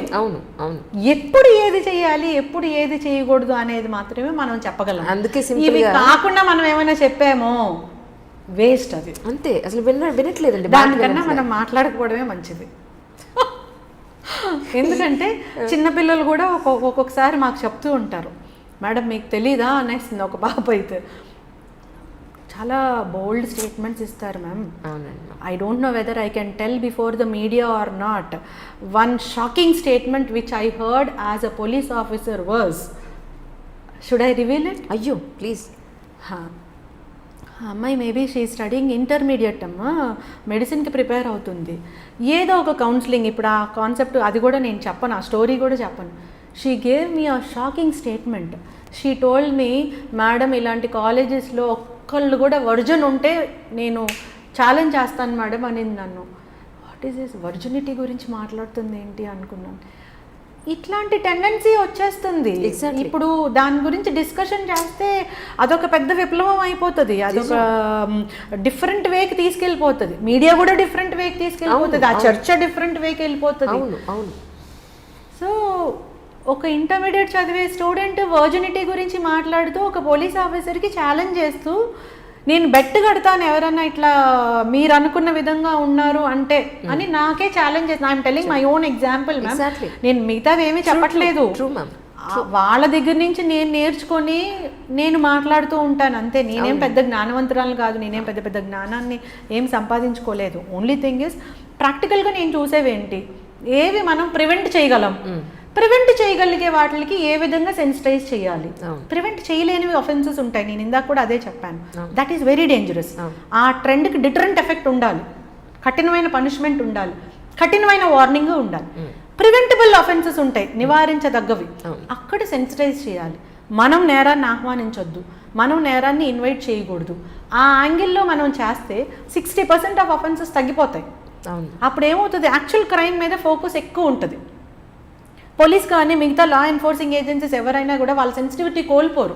ఎప్పుడు ఏది చేయాలి, ఎప్పుడు ఏది చేయకూడదు అనేది మాత్రమే మనం చెప్పగలం. అందుకే ఇవి కాకుండా మనం ఏమైనా చెప్పామో వేస్ట్. అది అంతే, అసలు వినట్లేదండి. దానికన్నా మనం మాట్లాడకపోవడమే మంచిది. ఎందుకంటే చిన్నపిల్లలు కూడా ఒక్కొక్కసారి మాకు చెప్తూ ఉంటారు, మేడం మీకు తెలీదా అనేస్తుంది ఒక బాబు అయితే. చాలా బోల్డ్ స్టేట్మెంట్స్ ఇస్తారు ma'am. I don't know whether I can tell before the media or not. One shocking statement which I heard as a police officer was, should I reveal it? అయ్యో please. అమ్మాయి maybe she studying intermediate అమ్మా, మెడిసిన్కి prepare అవుతుంది, ఏదో ఒక counselling. ఇప్పుడు ఆ concept అది కూడా నేను చెప్పను, ఆ స్టోరీ కూడా చెప్పను. She gave me a shocking statement. She told me, madam ఇలాంటి కాలేజెస్లో ఒక్కళ్ళు కూడా వర్జన్ ఉంటే నేను ఛాలెంజ్ చేస్తాను మేడం అనింది నన్ను. వాట్ ఈస్ దిస్, వర్జినిటీ గురించి మాట్లాడుతుంది ఏంటి అనుకున్నాను. ఇట్లాంటి టెండెన్సీ వచ్చేస్తుంది. ఇప్పుడు దాని గురించి డిస్కషన్ చేస్తే అదొక పెద్ద విప్లవం అయిపోతుంది, అదొక డిఫరెంట్ వేకి తీసుకెళ్ళిపోతుంది. మీడియా కూడా డిఫరెంట్ వేకి తీసుకెళ్ళిపోతుంది, ఆ చర్చ డిఫరెంట్ వేకి వెళ్ళిపోతుంది. సో ఒక ఇంటర్మీడియట్ చదివే స్టూడెంట్ వర్జినిటీ గురించి మాట్లాడుతూ ఒక పోలీస్ ఆఫీసర్కి ఛాలెంజ్ చేస్తూ, నేను బెట్ కడతాను ఎవరన్నా ఇట్లా మీరు అనుకున్న విధంగా ఉన్నారు అంటే అని నాకే ఛాలెంజ్ చేస్తాను. I'm telling my own example ma'am. నేను మిగతావి ఏమీ చెప్పట్లేదు. వాళ్ళ దగ్గర నుంచి నేను నేర్చుకొని నేను మాట్లాడుతూ ఉంటాను అంతే. నేనేం పెద్ద జ్ఞానవంతురాలు కాదు, నేనేం పెద్ద పెద్ద జ్ఞానాన్ని ఏం సంపాదించుకోలేదు. ఓన్లీ థింగ్ ఇస్ ప్రాక్టికల్గా నేను చూసేవేంటి, ఏవి మనం ప్రివెంట్ చేయగలం, ప్రివెంట్ చేయగలిగే వాటికి ఏ విధంగా సెన్సిటైజ్ చేయాలి. ప్రివెంట్ చేయలేనివి ఆఫెన్సెస్ ఉంటాయి, నేను ఇందాక కూడా అదే చెప్పాను. That is very dangerous. ఆ ట్రెండ్కి డిటరెంట్ ఎఫెక్ట్ ఉండాలి, కఠినమైన పనిష్మెంట్ ఉండాలి, కఠినమైన వార్నింగ్ ఉండాలి. ప్రివెంటబుల్ ఆఫెన్సెస్ ఉంటాయి, నివారించదగ్గవి, అక్కడ సెన్సిటైజ్ చేయాలి. మనం నేరాన్ని ఆహ్వానించొద్దు, మనం నేరాన్ని ఇన్వైట్ చేయకూడదు. ఆ యాంగిల్లో మనం చేస్తే 60% ఆఫ్ ఆఫెన్సెస్ తగ్గిపోతాయి. అప్పుడు ఏమవుతుంది, యాక్చువల్ క్రైమ్ మీద ఫోకస్ ఎక్కువ ఉంటుంది. పోలీస్ కానీ మిగతా లా ఎన్ఫోర్సింగ్ ఏజెన్సీస్ ఎవరైనా కూడా వాళ్ళ సెన్సిటివిటీ కోల్పోరు.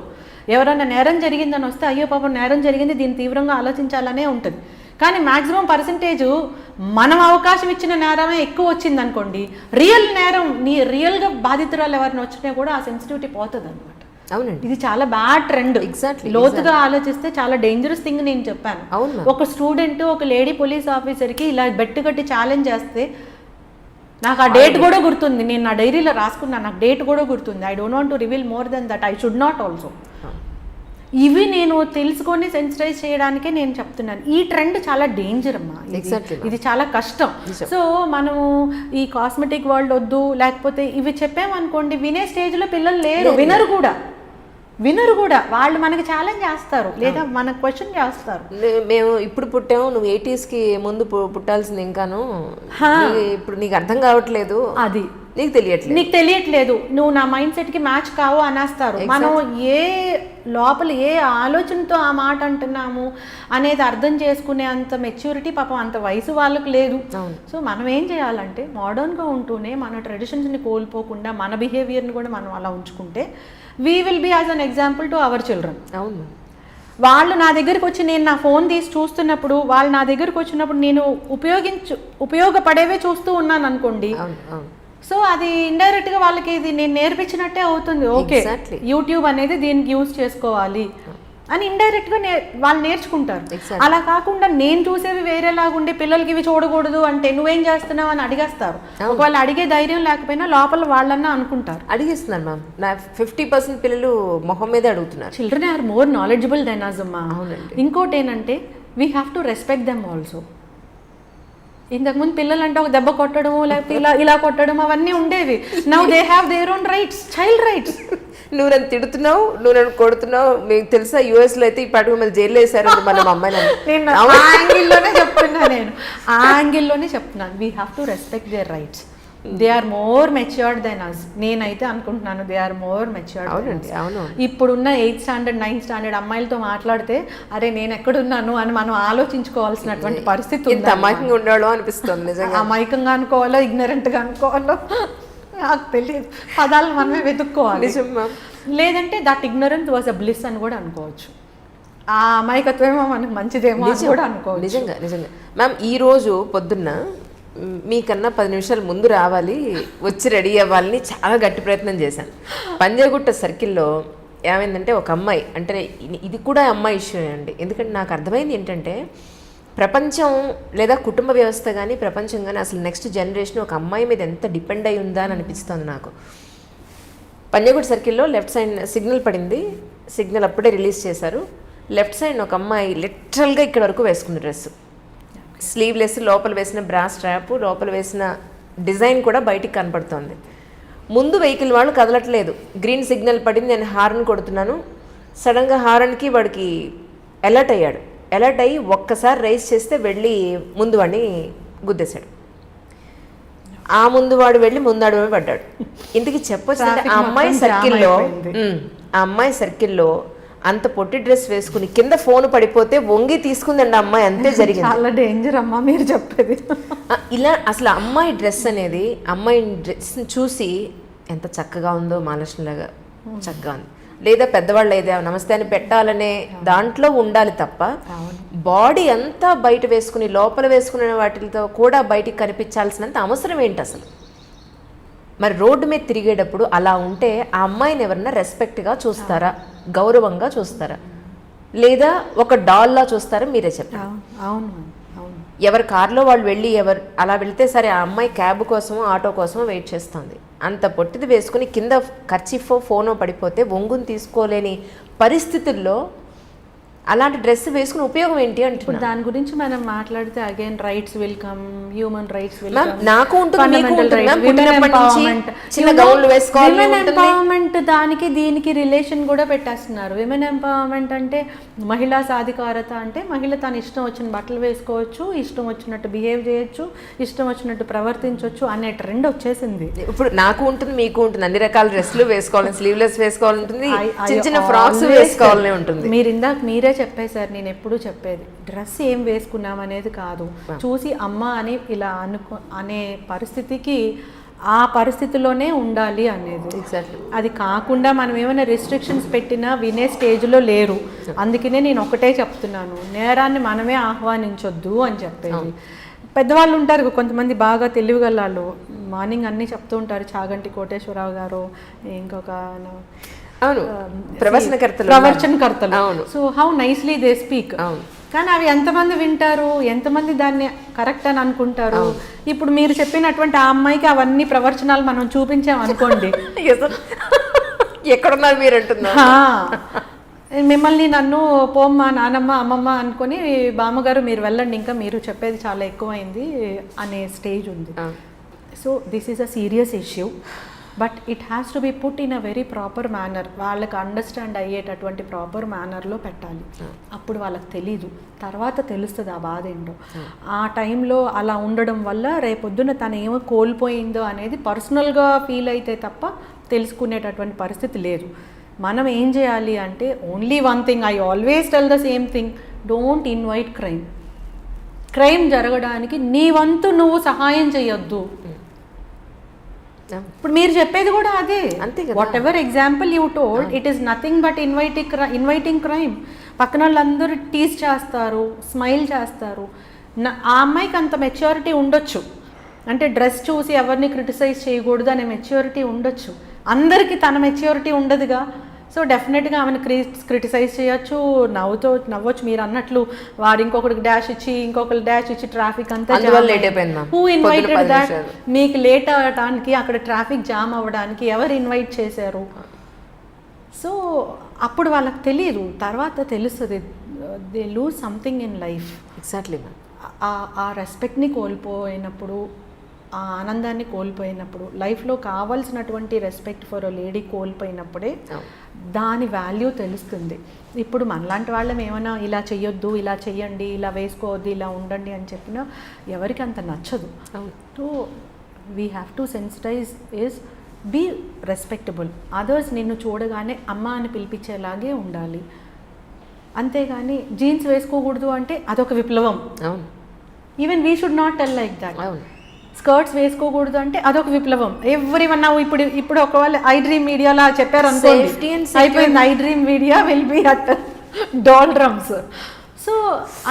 ఎవరైనా నేరం జరిగిందని వస్తే అయ్యో పాపం నేరం జరిగింది, దీన్ని తీవ్రంగా ఆలోచించాలనే ఉంటుంది. కానీ మ్యాక్సిమం పర్సంటేజ్ మనం అవకాశం ఇచ్చిన నేరమే ఎక్కువ వచ్చింది అనుకోండి, రియల్గా బాధితురాలు ఎవరిని వచ్చినా కూడా ఆ సెన్సిటివిటీ పోతుంది అనమాట. అవునండి, ఇది చాలా బ్యాడ్ ట్రెండ్. ఎగ్జాక్ట్లీ, లోతుగా ఆలోచిస్తే చాలా డేంజరస్ థింగ్ నేను చెప్పాను. ఒక స్టూడెంట్ ఒక లేడీ పోలీస్ ఆఫీసర్కి ఇలా బెట్టు కట్టి ఛాలెంజ్ చేస్తే, నాకు ఆ డేట్ కూడా గుర్తుంది, నేను నా డైరీలో రాసుకున్నాను, నాకు డేట్ కూడా గుర్తుంది. I don't want to reveal more than that, I should not also. ఇవి నేను తెలుసుకొని సెన్సిటైజ్ చేయడానికే నేను చెప్తున్నాను. ఈ ట్రెండ్ చాలా డేంజర్ అమ్మా, ఇది చాలా కష్టం. సో మనము ఈ కాస్మెటిక్ వరల్డ్ వద్దు, లేకపోతే ఇవి చెప్పామనుకోండి, వినే స్టేజ్లో పిల్లలు లేరు, వినరు కూడా. వాళ్ళు మనకి ఛాలెంజ్ చేస్తారు, లేదా మనకు క్వశ్చన్ చేస్తారు. మేము ఇప్పుడు పుట్టాము, నువ్వు 80s ముందు పుట్టాల్సింది ఇంకాను, ఇప్పుడు నీకు అర్థం కావట్లేదు, అది నీకు తెలియట్లేదు, నువ్వు నా మైండ్ సెట్కి మ్యాచ్ కావు అనేస్తారు. మనం లోపల ఏ ఆలోచనతో ఆ మాట అంటున్నాము అనేది అర్థం చేసుకునే అంత మెచ్యూరిటీ పాపం అంత వయసు వాళ్ళకు లేదు. సో మనం ఏం చేయాలంటే మోడర్న్గా ఉంటూనే మన ట్రెడిషన్స్ని కోల్పోకుండా మన బిహేవియర్ని కూడా మనం అలా ఉంచుకుంటే we will be as an example to our children. అవును, వాళ్ళు నా దగ్గరికి వచ్చి, నేను నా ఫోన్ తీసి చూస్తున్నప్పుడు, వాళ్ళు నా దగ్గరికి వచ్చినప్పుడు నేను ఉపయోగపడేవే చూస్తూ ఉన్నాను అనుకోండి, సో అది ఇండైరెక్ట్గా వాళ్ళకి ఇది నేను నేర్పించినట్టే అవుతుంది. ఓకే, యూట్యూబ్ అనేది దీనికి యూజ్ చేసుకోవాలి అని ఇండైరెక్ట్గా వాళ్ళు నేర్చుకుంటారు. అలా కాకుండా నేను చూసేవి వేరేలాగుండి పిల్లలకి ఇవి చూడకూడదు అంటే నువ్వేం చేస్తున్నావు అని అడిగేస్తారు. ఒకవేళ అడిగే ధైర్యం లేకపోయినా లోపల వాళ్ళన్నా అనుకుంటారు. అడిగేస్తున్నారు మ్యామ్, నా 50% పిల్లలు మొహం మీద అడుగుతున్నారు. Children are more knowledgeable than us అమ్మా. ఇంకోటి ఏంటంటే we have to respect them also. ఇంతకుముందు పిల్లలు అంటే ఒక దెబ్బ కొట్టడము, లేకపోతే ఇలా కొట్టడం అవన్నీ ఉండేవి. Now they have their own rights, child rights. నువ్వు నన్ను తిడుతున్నావు, నువ్వు నన్ను కొడుతున్నావు, మీకు తెలుసా US లో అయితే ఈ పాటు మీద జైల్లో వేశారు మన అమ్మాయిని. నేను ఆ యాంగిల్లోనే చెప్తున్నాను, we have to respect their rights. They are more matured than us. నేనైతే అనుకుంటున్నాను దే ఆర్ మోర్ మెచ్యూర్డ్. అవునండి, అవును. ఇప్పుడున్న 8th స్టాండర్డ్ 9th స్టాండర్డ్ అమ్మాయిలతో మాట్లాడితే అరే నేను ఎక్కడున్నాను అని మనం ఆలోచించుకోవాల్సినటువంటి పరిస్థితి ఉంది. అమాయకంగా ఉండాలో అనిపిస్తుంది నిజంగా. అమాయకంగా అనుకోవాలో ఇగ్నరెంట్గా అనుకోవాలో నాకు తెలియదు, పదాలు మనమే వెతుక్కోవాలి. లేదంటే that ignorance was a bliss అని కూడా అనుకోవచ్చు. ఆ అమాయకత్వమేమో మనకు మంచిదేమో అని కూడా అనుకోవచ్చు. నిజంగా మ్యామ్, ఈరోజు పొద్దున్న మీకన్నా 10 నిమిషాలు ముందు రావాలి, వచ్చి రెడీ అవ్వాలని చాలా గట్టి ప్రయత్నం చేశాను. పంజాగుట్ట సర్కిల్లో ఏమైందంటే ఒక అమ్మాయి, అంటే ఇది కూడా అమ్మాయి ఇష్యూ అండి. ఎందుకంటే నాకు అర్థమైంది ఏంటంటే ప్రపంచం లేదా కుటుంబ వ్యవస్థ కానీ ప్రపంచం కానీ అసలు నెక్స్ట్ జనరేషన్ ఒక అమ్మాయి మీద ఎంత డిపెండ్ అయి ఉందా అని అనిపిస్తుంది నాకు. పంజాగుట్ట సర్కిల్లో లెఫ్ట్ సైడ్ సిగ్నల్ పడింది, సిగ్నల్ అప్పుడే రిలీజ్ చేశారు. లెఫ్ట్ సైడ్ ఒక అమ్మాయి లిటరల్గా ఇక్కడ వరకు వేసుకున్న డ్రెస్, స్లీవ్లెస్, లోపల వేసిన బ్రా స్ట్రాప్, లోపల వేసిన డిజైన్ కూడా బయటికి కనపడుతోంది. ముందు వెహికల్ వాళ్ళు కదలట్లేదు, గ్రీన్ సిగ్నల్ పడింది, నేను హార్న్ కొడుతున్నాను. సడన్గా హార్న్కి వాడికి అలర్ట్ అయ్యాడు. అలర్ట్ అయ్యి ఒక్కసారి రైస్ చేస్తే వెళ్ళి ముందు వాడిని గుద్దేశాడు. ఆ ముందు వాడు వెళ్ళి ముందాడు పడ్డాడు. ఇంటికి చెప్పొచ్చు, ఆ అమ్మాయి సర్కిల్లో అంత పొట్టి డ్రెస్ వేసుకుని కింద ఫోన్ పడిపోతే వంగి తీసుకుందండి అమ్మాయి, అంతే జరిగింది. చాలా డేంజర్ అమ్మా మీరు చెప్పేది. ఇలా అసలు అమ్మాయి డ్రెస్ అనేది, అమ్మాయి డ్రెస్ చూసి ఎంత చక్కగా ఉందో, మహాలక్ష్మిలాగా చక్కగా ఉంది, లేదా పెద్దవాళ్ళు అయితే నమస్తే అని పెట్టాలనే దాంట్లో ఉండాలి తప్ప బాడీ అంతా బయట వేసుకుని లోపల వేసుకునే వాటితో కూడా బయటికి కనిపించాల్సినంత అవసరం ఏంటి అసలు? మరి రోడ్డు మీద తిరిగేటప్పుడు అలా ఉంటే ఆ అమ్మాయిని ఎవరన్నా రెస్పెక్ట్గా చూస్తారా, గౌరవంగా చూస్తారా, లేదా ఒక డాల్లా చూస్తారా? మీరే చెప్పండి. అవును. ఎవరి కార్లో వాళ్ళు వెళ్ళి అలా వెళ్తే సరే ఆ అమ్మాయి క్యాబ్ కోసమో ఆటో కోసమో వెయిట్ చేస్తుంది. అంత పొట్టిది వేసుకుని కింద ఖర్చీఫో ఫోనో పడిపోతే వంగుని తీసుకోలేని పరిస్థితుల్లో అలాంటి డ్రెస్ వేసుకుని ఉపయోగం ఏంటి ఇప్పుడు అంటున్నా. దాని గురించి మనం మాట్లాడితే again rights welcome, human rights నాకు ఉంటుంది, మీకు ఉంటుంది మ్యామ్. పుట్టినప్పటి నుంచి చిన్న గౌన్లు వేసుకోవాలి. విమెన్ ఎంపవర్మెంట్ దానికి దీనికి రిలేషన్ కూడా పెట్టేస్తున్నారు. విమెన్ ఎంపవర్మెంట్ అంటే మహిళా సాధికారత అంటే మహిళ తన ఇష్టం వచ్చిన బట్టలు వేసుకోవచ్చు, ఇష్టం వచ్చినట్టు బిహేవ్ చేయొచ్చు, ఇష్టం వచ్చినట్టు ప్రవర్తించవచ్చు అనే ట్రెండ్ వచ్చేసింది. ఇప్పుడు నాకు ఉంటుంది, మీకు ఉంటుంది. అన్ని రకాల డ్రెస్లు వేసుకోవాలి, స్లీవ్లెస్ వేసుకోవాలి ఉంటుంది, చిన్న చిన్న ఫ్రాక్స్ వేసుకోవాలని ఉంటుంది. మీరు ఇందాక మీరే చెప్పేశారు, నేను ఎప్పుడూ చెప్పేది డ్రెస్ ఏం వేసుకున్నాం అనేది కాదు, చూసి అమ్మ అని ఇలా అనే పరిస్థితికి ఆ పరిస్థితిలోనే ఉండాలి అనేది. అది కాకుండా మనం ఏమైనా రెస్ట్రిక్షన్స్ పెట్టినా వినే స్టేజ్లో లేరు. అందుకనే నేను ఒకటే చెప్తున్నాను, నేరాన్ని మనమే ఆహ్వానించొద్దు అని చెప్పేది. పెద్దవాళ్ళు ఉంటారు కొంతమంది బాగా తెలివిగల మార్నింగ్ అన్నీ చెప్తూ ఉంటారు, చాగంటి కోటేశ్వరరావు గారు, ఇంకొక అవును ప్రవచనకర్తలు. అవును. So how nicely they speak. అవును. కానీ అవి ఎంతమంది వింటారు, ఎంతమంది దాన్ని కరెక్ట్ అని అనుకుంటారు? ఇప్పుడు మీరు చెప్పినటువంటి ఆ అమ్మాయికి అవన్నీ ప్రవచనాలు మనం చూపించాం అనుకోండి, ఎక్కడున్నారు మీరు అంటున్నారు. మిమ్మల్ని నన్ను పోమ్మ నానమ్మ అమ్మమ్మ అనుకొని బామ్మగారు మీరు వెళ్ళండి, ఇంకా మీరు చెప్పేది చాలా ఎక్కువైంది అనే స్టేజ్ ఉంది. So this is a serious issue, but it has to be put in a very proper manner. వాళ్ళకి అండర్స్టాండ్ అయ్యేటటువంటి ప్రాపర్ మేనర్లో పెట్టాలి. అప్పుడు వాళ్ళకి తెలీదు, తర్వాత తెలుస్తుంది ఆ బాధ ఏంటో. ఆ టైంలో అలా ఉండడం వల్ల రేపొద్దున తను ఏమో కోల్పోయిందో అనేది పర్సనల్గా ఫీల్ అయితే తప్ప తెలుసుకునేటటువంటి పరిస్థితి లేదు. మనం ఏం చేయాలి అంటే only one thing, I always tell the same thing, don't invite crime. Crime జరగడానికి నీ వంతు నువ్వు సహాయం చేయొద్దు. ఇప్పుడు మీరు చెప్పేది కూడా అదే. What ever example you told, it is nothing but inviting crime. పక్కన వాళ్ళందరూ టీజ్ చేస్తారు, స్మైల్ చేస్తారు. ఆ అమ్మాయికి అంత మెచ్యూరిటీ ఉండొచ్చు, అంటే డ్రెస్ చూసి ఎవరిని క్రిటిసైజ్ చేయకూడదు అనే మెచ్యూరిటీ ఉండొచ్చు. అందరికీ తన మెచ్యూరిటీ ఉండదుగా. సో డెఫినెట్గా ఆమెను క్రిటిసైజ్ చేయొచ్చు, నవ్వచ్చు. మీరు అన్నట్లు వాడు ఇంకొకరికి డాష్ ఇచ్చి ఇంకొకరు డాష్ ఇచ్చి ట్రాఫిక్ అంతా హూ ఇన్వైటెడ్ దాట్? మీకు లేట్ అవ్వడానికి అక్కడ ట్రాఫిక్ జామ్ అవ్వడానికి ఎవరు ఇన్వైట్ చేశారు? సో అప్పుడు వాళ్ళకి తెలియదు, తర్వాత తెలుస్తుంది. They lose something in life. Exactly. ఆ రెస్పెక్ట్ని కోల్పోయినప్పుడు, ఆ ఆనందాన్ని కోల్పోయినప్పుడు, లైఫ్లో కావాల్సినటువంటి రెస్పెక్ట్ ఫర్ అ లేడీ కోల్పోయినప్పుడే దాని వాల్యూ తెలుస్తుంది. ఇప్పుడు మనలాంటి వాళ్ళం ఏమైనా ఇలా చెయ్యొద్దు, ఇలా చెయ్యండి, ఇలా వేసుకోవద్దు, ఇలా ఉండండి అని చెప్పినా ఎవరికి అంత నచ్చదు. So we have to sensitize is be respectable. Others నిన్ను చూడగానే అమ్మ అని పిలిపించేలాగే ఉండాలి. అంతేగాని జీన్స్ వేసుకోకూడదు అంటే అదొక విప్లవం. Even we should not tell like that. Skirts వేసుకోకూడదు అంటే అదొక విప్లవం. ఎవరివన్నా ఇప్పుడు ఒకవేళ ఐ డ్రీమ్ మీడియాలో చెప్పారు అనుకోండి, అయిపోయింది, I dream media will be at doldrums. So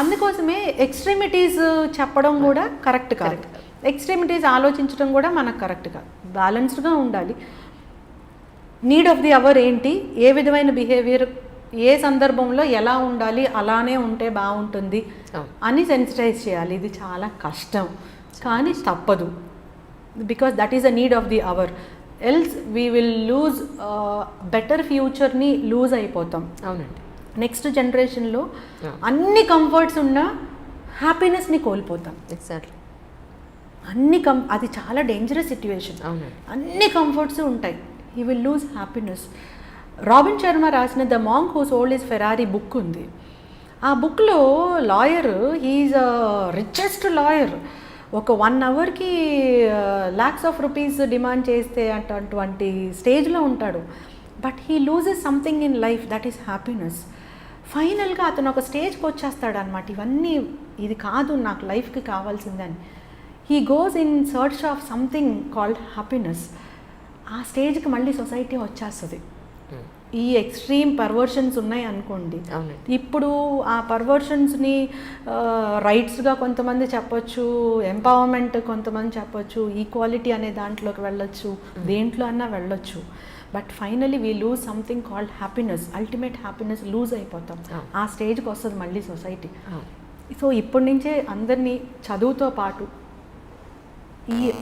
అందుకోసమే ఎక్స్ట్రీమిటీస్ చెప్పడం కూడా కరెక్ట్ కాదు, ఎక్స్ట్రీమిటీస్ ఆలోచించడం కూడా మనకు కరెక్ట్ కాదు. బ్యాలెన్స్డ్గా ఉండాలి. నీడ్ ఆఫ్ ది అవర్ ఏంటి, ఏ విధమైన బిహేవియర్ ఏ సందర్భంలో ఎలా ఉండాలి, అలానే ఉంటే బాగుంటుంది అని సెన్సిటైజ్ చేయాలి. ఇది చాలా కష్టం కానీ తప్పదు, because that is a need of the hour. Else we will lose better ఫ్యూచర్ని లూజ్ అయిపోతాం. అవునండి. నెక్స్ట్ జనరేషన్లో అన్ని కంఫర్ట్స్ ఉన్న హ్యాపీనెస్ని కోల్పోతాం. ఎగ్జాక్ట్లీ. అది చాలా డేంజరస్ సిట్యుయేషన్. అన్ని కంఫర్ట్స్ ఉంటాయి, you will lose happiness. Robin Sharma రాసిన the monk who sold his Ferrari book ఉంది. ఆ బుక్లో lawyer, he is a richest lawyer, ఒక 1 అవర్కి lakhs of rupees డిమాండ్ చేస్తే అటువంటి స్టేజ్లో ఉంటాడు. But he loses something in life, that is happiness. ఫైనల్గా అతను ఒక స్టేజ్కి వచ్చేస్తాడు అనమాట, ఇవన్నీ ఇది కాదు నాకు లైఫ్కి కావాల్సిందని. He goes in search of something called happiness. ఆ స్టేజ్కి మళ్ళీ సొసైటీ వచ్చేస్తుంది. ఈ ఎక్స్ట్రీమ్ పర్వర్షన్స్ ఉన్నాయి అనుకోండి, ఇప్పుడు ఆ పర్వర్షన్స్ని రైట్స్గా కొంతమంది చెప్పొచ్చు, ఎంపవర్మెంట్ కొంతమంది చెప్పొచ్చు, ఈక్వాలిటీ అనే దాంట్లోకి వెళ్ళొచ్చు, దేంట్లో అన్నా వెళ్ళొచ్చు. But finally we lose something called happiness. Ultimate happiness lose అయిపోతాం. ఆ స్టేజ్కి వస్తుంది మళ్ళీ సొసైటీ. సో ఇప్పటి నుంచే అందరినీ చదువుతో పాటు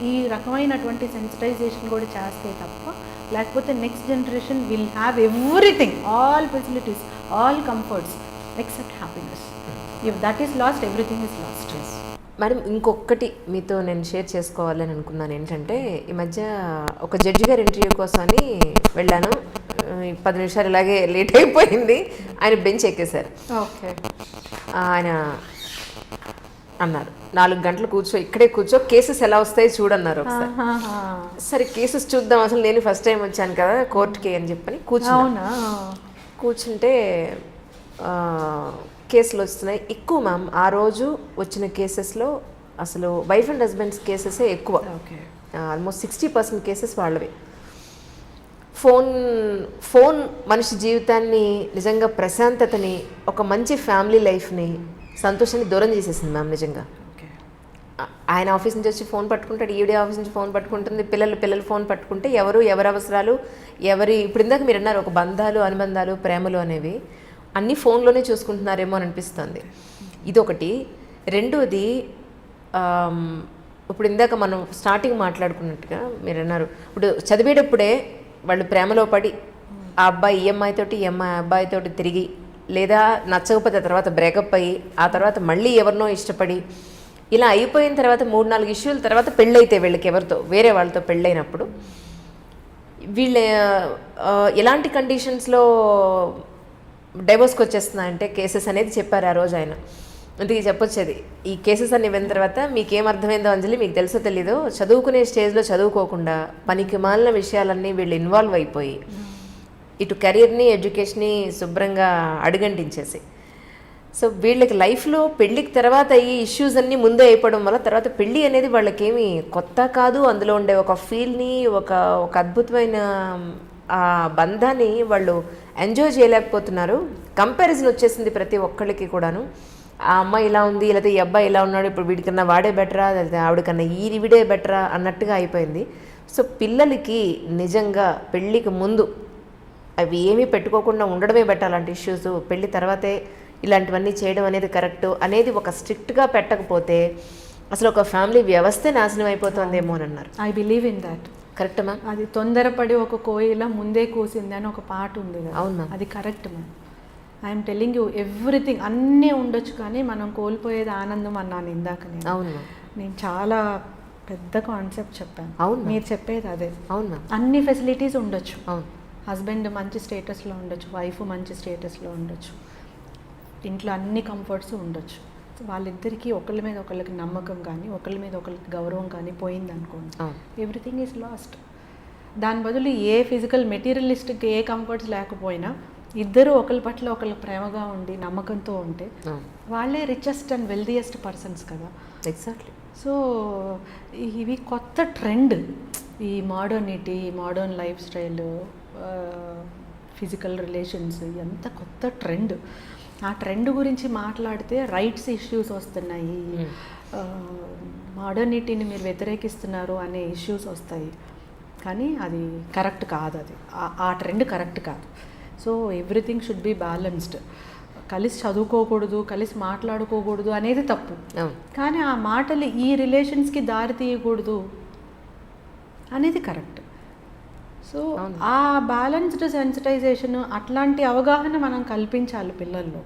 ఈ రకమైనటువంటి సెన్సిటైజేషన్ కూడా చేస్తే తప్ప, లేకపోతే next generation will have everything, all facilities, all comforts except happiness. If that is lost, everything is lost. Madam, ఇంకొకటి మీతో నేను షేర్ చేసుకోవాలని అనుకున్నాను ఏంటంటే, ఈ మధ్య ఒక జడ్జి గారి ఇంటర్వ్యూ కోసం అని వెళ్ళాను. 10 నిమిషాలు ఇలాగే లేట్ అయిపోయింది. ఆయన బెంచ్ ఎక్కేశారు. ఓకే. ఆయన అన్నారు 4 గంటలు ఇక్కడే కూర్చో, కేసెస్ ఎలా వస్తాయి చూడన్నారు ఒకసారి. సరే కేసెస్ చూద్దాం, అసలు నేను ఫస్ట్ టైం వచ్చాను కదా కోర్టుకి అని చెప్పని కూర్చుంటే కేసులు వస్తున్నాయి ఎక్కువ మ్యామ్. ఆ రోజు వచ్చిన కేసెస్లో అసలు వైఫ్ అండ్ హస్బెండ్స్ కేసెసే ఎక్కువ. ఆల్మోస్ట్ 60% కేసెస్ వాళ్ళవి. ఫోన్ మనిషి జీవితాన్ని, నిజంగా ప్రశాంతతని, ఒక మంచి ఫ్యామిలీ లైఫ్ని, సంతోషాన్ని దూరం చేసేసింది మ్యామ్ నిజంగా. ఆయన ఆఫీస్ నుంచి వచ్చి ఫోన్ పట్టుకుంటాడు, ఈవిడే ఆఫీస్ నుంచి ఫోన్ పట్టుకుంటుంది, పిల్లలు ఫోన్ పట్టుకుంటే ఎవరి అవసరాలు ఇప్పుడు ఇందాక మీరు అన్నారు ఒక బంధాలు, అనుబంధాలు, ప్రేమలు అనేవి అన్నీ ఫోన్లోనే చూసుకుంటున్నారేమో అని అనిపిస్తుంది. ఇదొకటి. రెండోది, ఇప్పుడు ఇందాక మనం స్టార్టింగ్ మాట్లాడుకున్నట్టుగా మీరు అన్నారు, ఇప్పుడు చదివేటప్పుడే వాళ్ళు ప్రేమలో పడి ఆ అబ్బాయి ఈ అమ్మాయితోటి, ఈ అబ్బాయితోటి తిరిగి, లేదా నచ్చకపోతే తర్వాత బ్రేకప్ అయ్యి, ఆ తర్వాత మళ్ళీ ఎవరినో ఇష్టపడి, ఇలా అయిపోయిన తర్వాత 3-4 ఇష్యూల తర్వాత పెళ్ళైతే వీళ్ళకి ఎవరితో వేరే వాళ్ళతో పెళ్ళైనప్పుడు వీళ్ళ ఎలాంటి కండిషన్స్లో డైవోర్స్కి వచ్చేస్తున్నాయంటే కేసెస్ అనేది చెప్పారు ఆ రోజు ఆయన. అందుకే చెప్పొచ్చేది, ఈ కేసెస్ అన్ని విన్న తర్వాత మీకేం అర్థమైందో అంజలి, మీకు తెలుసో తెలీదో, చదువుకునే స్టేజ్లో చదువుకోకుండా పనికి మాలిన విషయాలన్నీ వీళ్ళు ఇన్వాల్వ్ అయిపోయి ఇటు కెరీర్ని, ఎడ్యుకేషన్ని శుభ్రంగా అడుగంటించేసి, సో వీళ్ళకి లైఫ్లో పెళ్ళికి తర్వాత ఈ ఇష్యూస్ అన్నీ ముందే అయిపోవడం వల్ల తర్వాత పెళ్ళి అనేది వాళ్ళకేమీ కొత్త కాదు. అందులో ఉండే ఒక ఫీల్ని, ఒక అద్భుతమైన ఆ బంధాన్ని వాళ్ళు ఎంజాయ్ చేయలేకపోతున్నారు. కంపారిజన్ వచ్చేసింది ప్రతి ఒక్కళ్ళకి కూడాను. ఆ అమ్మాయి ఇలా ఉంది, లేకపోతే ఈ అబ్బాయి ఇలా ఉన్నాడు, ఇప్పుడు వీడికన్నా వాడే బెటరా, లేకపోతే ఆవిడకన్నా వీడే బెటరా అన్నట్టుగా అయిపోయింది. సో పిల్లలకి నిజంగా పెళ్ళికి ముందు అవి ఏమీ పెట్టుకోకుండా ఉండడమే బెటర్. అలాంటి ఇష్యూస్ పెళ్ళి తర్వాతే ఇలాంటివన్నీ చేయడం అనేది కరెక్ట్ అనేది ఒక స్ట్రిక్ట్గా పెట్టకపోతే అసలు ఒక ఫ్యామిలీ వ్యవస్థే నాశనం అయిపోతుందేమో అని అన్నారు. I believe in that. Correct ma'am. అది తొందరపడి ఒక కోయిల ముందే కూసింది అని ఒక పాట ఉంది కదా. అవును మ్యామ్. అది correct ma'am. I'm telling you, everything అన్నీ ఉండొచ్చు కానీ మనం కోల్పోయేది ఆనందం అన్నాను ఇందాక. అవును, నేను చాలా పెద్ద కాన్సెప్ట్ చెప్పాను. అవును, మీరు చెప్పేది అదే. అవును మ్యామ్. అన్ని ఫెసిలిటీస్ ఉండొచ్చు. అవును. హస్బెండ్ మంచి స్టేటస్లో ఉండొచ్చు, వైఫ్ మంచి స్టేటస్లో ఉండొచ్చు, ఇంట్లో అన్ని కంఫర్ట్స్ ఉండొచ్చు. వాళ్ళిద్దరికీ ఒకళ్ళ మీద ఒకళ్ళకి నమ్మకం కానీ, ఒకళ్ళ మీద ఒకళ్ళకి గౌరవం కానీ పోయింది అనుకోండి, ఎవ్రీథింగ్ ఈజ్ లాస్ట్. దాని బదులు ఏ ఫిజికల్ మెటీరియలిస్టిక్ ఏ కంఫర్ట్స్ లేకపోయినా ఇద్దరు ఒకరి పట్ల ఒకళ్ళ ప్రేమగా ఉండి నమ్మకంతో ఉంటే వాళ్ళే రిచెస్ట్ అండ్ వెల్దియెస్ట్ పర్సన్స్ కదా. ఎగ్జాక్ట్లీ. సో ఇవి కొత్త ట్రెండ్, ఈ modernity, modern life style, physical relations, ఎంత కొత్త ట్రెండ్. ఆ ట్రెండ్ గురించి మాట్లాడితే రైట్స్ ఇష్యూస్ వస్తున్నాయి, మోడర్నిటీని మీరు వ్యతిరేకిస్తున్నారు అనే ఇష్యూస్ వస్తాయి. కానీ అది కరెక్ట్ కాదు, అది ఆ ట్రెండ్ కరెక్ట్ కాదు. So everything should be balanced. కలిసి చదువుకోకూడదు, కలిసి మాట్లాడుకోకూడదు అనేది తప్పు, కానీ ఆ మాటలు ఈ రిలేషన్స్కి దారి తీయకూడదు అనేది కరెక్ట్. సో ఆ బ్యాలెన్స్డ్ సెన్సిటైజేషన్, అట్లాంటి అవగాహన మనం కల్పించాలి పిల్లల్లో.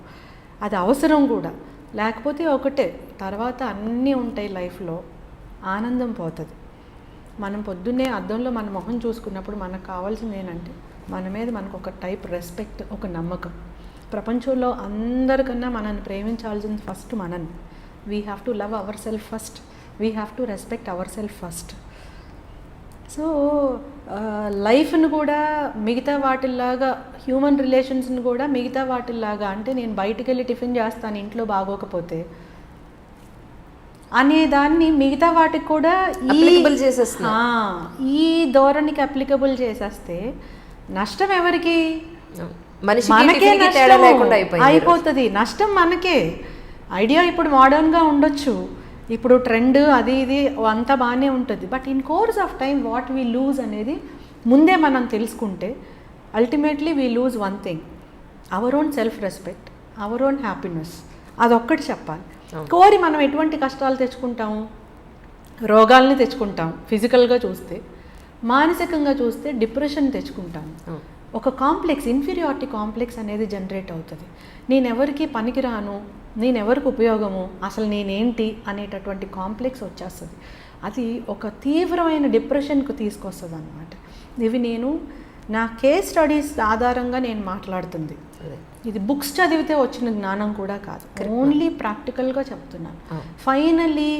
అది అవసరం కూడా. లేకపోతే ఒకటే తర్వాత అన్నీ ఉంటాయి లైఫ్లో, ఆనందం పోతుంది. మనం పొద్దున్నే అద్దంలో మన మొహం చూసుకున్నప్పుడు మనకు కావాల్సింది ఏంటంటే మన మీద మనకు ఒక టైప్ రెస్పెక్ట్, ఒక నమ్మకం. ప్రపంచంలో అందరికన్నా మనల్ని ప్రేమించాల్సింది ఫస్ట్ మనల్ని. We have to love our self first, we have to respect our self first. So లైఫ్ను కూడా మిగతా వాటిల్లాగా, హ్యూమన్ రిలేషన్స్ని కూడా మిగతా వాటిల్లాగా, అంటే నేను బయటికి వెళ్ళి టిఫిన్ చేస్తాను ఇంట్లో బాగోకపోతే అనేదాన్ని మిగతా వాటికి కూడా ఈ ధోరణికి అప్లికబుల్ చేసేస్తే నష్టం ఎవరికి? మనకే నష్టం అయిపోతుంది. నష్టం మనకే. ఐడియా ఇప్పుడు మోడర్న్గా ఉండొచ్చు, ఇప్పుడు ట్రెండ్ అది ఇది అంతా బాగానే ఉంటుంది, but in course of time what we lose అనేది ముందే మనం తెలుసుకుంటే ultimately we lose one thing, our own self respect, our own happiness. అదొక్కటి చెప్పాలి. కోరి మనం ఎటువంటి కష్టాలు తెచ్చుకుంటాము? రోగాల్ని తెచ్చుకుంటాం ఫిజికల్గా చూస్తే, మానసికంగా చూస్తే డిప్రెషన్ తెచ్చుకుంటాము. ఒక కాంప్లెక్స్, ఇన్ఫీరియారిటీ కాంప్లెక్స్ అనేది జనరేట్ అవుతుంది. నేనెవరికి పనికిరాను, నేనెవరికి ఉపయోగము, అసలు నేనేంటి అనేటటువంటి కాంప్లెక్స్ వచ్చేస్తుంది. అది ఒక తీవ్రమైన డిప్రెషన్కు తీసుకొస్తుంది అన్నమాట. ఇవి నేను నా కేస్ స్టడీస్ ఆధారంగా నేను మాట్లాడుతుంది. ఇది బుక్స్ చదివితే వచ్చిన జ్ఞానం కూడా కాదు, ఓన్లీ ప్రాక్టికల్గా చెప్తున్నాను. Finally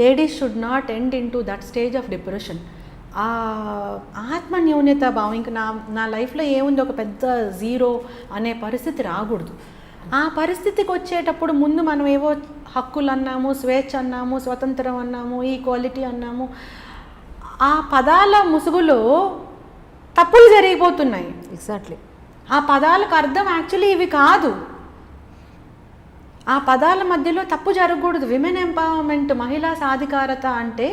ladies should not end in to that stage of depression. ఆత్మన్యూన్యత భావం, ఇంకా నా లైఫ్లో ఏముంది, ఒక పెద్ద జీరో అనే పరిస్థితి రాకూడదు. ఆ పరిస్థితికి వచ్చేటప్పుడు ముందు మనం ఏవో హక్కులు అన్నాము, స్వేచ్ఛ అన్నాము, స్వతంత్రం అన్నాము, ఈక్వాలిటీ అన్నాము. ఆ పదాల ముసుగులో తప్పులు జరిగిపోతున్నాయి. ఎగ్జాక్ట్లీ. ఆ పదాలకు అర్థం యాక్చువల్లీ ఇవి కాదు. ఆ పదాల మధ్యలో తప్పు జరగకూడదు. విమెన్ ఎంపవర్మెంట్, మహిళా సాధికారత అంటే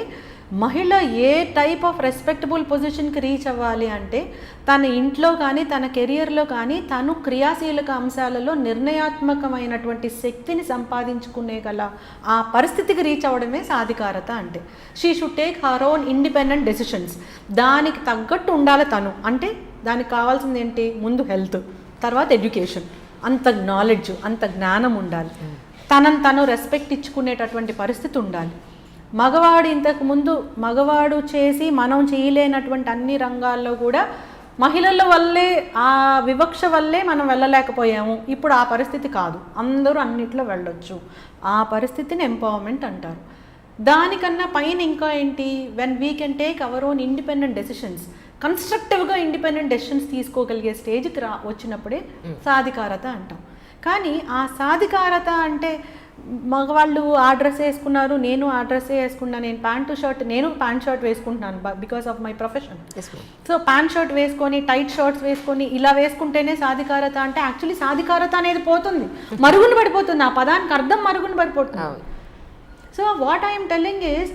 మహిళ ఏ టైప్ ఆఫ్ రెస్పెక్టబుల్ పొజిషన్కి రీచ్ అవ్వాలి అంటే తన ఇంట్లో కానీ తన కెరియర్లో కానీ తను క్రియాశీలక అంశాలలో నిర్ణయాత్మకమైనటువంటి శక్తిని సంపాదించుకునే గల ఆ పరిస్థితికి రీచ్ అవ్వడమే సాధికారత అంటే. She should take her own independent decisions. దానికి తగ్గట్టు ఉండాలి తను. అంటే దానికి కావాల్సింది ఏంటి? ముందు హెల్త్, తర్వాత ఎడ్యుకేషన్, అంత నాలెడ్జ్, అంత జ్ఞానం ఉండాలి. తనను తను రెస్పెక్ట్ ఇచ్చుకునేటటువంటి పరిస్థితి ఉండాలి. మగవాడు ఇంతకుముందు మగవాడు చేసి మనం చేయలేనటువంటి అన్ని రంగాల్లో కూడా మహిళల వల్లే, ఆ వివక్ష వల్లే మనం వెళ్ళలేకపోయాము. ఇప్పుడు ఆ పరిస్థితి కాదు, అందరూ అన్నిట్లో వెళ్ళొచ్చు. ఆ పరిస్థితిని ఎంపవర్మెంట్ అంటారు. దానికన్నా పైన ఇంకా ఏంటి? When we can take our own independent decisions, కన్స్ట్రక్టివ్గా ఇండిపెండెంట్ డెసిషన్స్ తీసుకోగలిగే స్టేజ్కి వచ్చినప్పుడే సాధికారత అంటాం. కానీ ఆ సాధికారత అంటే మగవాళ్ళు ఆ డ్రెస్ వేసుకున్నారు, నేను ఆ డ్రెస్ వేసుకున్నాను, నేను ప్యాంట్ షర్ట్ వేసుకుంటున్నాను because of my profession. So pant shirt వేసుకొని, టైట్ షర్ట్స్ వేసుకొని ఇలా వేసుకుంటేనే సాధికారత అంటే యాక్చువల్లీ సాధికారత అనేది పోతుంది, మరుగున పడిపోతుంది. ఆ పదానికి అర్థం మరుగున పడిపోతుంది. So what I'm telling is,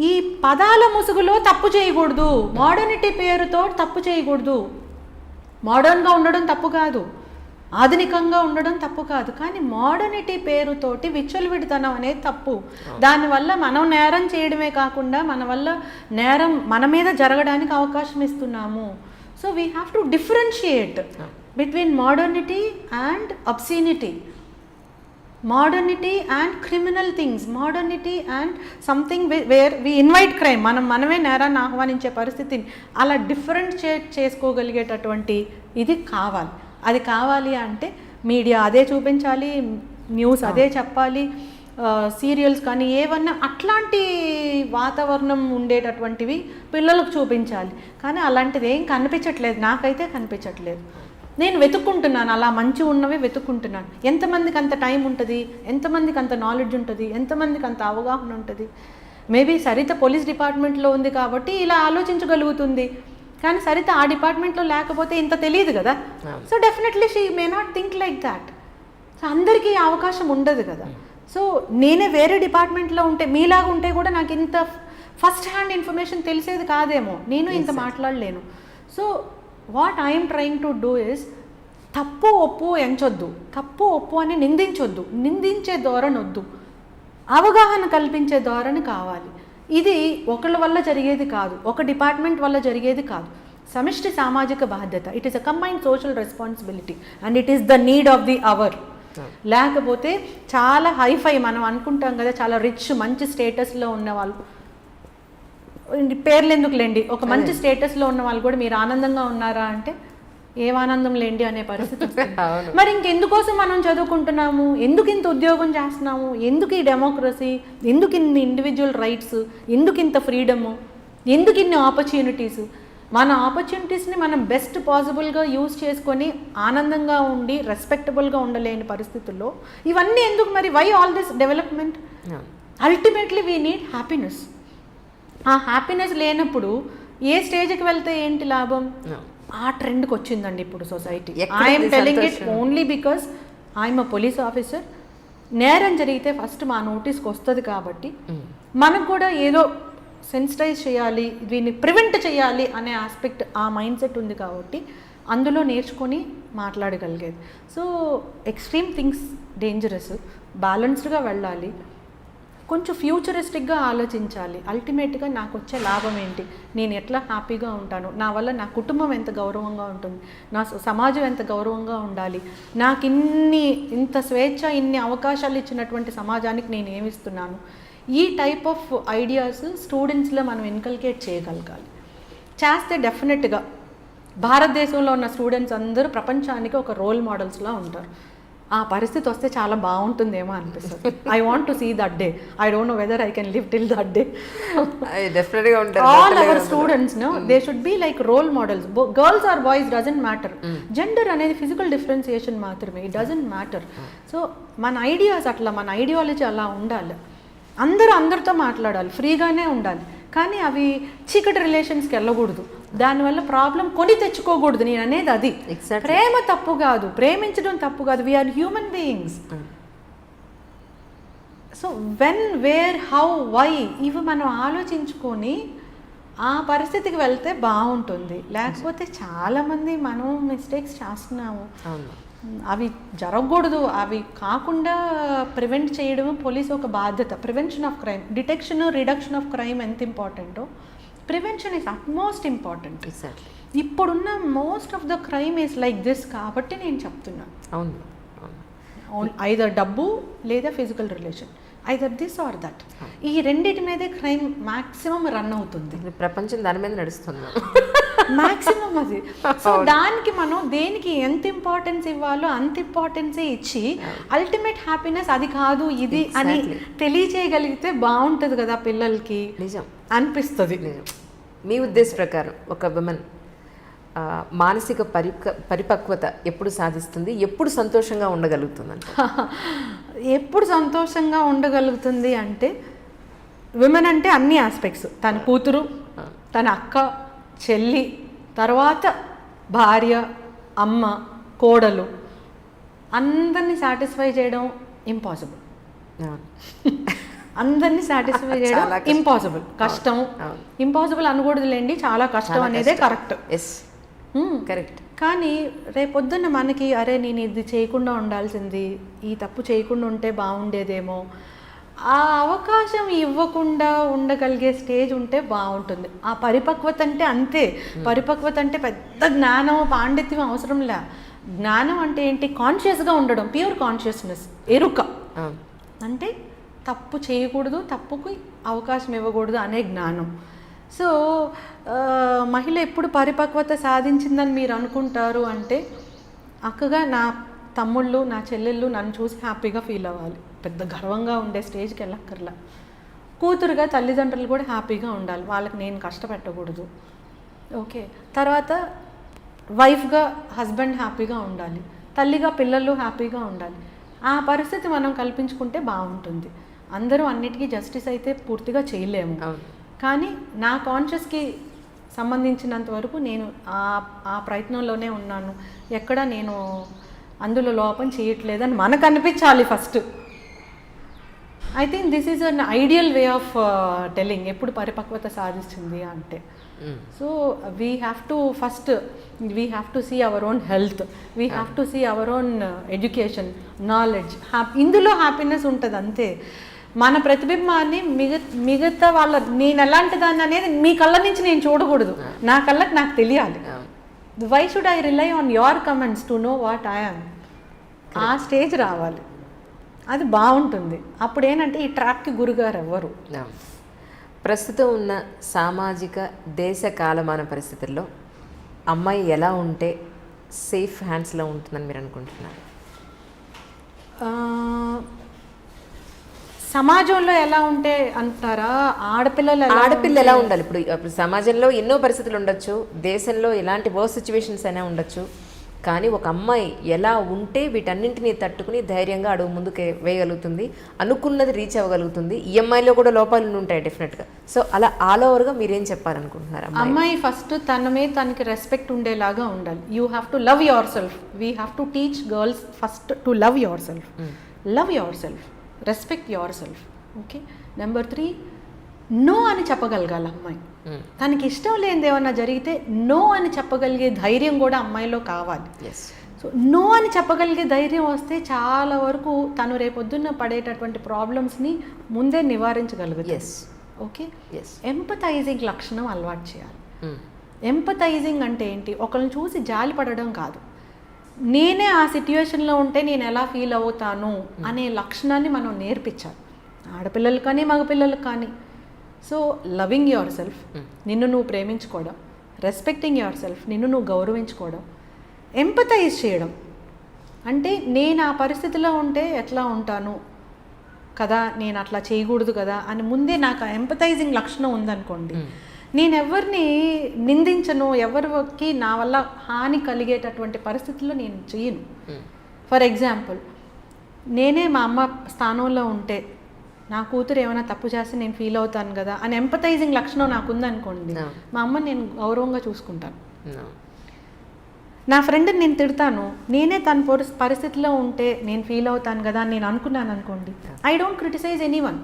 ఈ పదాల ముసుగులో తప్పు చేయకూడదు. మోడర్నిటీ పేరుతో తప్పు చేయకూడదు. మోడర్న్గా ఉండడం తప్పు కాదు, ఆధునికంగా ఉండడం తప్పు కాదు. కానీ మోడర్నిటీ పేరుతోటి విచ్చలవిడితనం అనేది తప్పు. దానివల్ల మనం నేరం చేయడమే కాకుండా మన వల్ల నేరం మన మీద జరగడానికి అవకాశం ఇస్తున్నాము. So we have to differentiate between modernity and obscenity, modernity and criminal things, modernity and something where we invite crime, మనమే నేరాన్ని ఆహ్వానించే పరిస్థితిని అలా డిఫరెన్షియేట్ చేసుకోగలిగేటటువంటి ఇది కావాలి. అది కావాలి అంటే మీడియా అదే చూపించాలి, న్యూస్ అదే చెప్పాలి, సీరియల్స్ కానీ ఏమన్నా అట్లాంటి వాతావరణం ఉండేటటువంటివి పిల్లలకు చూపించాలి. కానీ అలాంటిది ఏం కనిపించట్లేదు, నాకైతే కనిపించట్లేదు. నేను వెతుక్కుంటున్నాను, అలా మంచి ఉన్నవి వెతుక్కుంటున్నాను. ఎంతమందికి అంత టైం ఉంటుంది, ఎంతమందికి అంత నాలెడ్జ్ ఉంటుంది, ఎంతమందికి అంత అవగాహన ఉంటుంది. మేబీ సరిత పోలీస్ డిపార్ట్మెంట్లో ఉంది కాబట్టి ఇలా ఆలోచించగలుగుతుంది. కానీ సరిత ఆ డిపార్ట్మెంట్లో లేకపోతే ఇంత తెలియదు కదా. So definitely she may not think like that. So అందరికీ అవకాశం ఉండదు కదా. సో నేనే వేరే డిపార్ట్మెంట్లో ఉంటే, మీలాగా ఉంటే కూడా నాకు ఇంత ఫస్ట్ హ్యాండ్ ఇన్ఫర్మేషన్ తెలిసేది కాదేమో, నేను ఇంత మాట్లాడలేను. So what I'm trying to do is, తప్పు ఒప్పు ఎంచొద్దు, తప్పు ఒప్పు అని నిందించొద్దు, నిందించే ధోరణి వద్దు, అవగాహన కల్పించే ధోరణి కావాలి. ఇది ఒకళ్ళ వల్ల జరిగేది కాదు, ఒక డిపార్ట్మెంట్ వల్ల జరిగేది కాదు. సమిష్టి సామాజిక బాధ్యత. It is a combined social responsibility and it is the need of the hour. లేకపోతే చాలా హైఫై, మనం అనుకుంటాం కదా, చాలా రిచ్ మంచి స్టేటస్లో ఉన్న వాళ్ళు, పేర్లు ఎందుకు లేండి, ఒక మంచి స్టేటస్లో ఉన్న వాళ్ళు కూడా మీరు ఆనందంగా ఉన్నారా అంటే ఏం ఆనందం లేండి అనే పరిస్థితి. మరి ఇంకెందుకోసం మనం చదువుకుంటున్నాము, ఎందుకు ఇంత ఉద్యోగం చేస్తున్నాము, ఎందుకు ఈ డెమోక్రసీ, ఎందుకు ఇన్ని ఇండివిజువల్ రైట్స్, ఎందుకు ఇంత ఫ్రీడము, ఎందుకు ఇన్ని ఆపర్చునిటీస్. మన ఆపర్చునిటీస్ని మనం బెస్ట్ పాసిబుల్గా యూజ్ చేసుకొని ఆనందంగా ఉండి రెస్పెక్టబుల్గా ఉండలేని పరిస్థితుల్లో ఇవన్నీ ఎందుకు? మరి why all this development? Ultimately we need happiness. ఆ హ్యాపీనెస్ లేనప్పుడు ఏ స్టేజ్కి వెళ్తే ఏంటి లాభం? ఆ ట్రెండ్కి వచ్చిందండి ఇప్పుడు society. I'm telling it only because I'm a police officer. నేరం జరిగితే ఫస్ట్ మా నోటీస్కి వస్తుంది కాబట్టి మనకు కూడా ఏదో సెన్సిటైజ్ చేయాలి, దీన్ని ప్రివెంట్ చేయాలి అనే ఆస్పెక్ట్, ఆ మైండ్ సెట్ ఉంది కాబట్టి అందులో నేర్చుకొని మాట్లాడగలిగేది. సో ఎక్స్ట్రీమ్ థింగ్స్ డేంజరస్, బ్యాలెన్స్డ్గా వెళ్ళాలి, కొంచెం ఫ్యూచరిస్టిక్గా ఆలోచించాలి. అల్టిమేట్గా నాకు వచ్చే లాభం ఏంటి, నేను ఎట్లా హ్యాపీగా ఉంటాను, నా వల్ల నా కుటుంబం ఎంత గౌరవంగా ఉంటుంది, నా సమాజం ఎంత గౌరవంగా ఉండాలి, నాకు ఇంత స్వేచ్ఛ, ఇన్ని అవకాశాలు ఇచ్చినటువంటి సమాజానికి నేను ఏమిస్తున్నాను, ఈ టైప్ ఆఫ్ ఐడియాస్ స్టూడెంట్స్లో మనం ఇన్కల్కేట్ చేయగలగాలి. చేస్తే డెఫినెట్గా భారతదేశంలో ఉన్న స్టూడెంట్స్ అందరూ ప్రపంచానికి ఒక రోల్ మోడల్స్లా ఉంటారు. ఆ పరిస్థితి వస్తే చాలా బాగుంటుందేమో అనిపిస్తుంది. I want to see that day. I don't know whether I can live till that day. డెఫినెట్గా ఉంటారు. All our students they should be like role models. Girls or boys doesn't matter. Gender అనేది physical differentiation మాత్రమే, it doesn't matter. So మన ideas అట్లా, మన ideology అలా ఉండాలి. అందరితో మాట్లాడాలి, ఫ్రీగానే ఉండాలి, కానీ అవి చీకటి రిలేషన్స్కి వెళ్ళకూడదు. దానివల్ల ప్రాబ్లం కొని తెచ్చుకోకూడదు. నేను అనేది అది. ప్రేమ తప్పు కాదు, ప్రేమించడం తప్పు కాదు. We are human beings. So when, where, how, why ఇవి మనం ఆలోచించుకొని ఆ పరిస్థితికి వెళ్తే బాగుంటుంది. లేకపోతే చాలామంది మనం మిస్టేక్స్ చేస్తున్నాము, అవి జరగకూడదు. అవి కాకుండా ప్రివెంట్ చేయడం పోలీస్ ఒక బాధ్యత. Prevention of crime, detection, reduction of crime ఎంత ఇంపార్టెంటో ప్రివెన్షన్ ఈజ్ అట్మోస్ట్ ఇంపార్టెంట్. ఇప్పుడున్న most of the crime is like this కాబట్టి నేను చెప్తున్నాను. అవును, ఐదర్ డబ్బు లేదా physical relation, either this or that. ఈ రెండింటి మీదే క్రైమ్ మాక్సిమం రన్ అవుతుంది. ప్రపంచం దాని మీద నడుస్తుంది మాక్సిమం అది. సో దానికి మనం దేనికి ఎంత ఇంపార్టెన్స్ ఇవ్వాలో అంత ఇంపార్టెన్సే ఇచ్చి అల్టిమేట్ హ్యాపీనెస్ అది కాదు ఇది అని తెలియచేయగలిగితే బాగుంటుంది కదా పిల్లలకి. నిజం అనిపిస్తుంది. మీ ఉద్దేశ ప్రకారం ఒక విమెన్ మానసిక పరిపక్వత ఎప్పుడు సాధిస్తుంది, ఎప్పుడు సంతోషంగా ఉండగలుగుతుంది? ఎప్పుడు సంతోషంగా ఉండగలుగుతుంది అంటే, విమెన్ అంటే అన్ని ఆస్పెక్ట్స్, తన కూతురు, తన అక్క, చెల్లి, తర్వాత భార్య, అమ్మ, కోడలు, అందరినీ సాటిస్ఫై చేయడం ఇంపాసిబుల్. అందరినీ సాటిస్ఫై చేయడం ఇంపాసిబుల్, కష్టం. ఇంపాసిబుల్ అనకూడదులేండి, చాలా కష్టం అనేదే కరెక్ట్. కరెక్ట్. కానీ రేపొద్దున్న మనకి అరే నేను ఇది చేయకుండా ఉండాల్సింది, ఈ తప్పు చేయకుండా ఉంటే బాగుండేదేమో, ఆ అవకాశం ఇవ్వకుండా ఉండగలిగే స్టేజ్ ఉంటే బాగుంటుంది. ఆ పరిపక్వత అంటే అంతే. పరిపక్వత అంటే పెద్ద జ్ఞానం, పాండిత్యం అవసరంలే. జ్ఞానం అంటే ఏంటి? కాన్షియస్గా ఉండడం, ప్యూర్ కాన్షియస్నెస్, ఎరుక. అంటే తప్పు చేయకూడదు, తప్పుకి అవకాశం ఇవ్వకూడదు అనే జ్ఞానం. సో మహిళ ఎప్పుడు పరిపక్వత సాధించిందని మీరు అనుకుంటారు అంటే, అక్కగా నా తమ్ముళ్ళు, నా చెల్లెళ్ళు నన్ను చూసి హ్యాపీగా ఫీల్ అవ్వాలి, పెద్ద గర్వంగా ఉండే స్టేజ్కి వెళ్ళక్కర్లా. కూతురుగా తల్లిదండ్రులు కూడా హ్యాపీగా ఉండాలి, వాళ్ళకి నేను కష్టపెట్టకూడదు. ఓకే, తర్వాత వైఫ్గా హస్బెండ్ హ్యాపీగా ఉండాలి, తల్లిగా పిల్లలు హ్యాపీగా ఉండాలి. ఆ పరిస్థితి మనం కల్పించుకుంటే బాగుంటుంది. అందరూ అన్నిటికీ జస్టిస్ అయితే పూర్తిగా చేయలేము, కానీ నా కాన్షియస్కి సంబంధించినంత వరకు నేను ఆ ప్రయత్నంలోనే ఉన్నాను. ఎక్కడ నేను అందులో లోపం చేయట్లేదని మనకు అనిపించాలి first. I think this is an ideal way of telling ఎప్పుడు పరిపక్వత సాధిస్తుంది అంటే. So we have to see our own health, we have to see our own education, knowledge. ఇందులో హ్యాపీనెస్ ఉంటుంది అంతే. మన ప్రతిబింబాన్ని మిగతా వాళ్ళ నేను ఎలాంటి దాన్ని అనేది మీ కళ్ళ నుంచి నేను చూడకూడదు, నా కళ్ళకి నాకు తెలియాలి. Why should I rely on your comments to know what I am? ఆ స్టేజ్ రావాలి, అది బాగుంటుంది. అప్పుడు ఏంటంటే ఈ ట్రాప్కి గురుగారు ఎవ్వరు. ప్రస్తుతం ఉన్న సామాజిక దేశ కాలమాన పరిస్థితుల్లో అమ్మాయి ఎలా ఉంటే సేఫ్ హ్యాండ్స్లో ఉంటుందని మీరు అనుకుంటున్నారు? సమాజంలో ఎలా ఉంటే అంటారా? ఆడపిల్ల ఎలా ఉండాలి? ఇప్పుడు సమాజంలో ఎన్నో పరిస్థితులు ఉండొచ్చు, దేశంలో ఎలాంటి వర్స్ట్ సిచ్యువేషన్స్ అయినా ఉండొచ్చు, కానీ ఒక అమ్మాయి ఎలా ఉంటే వీటన్నింటినీ తట్టుకుని ధైర్యంగా అడుగు ముందుకు వేయగలుగుతుంది, అనుకున్నది రీచ్ అవ్వగలుగుతుంది. ఈ అమ్మాయిలో కూడా లోపాలు ఉంటాయి డెఫినెట్గా. సో అలా ఆల్ ఓవర్గా మీరేం చెప్పాలనుకుంటున్నారు? అమ్మాయి ఫస్ట్ తన మీద తనకి రెస్పెక్ట్ ఉండేలాగా ఉండాలి. You have to love yourself. We have to teach girls first to love yourself. Love yourself, respect yourself. Okay. Number 3, no అని చెప్పగలగాలి అమ్మాయి. తనకి ఇష్టం లేనిది ఏమన్నా జరిగితే నో అని చెప్పగలిగే ధైర్యం కూడా అమ్మాయిలో కావాలి. సో నో అని చెప్పగలిగే ధైర్యం వస్తే చాలా వరకు తను రేపొద్దున్న పడేటటువంటి ప్రాబ్లమ్స్ని ముందే నివారించగలుగుతుంది. ఓకే, ఎంపథైజింగ్ లక్షణం అలవాటు చేయాలి. ఎంపథైజింగ్ అంటే ఏంటి? ఒకరిని చూసి జాలి పడడం కాదు, నేనే ఆ సిట్యుయేషన్లో ఉంటే నేను ఎలా ఫీల్ అవుతాను అనే లక్షణాన్ని మనం నేర్పించాలి, ఆడపిల్లలు కానీ మగపిల్లలకు కానీ. సో లవింగ్ యువర్ సెల్ఫ్, నిన్ను నువ్వు ప్రేమించుకోవడం, రెస్పెక్టింగ్ యువర్ సెల్ఫ్, నిన్ను నువ్వు గౌరవించుకోవడం, ఎంపథైజ్ చేయడం అంటే నేను ఆ పరిస్థితిలో ఉంటే ఎట్లా ఉంటాను కదా, నేను అట్లా చేయకూడదు కదా అని ముందే నాకు ఎంపథైజింగ్ లక్షణం ఉందనుకోండి, నేను ఎవరిని నిందించను, ఎవరికి నా వల్ల హాని కలిగేటటువంటి పరిస్థితుల్లో నేను చేయను. ఫర్ ఎగ్జాంపుల్, నేనే మా అమ్మ స్థానంలో ఉంటే నా కూతురు ఏమైనా తప్పు చేస్తే నేను ఫీల్ అవుతాను కదా అని ఎంపథైజింగ్ లక్షణం నాకు ఉందనుకోండి, మా అమ్మని నేను గౌరవంగా చూసుకుంటాను. నా ఫ్రెండ్ని నేను తిడతాను, నేనే తన పరిస్థితిలో ఉంటే నేను ఫీల్ అవుతాను కదా అని నేను అనుకున్నాను అనుకోండి, ఐ డోంట్ క్రిటిసైజ్ ఎనీవన్.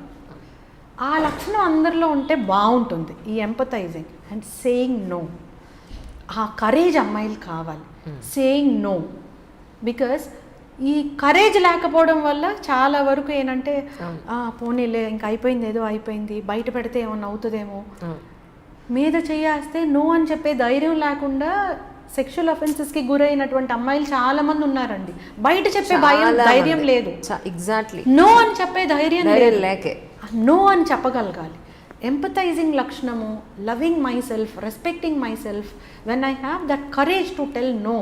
ఆ లక్షణం అందరిలో ఉంటే బాగుంటుంది, ఈ ఎంపథైజింగ్ అండ్ సేయింగ్ నో. ఆ కరేజ్ అమ్మాయిలు కావాలి, సేయింగ్ నో. బికాస్ ఈ కరేజ్ లేకపోవడం వల్ల చాలా వరకు ఏంటంటే పోనీలే ఇంకా అయిపోయింది, ఏదో అయిపోయింది, బయట పెడితే ఏమన్నా అవుతుందేమో, మీద చేయేస్తే నో అని చెప్పే ధైర్యం లేకుండా సెక్షువల్ అఫెన్సెస్కి గురైనటువంటి అమ్మాయిలు చాలా మంది ఉన్నారండి. బయట చెప్పే ధైర్యం లేదు, ఎగ్జాక్ట్లీ నో అని చెప్పే ధైర్యం లేకే. నో అని చెప్పగలగాలి. ఎంపథైజింగ్ లక్షణము, loving myself, respecting myself. When I have that courage to tell no,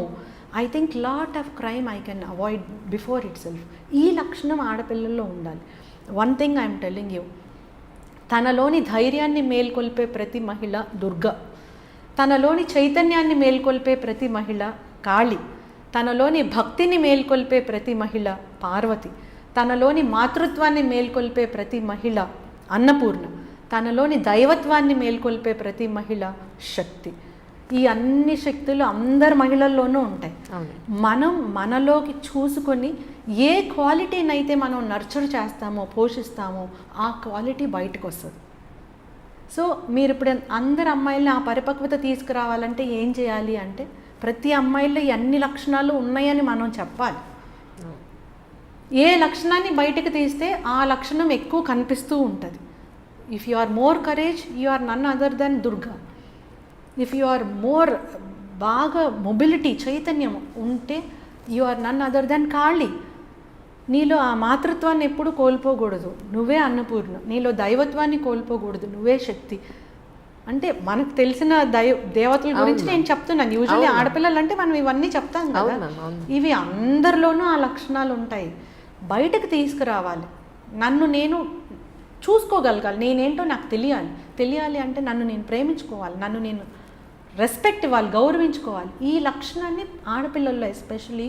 I think lot of crime I can avoid before itself. ఈ లక్షణం ఆడపిల్లల్లో ఉండాలి. One thing I'm telling you, తనలోని ధైర్యాన్ని మేల్కొల్పే ప్రతి మహిళ దుర్గ, తనలోని చైతన్యాన్ని మేల్కొల్పే ప్రతి మహిళ కాళి, తనలోని భక్తిని మేల్కొల్పే ప్రతి మహిళ పార్వతి, తనలోని మాతృత్వాన్ని మేల్కొల్పే ప్రతి మహిళ అన్నపూర్ణ, తనలోని దైవత్వాన్ని మేల్కొల్పే ప్రతి మహిళ శక్తి. ఈ అన్ని శక్తులు అందరి మహిళల్లోనూ ఉంటాయి. మనం మనలోకి చూసుకొని ఏ క్వాలిటీనైతే మనం నర్చర్ చేస్తామో, పోషిస్తామో, ఆ క్వాలిటీ బయటకు వస్తుంది. సో మీరు ఇప్పుడు అందరు అమ్మాయిల్ని ఆ పరిపక్వత తీసుకురావాలంటే ఏం చేయాలి అంటే, ప్రతి అమ్మాయిల్లో అన్ని లక్షణాలు ఉన్నాయని మనం చెప్పాలి. ఏ లక్షణాన్ని బయటకు తీస్తే ఆ లక్షణం ఎక్కువ కనిపిస్తూ ఉంటుంది. If you are more courage, you are none other than Durga. If you are more బాగా మొబిలిటీ, చైతన్యం ఉంటే, you are none other than Kali. నీలో ఆ మాతృత్వాన్ని ఎప్పుడు కోల్పోకూడదు, నువ్వే అన్నపూర్ణ. నీలో దైవత్వాన్ని కోల్పోకూడదు, నువ్వే శక్తి. అంటే మనకు తెలిసిన దేవతల గురించి నేను చెప్తున్నాను. యూజువల్లీ ఆడపిల్లలు అంటే మనం ఇవన్నీ చెప్తాం కదా, ఇవి అందరిలోనూ ఆ లక్షణాలు ఉంటాయి. బయటకు తీసుకురావాలి. నన్ను నేను చూసుకోగలగాలి, నేనేంటో నాకు తెలియాలి అంటే నన్ను నేను ప్రేమించుకోవాలి, నన్ను నేను రెస్పెక్ట్ ఇవ్వాలి, గౌరవించుకోవాలి. ఈ లక్షణాన్ని ఆడపిల్లల్లో ఎస్పెషలీ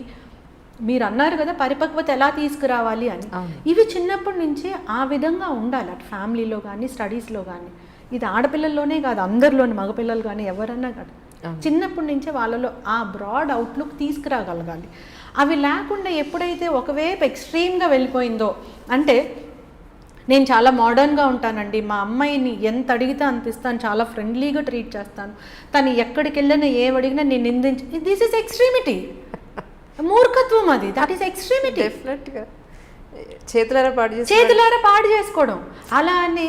మీరు అన్నారు కదా పరిపక్వత ఎలా తీసుకురావాలి అని, ఇవి చిన్నప్పటి నుంచే ఆ విధంగా ఉండాలి. అటు ఫ్యామిలీలో కానీ స్టడీస్లో కానీ. ఇది ఆడపిల్లల్లోనే కాదు, అందరిలోని మగపిల్లలు కానీ ఎవరన్నా కాదు, చిన్నప్పటి నుంచే వాళ్ళలో ఆ బ్రాడ్ అవుట్లుక్ తీసుకురాగలగాలి. అవి లేకుండా ఎప్పుడైతే ఒకవైపు ఎక్స్ట్రీమ్గా వెళ్ళిపోయిందో, అంటే నేను చాలా మోడర్న్గా ఉంటానండి, మా అమ్మాయిని ఎంత అడిగితే అంత ఇస్తాను, చాలా ఫ్రెండ్లీగా ట్రీట్ చేస్తాను, తను ఎక్కడికి వెళ్ళినా ఏమడిగినా నేను నిందించి, దిస్ ఈస్ ఎక్స్ట్రీమిటీ, మూర్ఖత్వం అది. That is extremity. డెఫినెట్గా చేతులారా పాడు చేసుకోవడం. అలా అని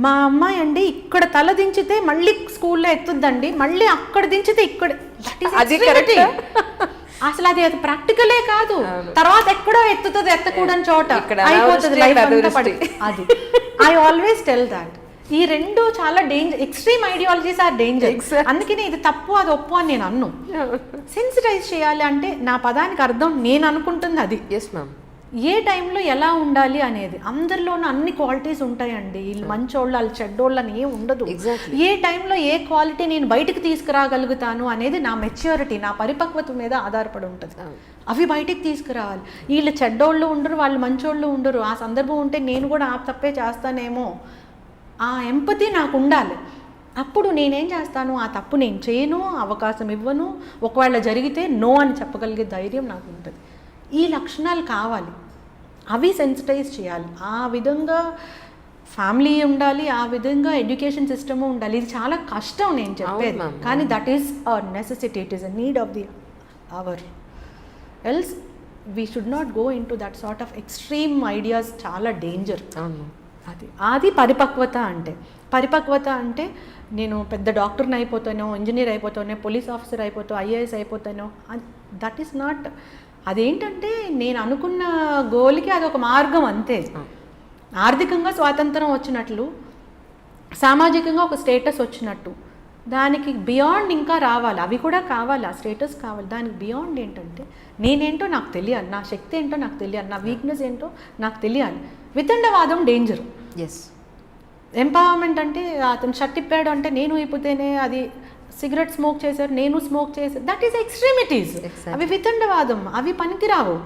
మా అమ్మాయి అండి ఇక్కడ తల దించితే మళ్ళీ స్కూల్లో ఎత్తుద్దండి, మళ్ళీ అక్కడ దించితే ఇక్కడ, దట్ ఈస్ ఎక్స్ట్రీమిటీ. అసలు అది ప్రాక్టికలే కాదు. తర్వాత ఎక్కడో ఎత్తుతుంది, ఎత్తకూడని చోట అయిపోతుంది లైఫ్ అంతా పడి. అది ఐ ఆల్వేస్ టెల్ దాట్. ఈ రెండు చాలా danger, extreme ideologies are danger. అందుకని ఇది తప్పు అది ఒప్పు అని నేను అన్ను. సెన్సిటైజ్ చేయాలి అంటే నా పదానికి అర్థం నేను అనుకుంటుంది అది. Yes ma'am. ఏ టైంలో ఎలా ఉండాలి అనేది. అందరిలోనూ అన్ని క్వాలిటీస్ ఉంటాయండి, వీళ్ళు మంచోళ్ళు వాళ్ళు చెడ్డోళ్ళు అని ఏం ఉండదు. ఏ టైంలో ఏ క్వాలిటీ నేను బయటకు తీసుకురాగలుగుతాను అనేది నా మెచ్యూరిటీ, నా పరిపక్వత మీద ఆధారపడి ఉంటుంది. అవి బయటికి తీసుకురావాలి. వీళ్ళు చెడ్డోళ్ళు ఉండరు, వాళ్ళు మంచోళ్ళు ఉండరు. ఆ సందర్భం ఉంటే నేను కూడా ఆ తప్పే చేస్తానేమో, ఆ ఎంపతి నాకు ఉండాలి. అప్పుడు నేనేం చేస్తాను, ఆ తప్పు నేను చేయను, అవకాశం ఇవ్వను, ఒకవేళ జరిగితే నో అని చెప్పగలిగే ధైర్యం నాకు ఉంటుంది. ఈ లక్షణాలు కావాలి, అవి సెన్సిటైజ్ చేయాలి. ఆ విధంగా ఫ్యామిలీ ఉండాలి, ఆ విధంగా ఎడ్యుకేషన్ సిస్టమ్ ఉండాలి. ఇది చాలా కష్టం నేను చెప్పేది, ma'am. కానీ that is a necessity, it is a need of the hour. Else we should not go in to that sort of extreme ideas. చాలా డేంజర్. అవును. అది పరిపక్వత అంటే. పరిపక్వత అంటే నేను పెద్ద డాక్టర్ని అయిపోతానో, ఇంజనీర్ అయిపోతానో, పోలీస్ ఆఫీసర్ అయిపోతానో, ఐఏఎస్ అయిపోతానో, దట్ ఈస్ నాట్. అదేంటంటే నేను అనుకున్న గోల్కి అదొక మార్గం అంతే. ఆర్థికంగా స్వాతంత్రం వచ్చినట్లు, సామాజికంగా ఒక స్టేటస్ వచ్చినట్టు, దానికి బియాండ్ ఇంకా రావాలి. అవి కూడా కావాలి, ఆ స్టేటస్ కావాలి. దానికి బియాండ్ ఏంటంటే నేనేంటో నాకు తెలియాలి, నా శక్తి ఏంటో నాకు తెలియాలి, నా వీక్నెస్ ఏంటో నాకు తెలియాలి. వితండవాదం డేంజర్. ఎస్. ఎంపవర్మెంట్ అంటే అతను షర్ట్ ఇప్పాడు అంటే నేను ఇప్పుతేనే, అది సిగరెట్ స్మోక్ చేశారు నేను స్మోక్ చేశాను, దట్ ఈస్ ఎక్స్ట్రీమిటీస్. అవి వితండవాదం, అవి పనికిరావు.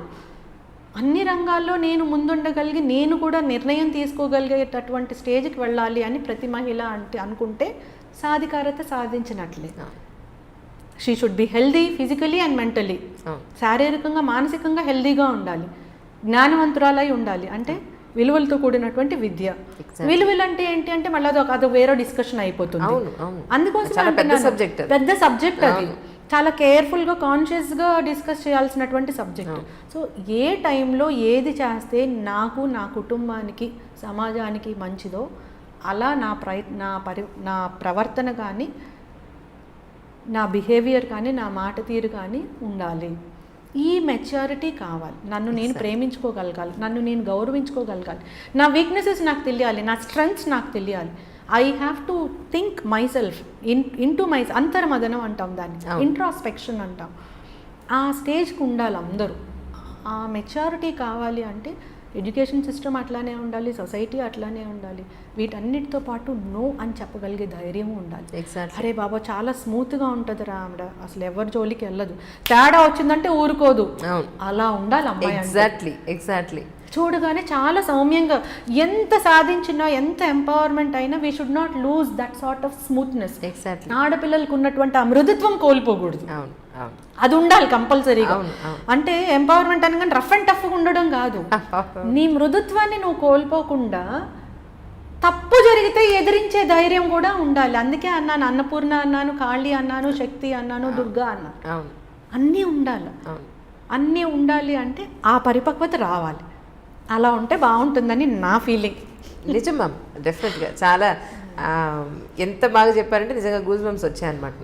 అన్ని రంగాల్లో నేను ముందుండగలిగి నేను కూడా నిర్ణయం తీసుకోగలిగేటటువంటి స్టేజ్కి వెళ్ళాలి అని ప్రతి మహిళ అంటే అనుకుంటే సాధికారత సాధించినట్లే. She should be healthy physically and mentally. శారీరకంగా మానసికంగా హెల్దీగా ఉండాలి, జ్ఞానవంతురాలై ఉండాలి. అంటే విలువలతో కూడినటువంటి విద్య. విలువలు అంటే ఏంటి అంటే మళ్ళీ అదొక వేరే డిస్కషన్ అయిపోతుంది. అందుకోసం పెద్ద సబ్జెక్ట్ అది, చాలా కేర్ఫుల్గా కాన్షియస్గా డిస్కస్ చేయాల్సినటువంటి సబ్జెక్ట్. సో ఏ టైంలో ఏది చేస్తే నాకు, నా కుటుంబానికి, సమాజానికి మంచిదో అలా నా ప్రవర్తన కానీ, నా బిహేవియర్ కానీ, నా మాట తీరు కానీ ఉండాలి. ఈ మెచ్యూరిటీ కావాలి. నన్ను నేను ప్రేమించుకోగలగాలి, నన్ను నేను గౌరవించుకోగలగాలి, నా వీక్నెసెస్ నాకు తెలియాలి, నా స్ట్రెంగ్స్ నాకు తెలియాలి. I have to think my self in to my అంతర్మదనం అంటాం దాన్ని, ఇంట్రాస్పెక్షన్ అంటాం. ఆ స్టేజ్కి ఉండాలి అందరూ. ఆ మెచ్యూరిటీ కావాలి అంటే ఎడ్యుకేషన్ సిస్టమ్ అట్లానే ఉండాలి, సొసైటీ అట్లానే ఉండాలి. వీటన్నిటితో పాటు నో అని చెప్పగలిగే ధైర్యం ఉండాలి. అరే బాబా చాలా స్మూత్గా ఉంటుంది రా ఆవిడ, అసలు ఎవరి జోలికి వెళ్ళదు, తేడా వచ్చిందంటే ఊరుకోదు, అలా ఉండాలి అమ్మాయి. ఎగ్జాక్ట్లీ. చూడగానే చాలా సౌమ్యంగా, ఎంత సాధించినా, ఎంత ఎంపవర్మెంట్ అయినా we should not lose that sort of smoothness. ఆడపిల్లలకు ఉన్నటువంటి ఆ మృదుత్వం కోల్పోకూడదు, అది ఉండాలి కంపల్సరీగా. అంటే ఎంపవర్మెంట్ అనగానే రఫ్ అండ్ టఫ్గా ఉండడం కాదు, నీ మృదుత్వాన్ని నువ్వు కోల్పోకుండా తప్పు జరిగితే ఎదిరించే ధైర్యం కూడా ఉండాలి. అందుకే అన్నాను, అన్నపూర్ణ అన్నాను, కాళీ అన్నాను, శక్తి అన్నాను, దుర్గా అన్నాను. అన్నీ ఉండాలి. అన్నీ ఉండాలి అంటే ఆ పరిపక్వత రావాలి. అలా ఉంటే బాగుంటుందని నా ఫీలింగ్. నిజం మ్యామ్, డెఫినెట్గా. చాలా ఎంత బాగా చెప్పారంటే నిజంగా గూస్ బంప్స్ వచ్చాయన్నమాట.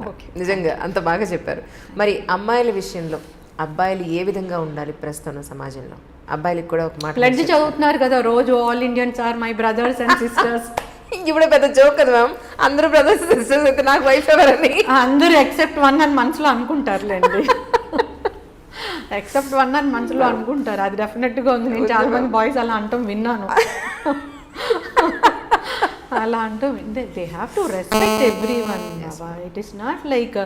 నిజంగా అంత బాగా చెప్పారు. మరి అమ్మాయిల విషయంలో అబ్బాయిలు ఏ విధంగా ఉండాలి ప్రస్తుతం సమాజంలో? అబ్బాయిలకు కూడా ఒక మాట ప్లెడ్జ్ చదువుతున్నారు కదా రోజు, all Indians are my brothers and sisters. ఇప్పుడు పెద్ద జోక్ కదా మ్యామ్, అందరూ బ్రదర్స్ సిస్టర్స్ అయితే నాకు వైఫ్ ఎవరని అందరూ ఎక్సెప్ట్ వన్ అని మనసులో అనుకుంటారులేండి. ఎక్సెప్ట్ వన్ అని మనసులో అనుకుంటారు, అది డెఫినెట్గా ఉంది. నేను చాలా మంది బాయ్స్ అలా అంటాం విన్నాను. అలా అంటూ they have to respect every one. It is not like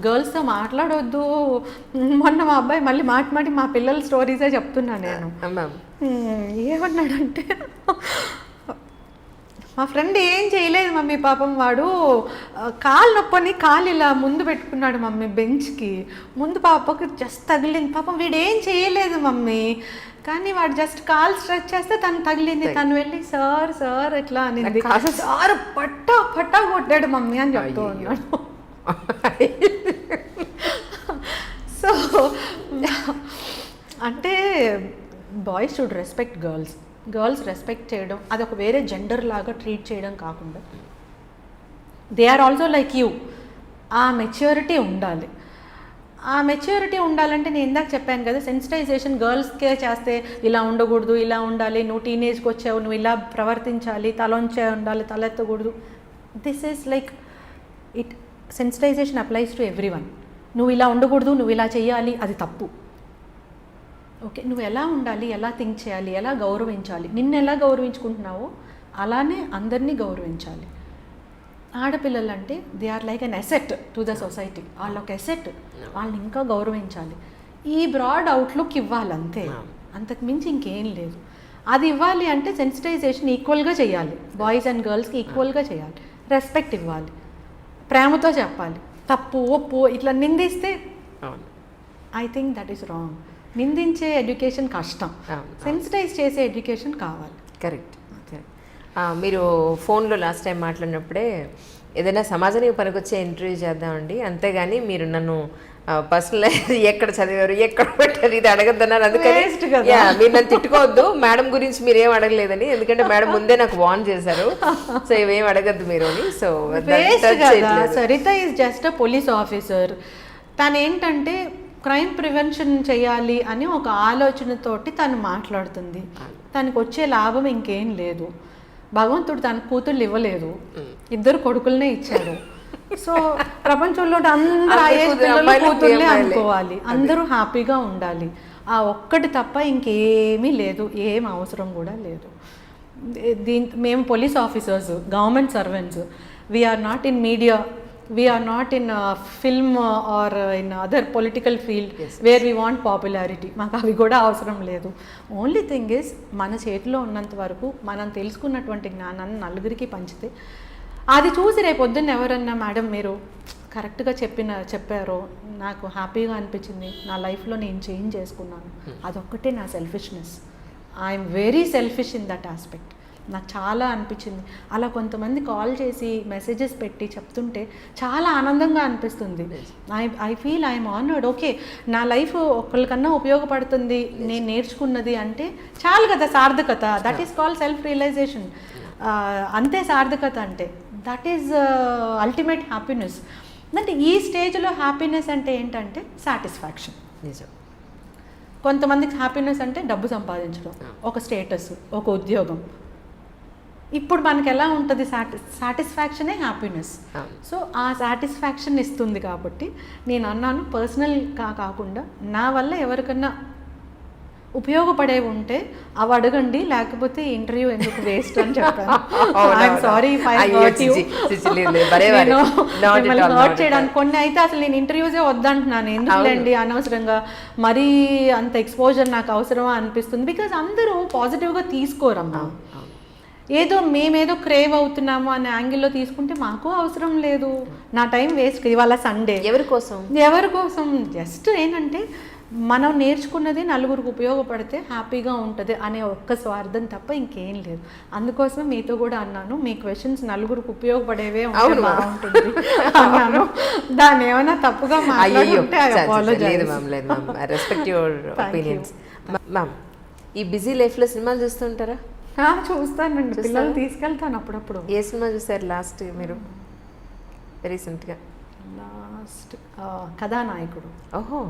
గర్ల్స్తో మాట్లాడొద్దు. మొన్న మా అబ్బాయి మళ్ళీ మాటి మా పిల్లల స్టోరీసే చెప్తున్నా నేను. ఏమన్నాడంటే, మా ఫ్రెండ్ ఏం చేయలేదు మమ్మీ, పాపం వాడు కాలు నొప్పని కాలు ఇలా ముందు పెట్టుకున్నాడు మమ్మీ బెంచ్కి ముందు, పాపకు జస్ట్ తగిలింది. పాపం వీడు ఏం చేయలేదు మమ్మీ, కానీ వాడు జస్ట్ కాలు స్ట్రెచ్ చేస్తే తను తగిలింది. తను వెళ్ళి సార్ సార్ ఎట్లా అనింది, సార్ పట్టా కొట్టాడు మమ్మీ అని చెప్తూ ఉన్నాడు. సో అంటే boys should respect girls. Girls respect చేయడం అది ఒక వేరే జెండర్ లాగా ట్రీట్ చేయడం కాకుండా they are also like you. ఆ మెచ్యూరిటీ ఉండాలి. ఆ మెచ్యూరిటీ ఉండాలంటే నేను ఇందాక చెప్పాను కదా, సెన్సిటైజేషన్ గర్ల్స్కే చేస్తే ఇలా ఉండకూడదు, ఇలా ఉండాలి, నువ్వు టీనేజ్కి వచ్చావు, నువ్వు ఇలా ప్రవర్తించాలి, తలొంచే ఉండాలి, తలెత్తకూడదు. This is like it sensitization applies to every one. నువ్వు ఇలా ఉండకూడదు, నువ్వు ఇలా చేయాలి, అది తప్పు. ఓకే, నువ్వు ఎలా ఉండాలి, ఎలా థింక్ చేయాలి, ఎలా గౌరవించాలి, నిన్ను ఎలా గౌరవించుకుంటున్నావో అలానే అందరినీ గౌరవించాలి. ఆడపిల్లలు అంటే they are like an asset to the society. వాళ్ళ ఒక అసెట్, వాళ్ళని ఇంకా గౌరవించాలి. ఈ బ్రాడ్ అవుట్లుక్ ఇవ్వాలి అంతే, అంతకు మించి ఇంకేం లేదు. అది ఇవ్వాలి అంటే సెన్సిటైజేషన్ ఈక్వల్గా చేయాలి, బాయ్స్ అండ్ గర్ల్స్కి ఈక్వల్గా చేయాలి. రెస్పెక్ట్ ఇవ్వాలి, ప్రేమతో చెప్పాలి. తప్పు ఒప్పు ఇట్లా నిందిస్తే I think that is wrong. నిందించే ఎడ్యుకేషన్ కష్టం, సెన్సిటైజ్ చేసే ఎడ్యుకేషన్ కావాలి. కరెక్ట్. మీరు ఫోన్లో లాస్ట్ టైం మాట్లాడినప్పుడే ఏదైనా సమాజానికి పనికొచ్చే ఇంటర్వ్యూ చేద్దామండి, అంతేగాని మీరు నన్ను పర్సనల్ ఎక్కడ చదివారు ఎక్కడ పెట్టారు ఇది అడగద్దన్నారు. అందుకని మీరు నన్ను తిట్టుకోవద్దు, మేడం గురించి మీరు ఏం అడగలేదని, ఎందుకంటే మేడం ముందే నాకు వార్న్ చేశారు, సో ఇవేం అడగద్దు మీరు అని. So Saritha is just a police officer. తను ఏంటంటే క్రైమ్ ప్రివెన్షన్ చేయాలి అని ఒక ఆలోచనతోటి తను మాట్లాడుతుంది. తనకు వచ్చే లాభం ఇంకేం లేదు. భగవంతుడు తన కూతుళ్ళు ఇవ్వలేదు, 2 కొడుకులనే ఇచ్చాడు. సో ప్రపంచంలో అందరూ ఐఏఎస్ పిల్లలు కూతుర్లే అనుకోవాలి, అందరూ హ్యాపీగా ఉండాలి. ఆ ఒక్కటి తప్ప ఇంకేమీ లేదు, ఏం అవసరం కూడా లేదు. మేము police officers, government servants, we are not in media, we are not in film or in other political field where we want popularity. మాకు అవి కూడా అవసరం లేదు. ఓన్లీ థింగ్ ఇస్ మన చేతిలో ఉన్నంత వరకు మనం తెలుసుకున్నటువంటి జ్ఞానాన్ని నలుగురికి పంచితే, అది చూసి రేపు పొద్దున్న ఎవరన్నా మేడం మీరు కరెక్ట్గా చెప్పారో నాకు హ్యాపీగా అనిపించింది, నా లైఫ్లో నేను చేంజ్ చేసుకున్నాను, అదొక్కటే నా selfishness. I'm very selfish in that aspect. నాకు చాలా అనిపించింది. అలా కొంతమంది కాల్ చేసి మెసేజెస్ పెట్టి చెప్తుంటే చాలా ఆనందంగా అనిపిస్తుంది. I feel I'm honoured. Okay, నా లైఫ్ ఒకరికన్నా ఉపయోగపడుతుంది నేను నేర్చుకున్నది అంటే చాలు కదా సార్థకత. That is called self realization. అంతే సార్థకత అంటే. That is ultimate happiness. అంటే ఈ స్టేజ్లో హ్యాపీనెస్ అంటే ఏంటంటే సాటిస్ఫాక్షన్. కొంతమందికి హ్యాపీనెస్ అంటే డబ్బు సంపాదించడం, ఒక స్టేటస్, ఒక ఉద్యోగం. ఇప్పుడు మనకి ఎలా ఉంటుంది, సాటిస్ఫాక్షనే హ్యాపీనెస్. సో ఆ సాటిస్ఫాక్షన్ ఇస్తుంది. కాబట్టి నేను అన్నాను, పర్సనల్ కాకుండా నా వల్ల ఎవరికన్నా ఉపయోగపడే ఉంటే అవి అడగండి, లేకపోతే ఇంటర్వ్యూ ఎందుకు వేస్ట్ అని చెప్పాను. I'm sorry if I hurt you. Hurt చేయడానికి కొన్ని అయితే అసలు నేను ఇంటర్వ్యూసే వద్దంటున్నాను, ఎందుకులేండి అనవసరంగా మరీ అంత ఎక్స్పోజర్ నాకు అవసరమా అనిపిస్తుంది. బికాజ్ అందరూ పాజిటివ్గా తీసుకోరమ్మా. ఏదో మేమేదో క్రేవ్ అవుతున్నాము అనే యాంగిల్లో తీసుకుంటే మాకు అవసరం లేదు, నా టైం వేస్ట్. ఇవాళ సండే ఎవరి కోసం జస్ట్ ఏంటంటే మనం నేర్చుకున్నది నలుగురికి ఉపయోగపడితే హ్యాపీగా ఉంటుంది అనే ఒక్క స్వార్థం తప్ప ఇంకేం లేదు. అందుకోసమే మీతో కూడా అన్నాను, మీ క్వశ్చన్స్ నలుగురికి ఉపయోగపడేవే బాగుంటుంది అన్నాను. దాన్ని ఏమైనా తప్పుగా మాట్లాడుతుంటే ఈ బిజీ లైఫ్లో సినిమాలు చూస్తుంటారా? చూస్తానండి, పిల్లలు తీసుకెళ్తాను అప్పుడప్పుడు. ఏ సినిమా చూసారు లాస్ట్ మీరు రీసెంట్గా? లాస్ట్ కథానాయకుడు. ఓహో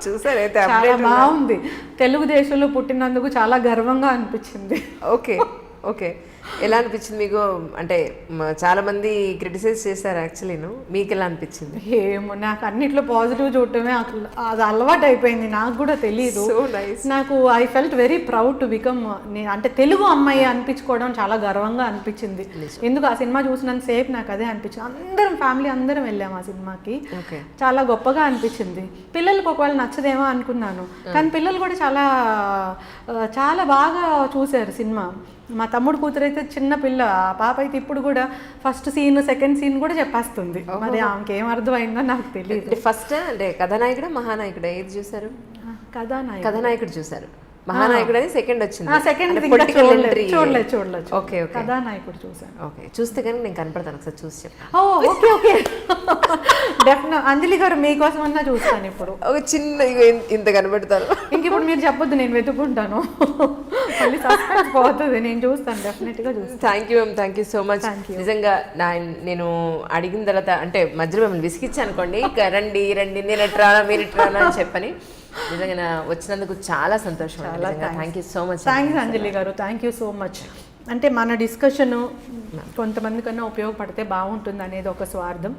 చూసారు అయితే, చాలా బాగుంది. తెలుగుదేశంలో పుట్టినందుకు చాలా గర్వంగా అనిపించింది. ఓకే ఓకే, ఎలా అనిపించింది మీకు? అంటే చాలా మంది క్రిటిసైజ్ చేశారు యాక్చువల్లీను, మీకు ఎలా అనిపించింది? ఏమో, నాకు అన్నిట్లో పాజిటివ్ చూడటమే అది అలవాటు అయిపోయింది. నాకు కూడా తెలియదు. నాకు I felt very proud to become, అంటే తెలుగు అమ్మాయి అనిపించుకోవడం చాలా గర్వంగా అనిపించింది. ఎందుకు ఆ సినిమా చూసినంత సేపు నాకు అదే అనిపించింది. అందరం ఫ్యామిలీ అందరం వెళ్ళాము ఆ సినిమాకి, చాలా గొప్పగా అనిపించింది. పిల్లలకు ఒకవేళ నచ్చదేమో అనుకున్నాను, కానీ పిల్లలు కూడా చాలా చాలా బాగా చూశారు సినిమా. మా తమ్ముడు కూతురు అయితే చిన్న పిల్ల, ఆ పాప అయితే ఇప్పుడు కూడా ఫస్ట్ సీన్ సెకండ్ సీన్ కూడా చెప్పేస్తుంది. మరి ఆమెకి ఏం అర్థమైందో నాకు తెలియదు. ఫస్ట్ అంటే కథానాయకుడా మహానాయకుడా ఏది చూసారు? కథానాయకుడు చూసారు, మహానాయకుడు అని సెకండ్ వచ్చింది. చూడలేదు. ఓకే ఓకే, కథానాయకుడు చూసాను. ఓకే, చూస్తే కానీ నేను కనపడతాను, ఒకసారి చూసి చెప్పాను. Okay okay, definite. అంజలి గారు మీకోసం అన్నా చూస్తాను. ఇప్పుడు ఒక చిన్న ఇంత కనబడతాను. ఇంక ఇప్పుడు మీరు చెప్పొద్దు, నేను వెతుకుంటాను, మళ్ళీ సస్పెన్స్ పోతుంది. నేను చూస్తాను, డెఫినెట్గా చూస్తాను. Thank you ma'am, thank you so much. నిజంగా నేను అడిగిన తర్వాత అంటే మధ్యలో మిమ్మల్ని విసిగిచ్చా అనుకోండి, రండి రండి నేను ఎట్రానా మీరు ఎట్రానా అని చెప్పని, నిజంగా వచ్చినందుకు చాలా సంతోషం. Thank you so much. Thanks Anjali garu, thank you so much. అంటే మన డిస్కషన్ కొంతమంది కన్నా ఉపయోగపడితే బాగుంటుంది అనేది ఒక స్వార్థం.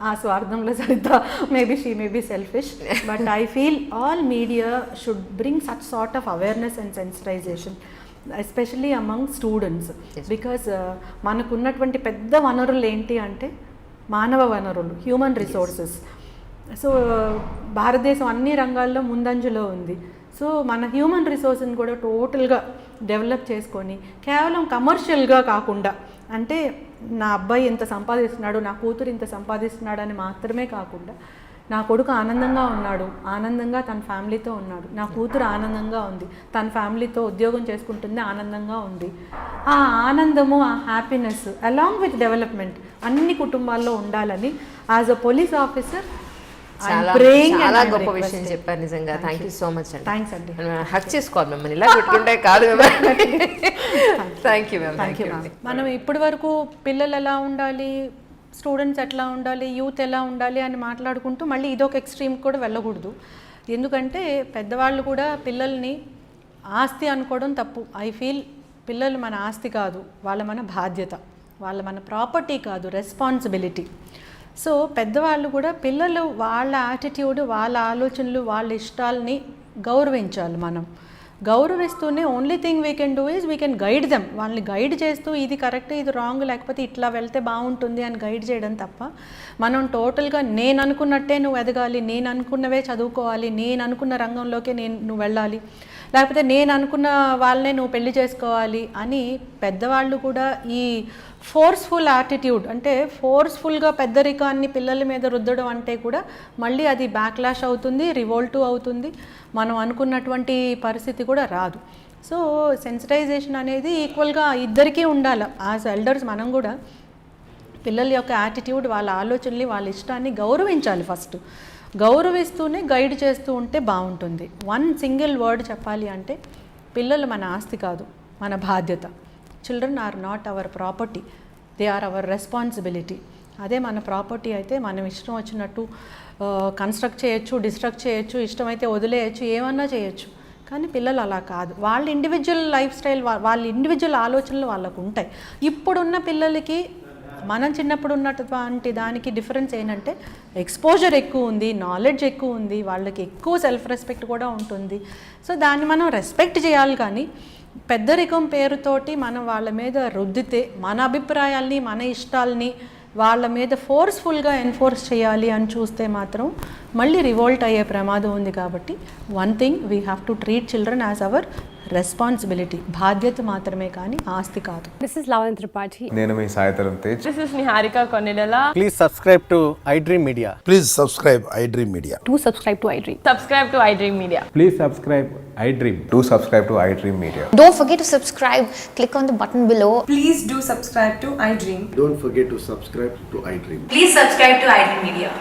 ఆ స్వార్థంలో Saritha maybe she may be selfish, but I feel all media should bring such sort of awareness and sensitization, especially among students. Because మనకున్నటువంటి పెద్ద వనరులు ఏంటి అంటే మానవ వనరులు, హ్యూమన్ రిసోర్సెస్. సో భారతదేశం అన్ని రంగాల్లో ముందంజలో ఉంది. సో మన హ్యూమన్ రిసోర్స్ని కూడా టోటల్గా డెవలప్ చేసుకొని, కేవలం కమర్షియల్గా కాకుండా, అంటే నా అబ్బాయి ఇంత సంపాదిస్తున్నాడు, నా కూతురు ఇంత సంపాదిస్తున్నాడు అని మాత్రమే కాకుండా, నా కొడుకు ఆనందంగా ఉన్నాడు, ఆనందంగా తన ఫ్యామిలీతో ఉన్నాడు, నా కూతురు ఆనందంగా ఉంది, తన ఫ్యామిలీతో ఉద్యోగం చేసుకుంటుంది, ఆనందంగా ఉంది. ఆ ఆనందము, ఆ హ్యాపీనెస్ అలాంగ్ విత్ డెవలప్మెంట్ అన్ని కుటుంబాల్లో ఉండాలని యాజ్ అ పోలీస్ ఆఫీసర్ చాలా గొప్ప విషయం చెప్పారు నిజంగా. థ్యాంక్ యూ సో మచ్ అండి. థ్యాంక్స్ అండి. హక్ చేసుకోవాలి మిమ్మల్ని, ఇలా పెట్టుకుంటే కాదు. Thank you ma'am. Thank you. మనం ఇప్పటి వరకు పిల్లలు ఎలా ఉండాలి, స్టూడెంట్స్ ఎట్లా ఉండాలి, యూత్ ఎలా ఉండాలి అని మాట్లాడుకుంటూ మళ్ళీ ఇదొక ఎక్స్ట్రీమ్ కూడా వెళ్ళకూడదు. ఎందుకంటే పెద్దవాళ్ళు కూడా పిల్లల్ని ఆస్తి అనుకోవడం తప్పు. ఐ ఫీల్ పిల్లలు మన ఆస్తి కాదు, వాళ్ళ మన బాధ్యత, వాళ్ళ మన ప్రాపర్టీ కాదు, రెస్పాన్సిబిలిటీ. సో పెద్దవాళ్ళు కూడా పిల్లలు వాళ్ళ యాటిట్యూడ్, వాళ్ళ ఆలోచనలు, వాళ్ళ ఇష్టాలని గౌరవించాలి. మనం గౌరవిస్తూనే only thing we can do is we can guide them. వాళ్ళని గైడ్ చేస్తూ ఇది కరెక్ట్, ఇది రాంగ్, లేకపోతే ఇట్లా వెళ్తే బాగుంటుంది అని గైడ్ చేయడం తప్ప మనం టోటల్గా నేను అనుకున్నట్టే నువ్వు ఎదగాలి, నేను అనుకున్నవే చదువుకోవాలి, నేను అనుకున్న రంగంలోకే నువ్వు వెళ్ళాలి, లేకపోతే నేను అనుకున్న వాళ్ళనే నువ్వు పెళ్లి చేసుకోవాలి అని పెద్దవాళ్ళు కూడా ఈ ఫోర్స్ఫుల్ యాటిట్యూడ్, అంటే ఫోర్స్ఫుల్గా పెద్దరికాన్ని పిల్లల మీద రుద్దడం అంటే కూడా మళ్ళీ అది బ్యాక్లాష్ అవుతుంది, రివోల్టు అవుతుంది, మనం అనుకున్నటువంటి పరిస్థితి కూడా రాదు. సో సెన్సిటైజేషన్ అనేది ఈక్వల్గా ఇద్దరికీ ఉండాలి. యాజ్ ఎల్డర్స్ మనం కూడా పిల్లల యొక్క యాటిట్యూడ్, వాళ్ళ ఆలోచనలు, వాళ్ళ ఇష్టాన్ని గౌరవించాలి. ఫస్ట్ గౌరవిస్తూనే గైడ్ చేస్తూ ఉంటే బాగుంటుంది. వన్ సింగిల్ వర్డ్ చెప్పాలి అంటే పిల్లలు మన ఆస్తి కాదు, మన బాధ్యత. Children are not our property, they are our responsibility. అదే మన ప్రాపర్టీ అయితే మనం ఇష్టం వచ్చినట్టు కన్స్ట్రక్ట్ చేయొచ్చు, డిస్ట్రక్ట్ చేయొచ్చు, ఇష్టమైతే వదిలేయచ్చు, ఏమన్నా చేయొచ్చు. కానీ పిల్లలు అలా కాదు. వాళ్ళ ఇండివిజువల్ లైఫ్ స్టైల్, వాళ్ళ ఇండివిజువల్ ఆలోచనలు వాళ్ళకు ఉంటాయి. ఇప్పుడున్న పిల్లలకి మనం చిన్నప్పుడు ఉన్నటువంటి దానికి డిఫరెన్స్ ఏంటంటే ఎక్స్పోజర్ ఎక్కువ ఉంది, నాలెడ్జ్ ఎక్కువ ఉంది, వాళ్ళకి ఎక్కువ సెల్ఫ్ రెస్పెక్ట్ కూడా ఉంటుంది. సో దాన్ని మనం రెస్పెక్ట్ చేయాలి. కానీ పెద్దరికం పేరుతోటి మనం వాళ్ళ మీద రుద్దితే, మన అభిప్రాయాల్ని, మన ఇష్టాల్ని వాళ్ళ మీద ఫోర్స్ఫుల్గా ఎన్ఫోర్స్ చేయాలి అని చూస్తే మాత్రం మళ్ళీ రివోల్ట్ అయ్యే ప్రమాదం ఉంది. కాబట్టి one thing, we have to treat children as our responsibility, బాధ్యత మాత్రమే కానీ ఆస్తి కాదు. This is Lavanya Tripathi. నేను మీ Sai Dharam Tej. This is Niharika Konilala. Please subscribe to iDream Media. Please subscribe iDream Media. Do subscribe to iDream. Subscribe to iDream Media. Please subscribe iDream. Do subscribe to iDream Media. Don't forget to subscribe. Click on the button below. Please do subscribe to iDream. Don't forget to subscribe to iDream. Please subscribe to iDream Media.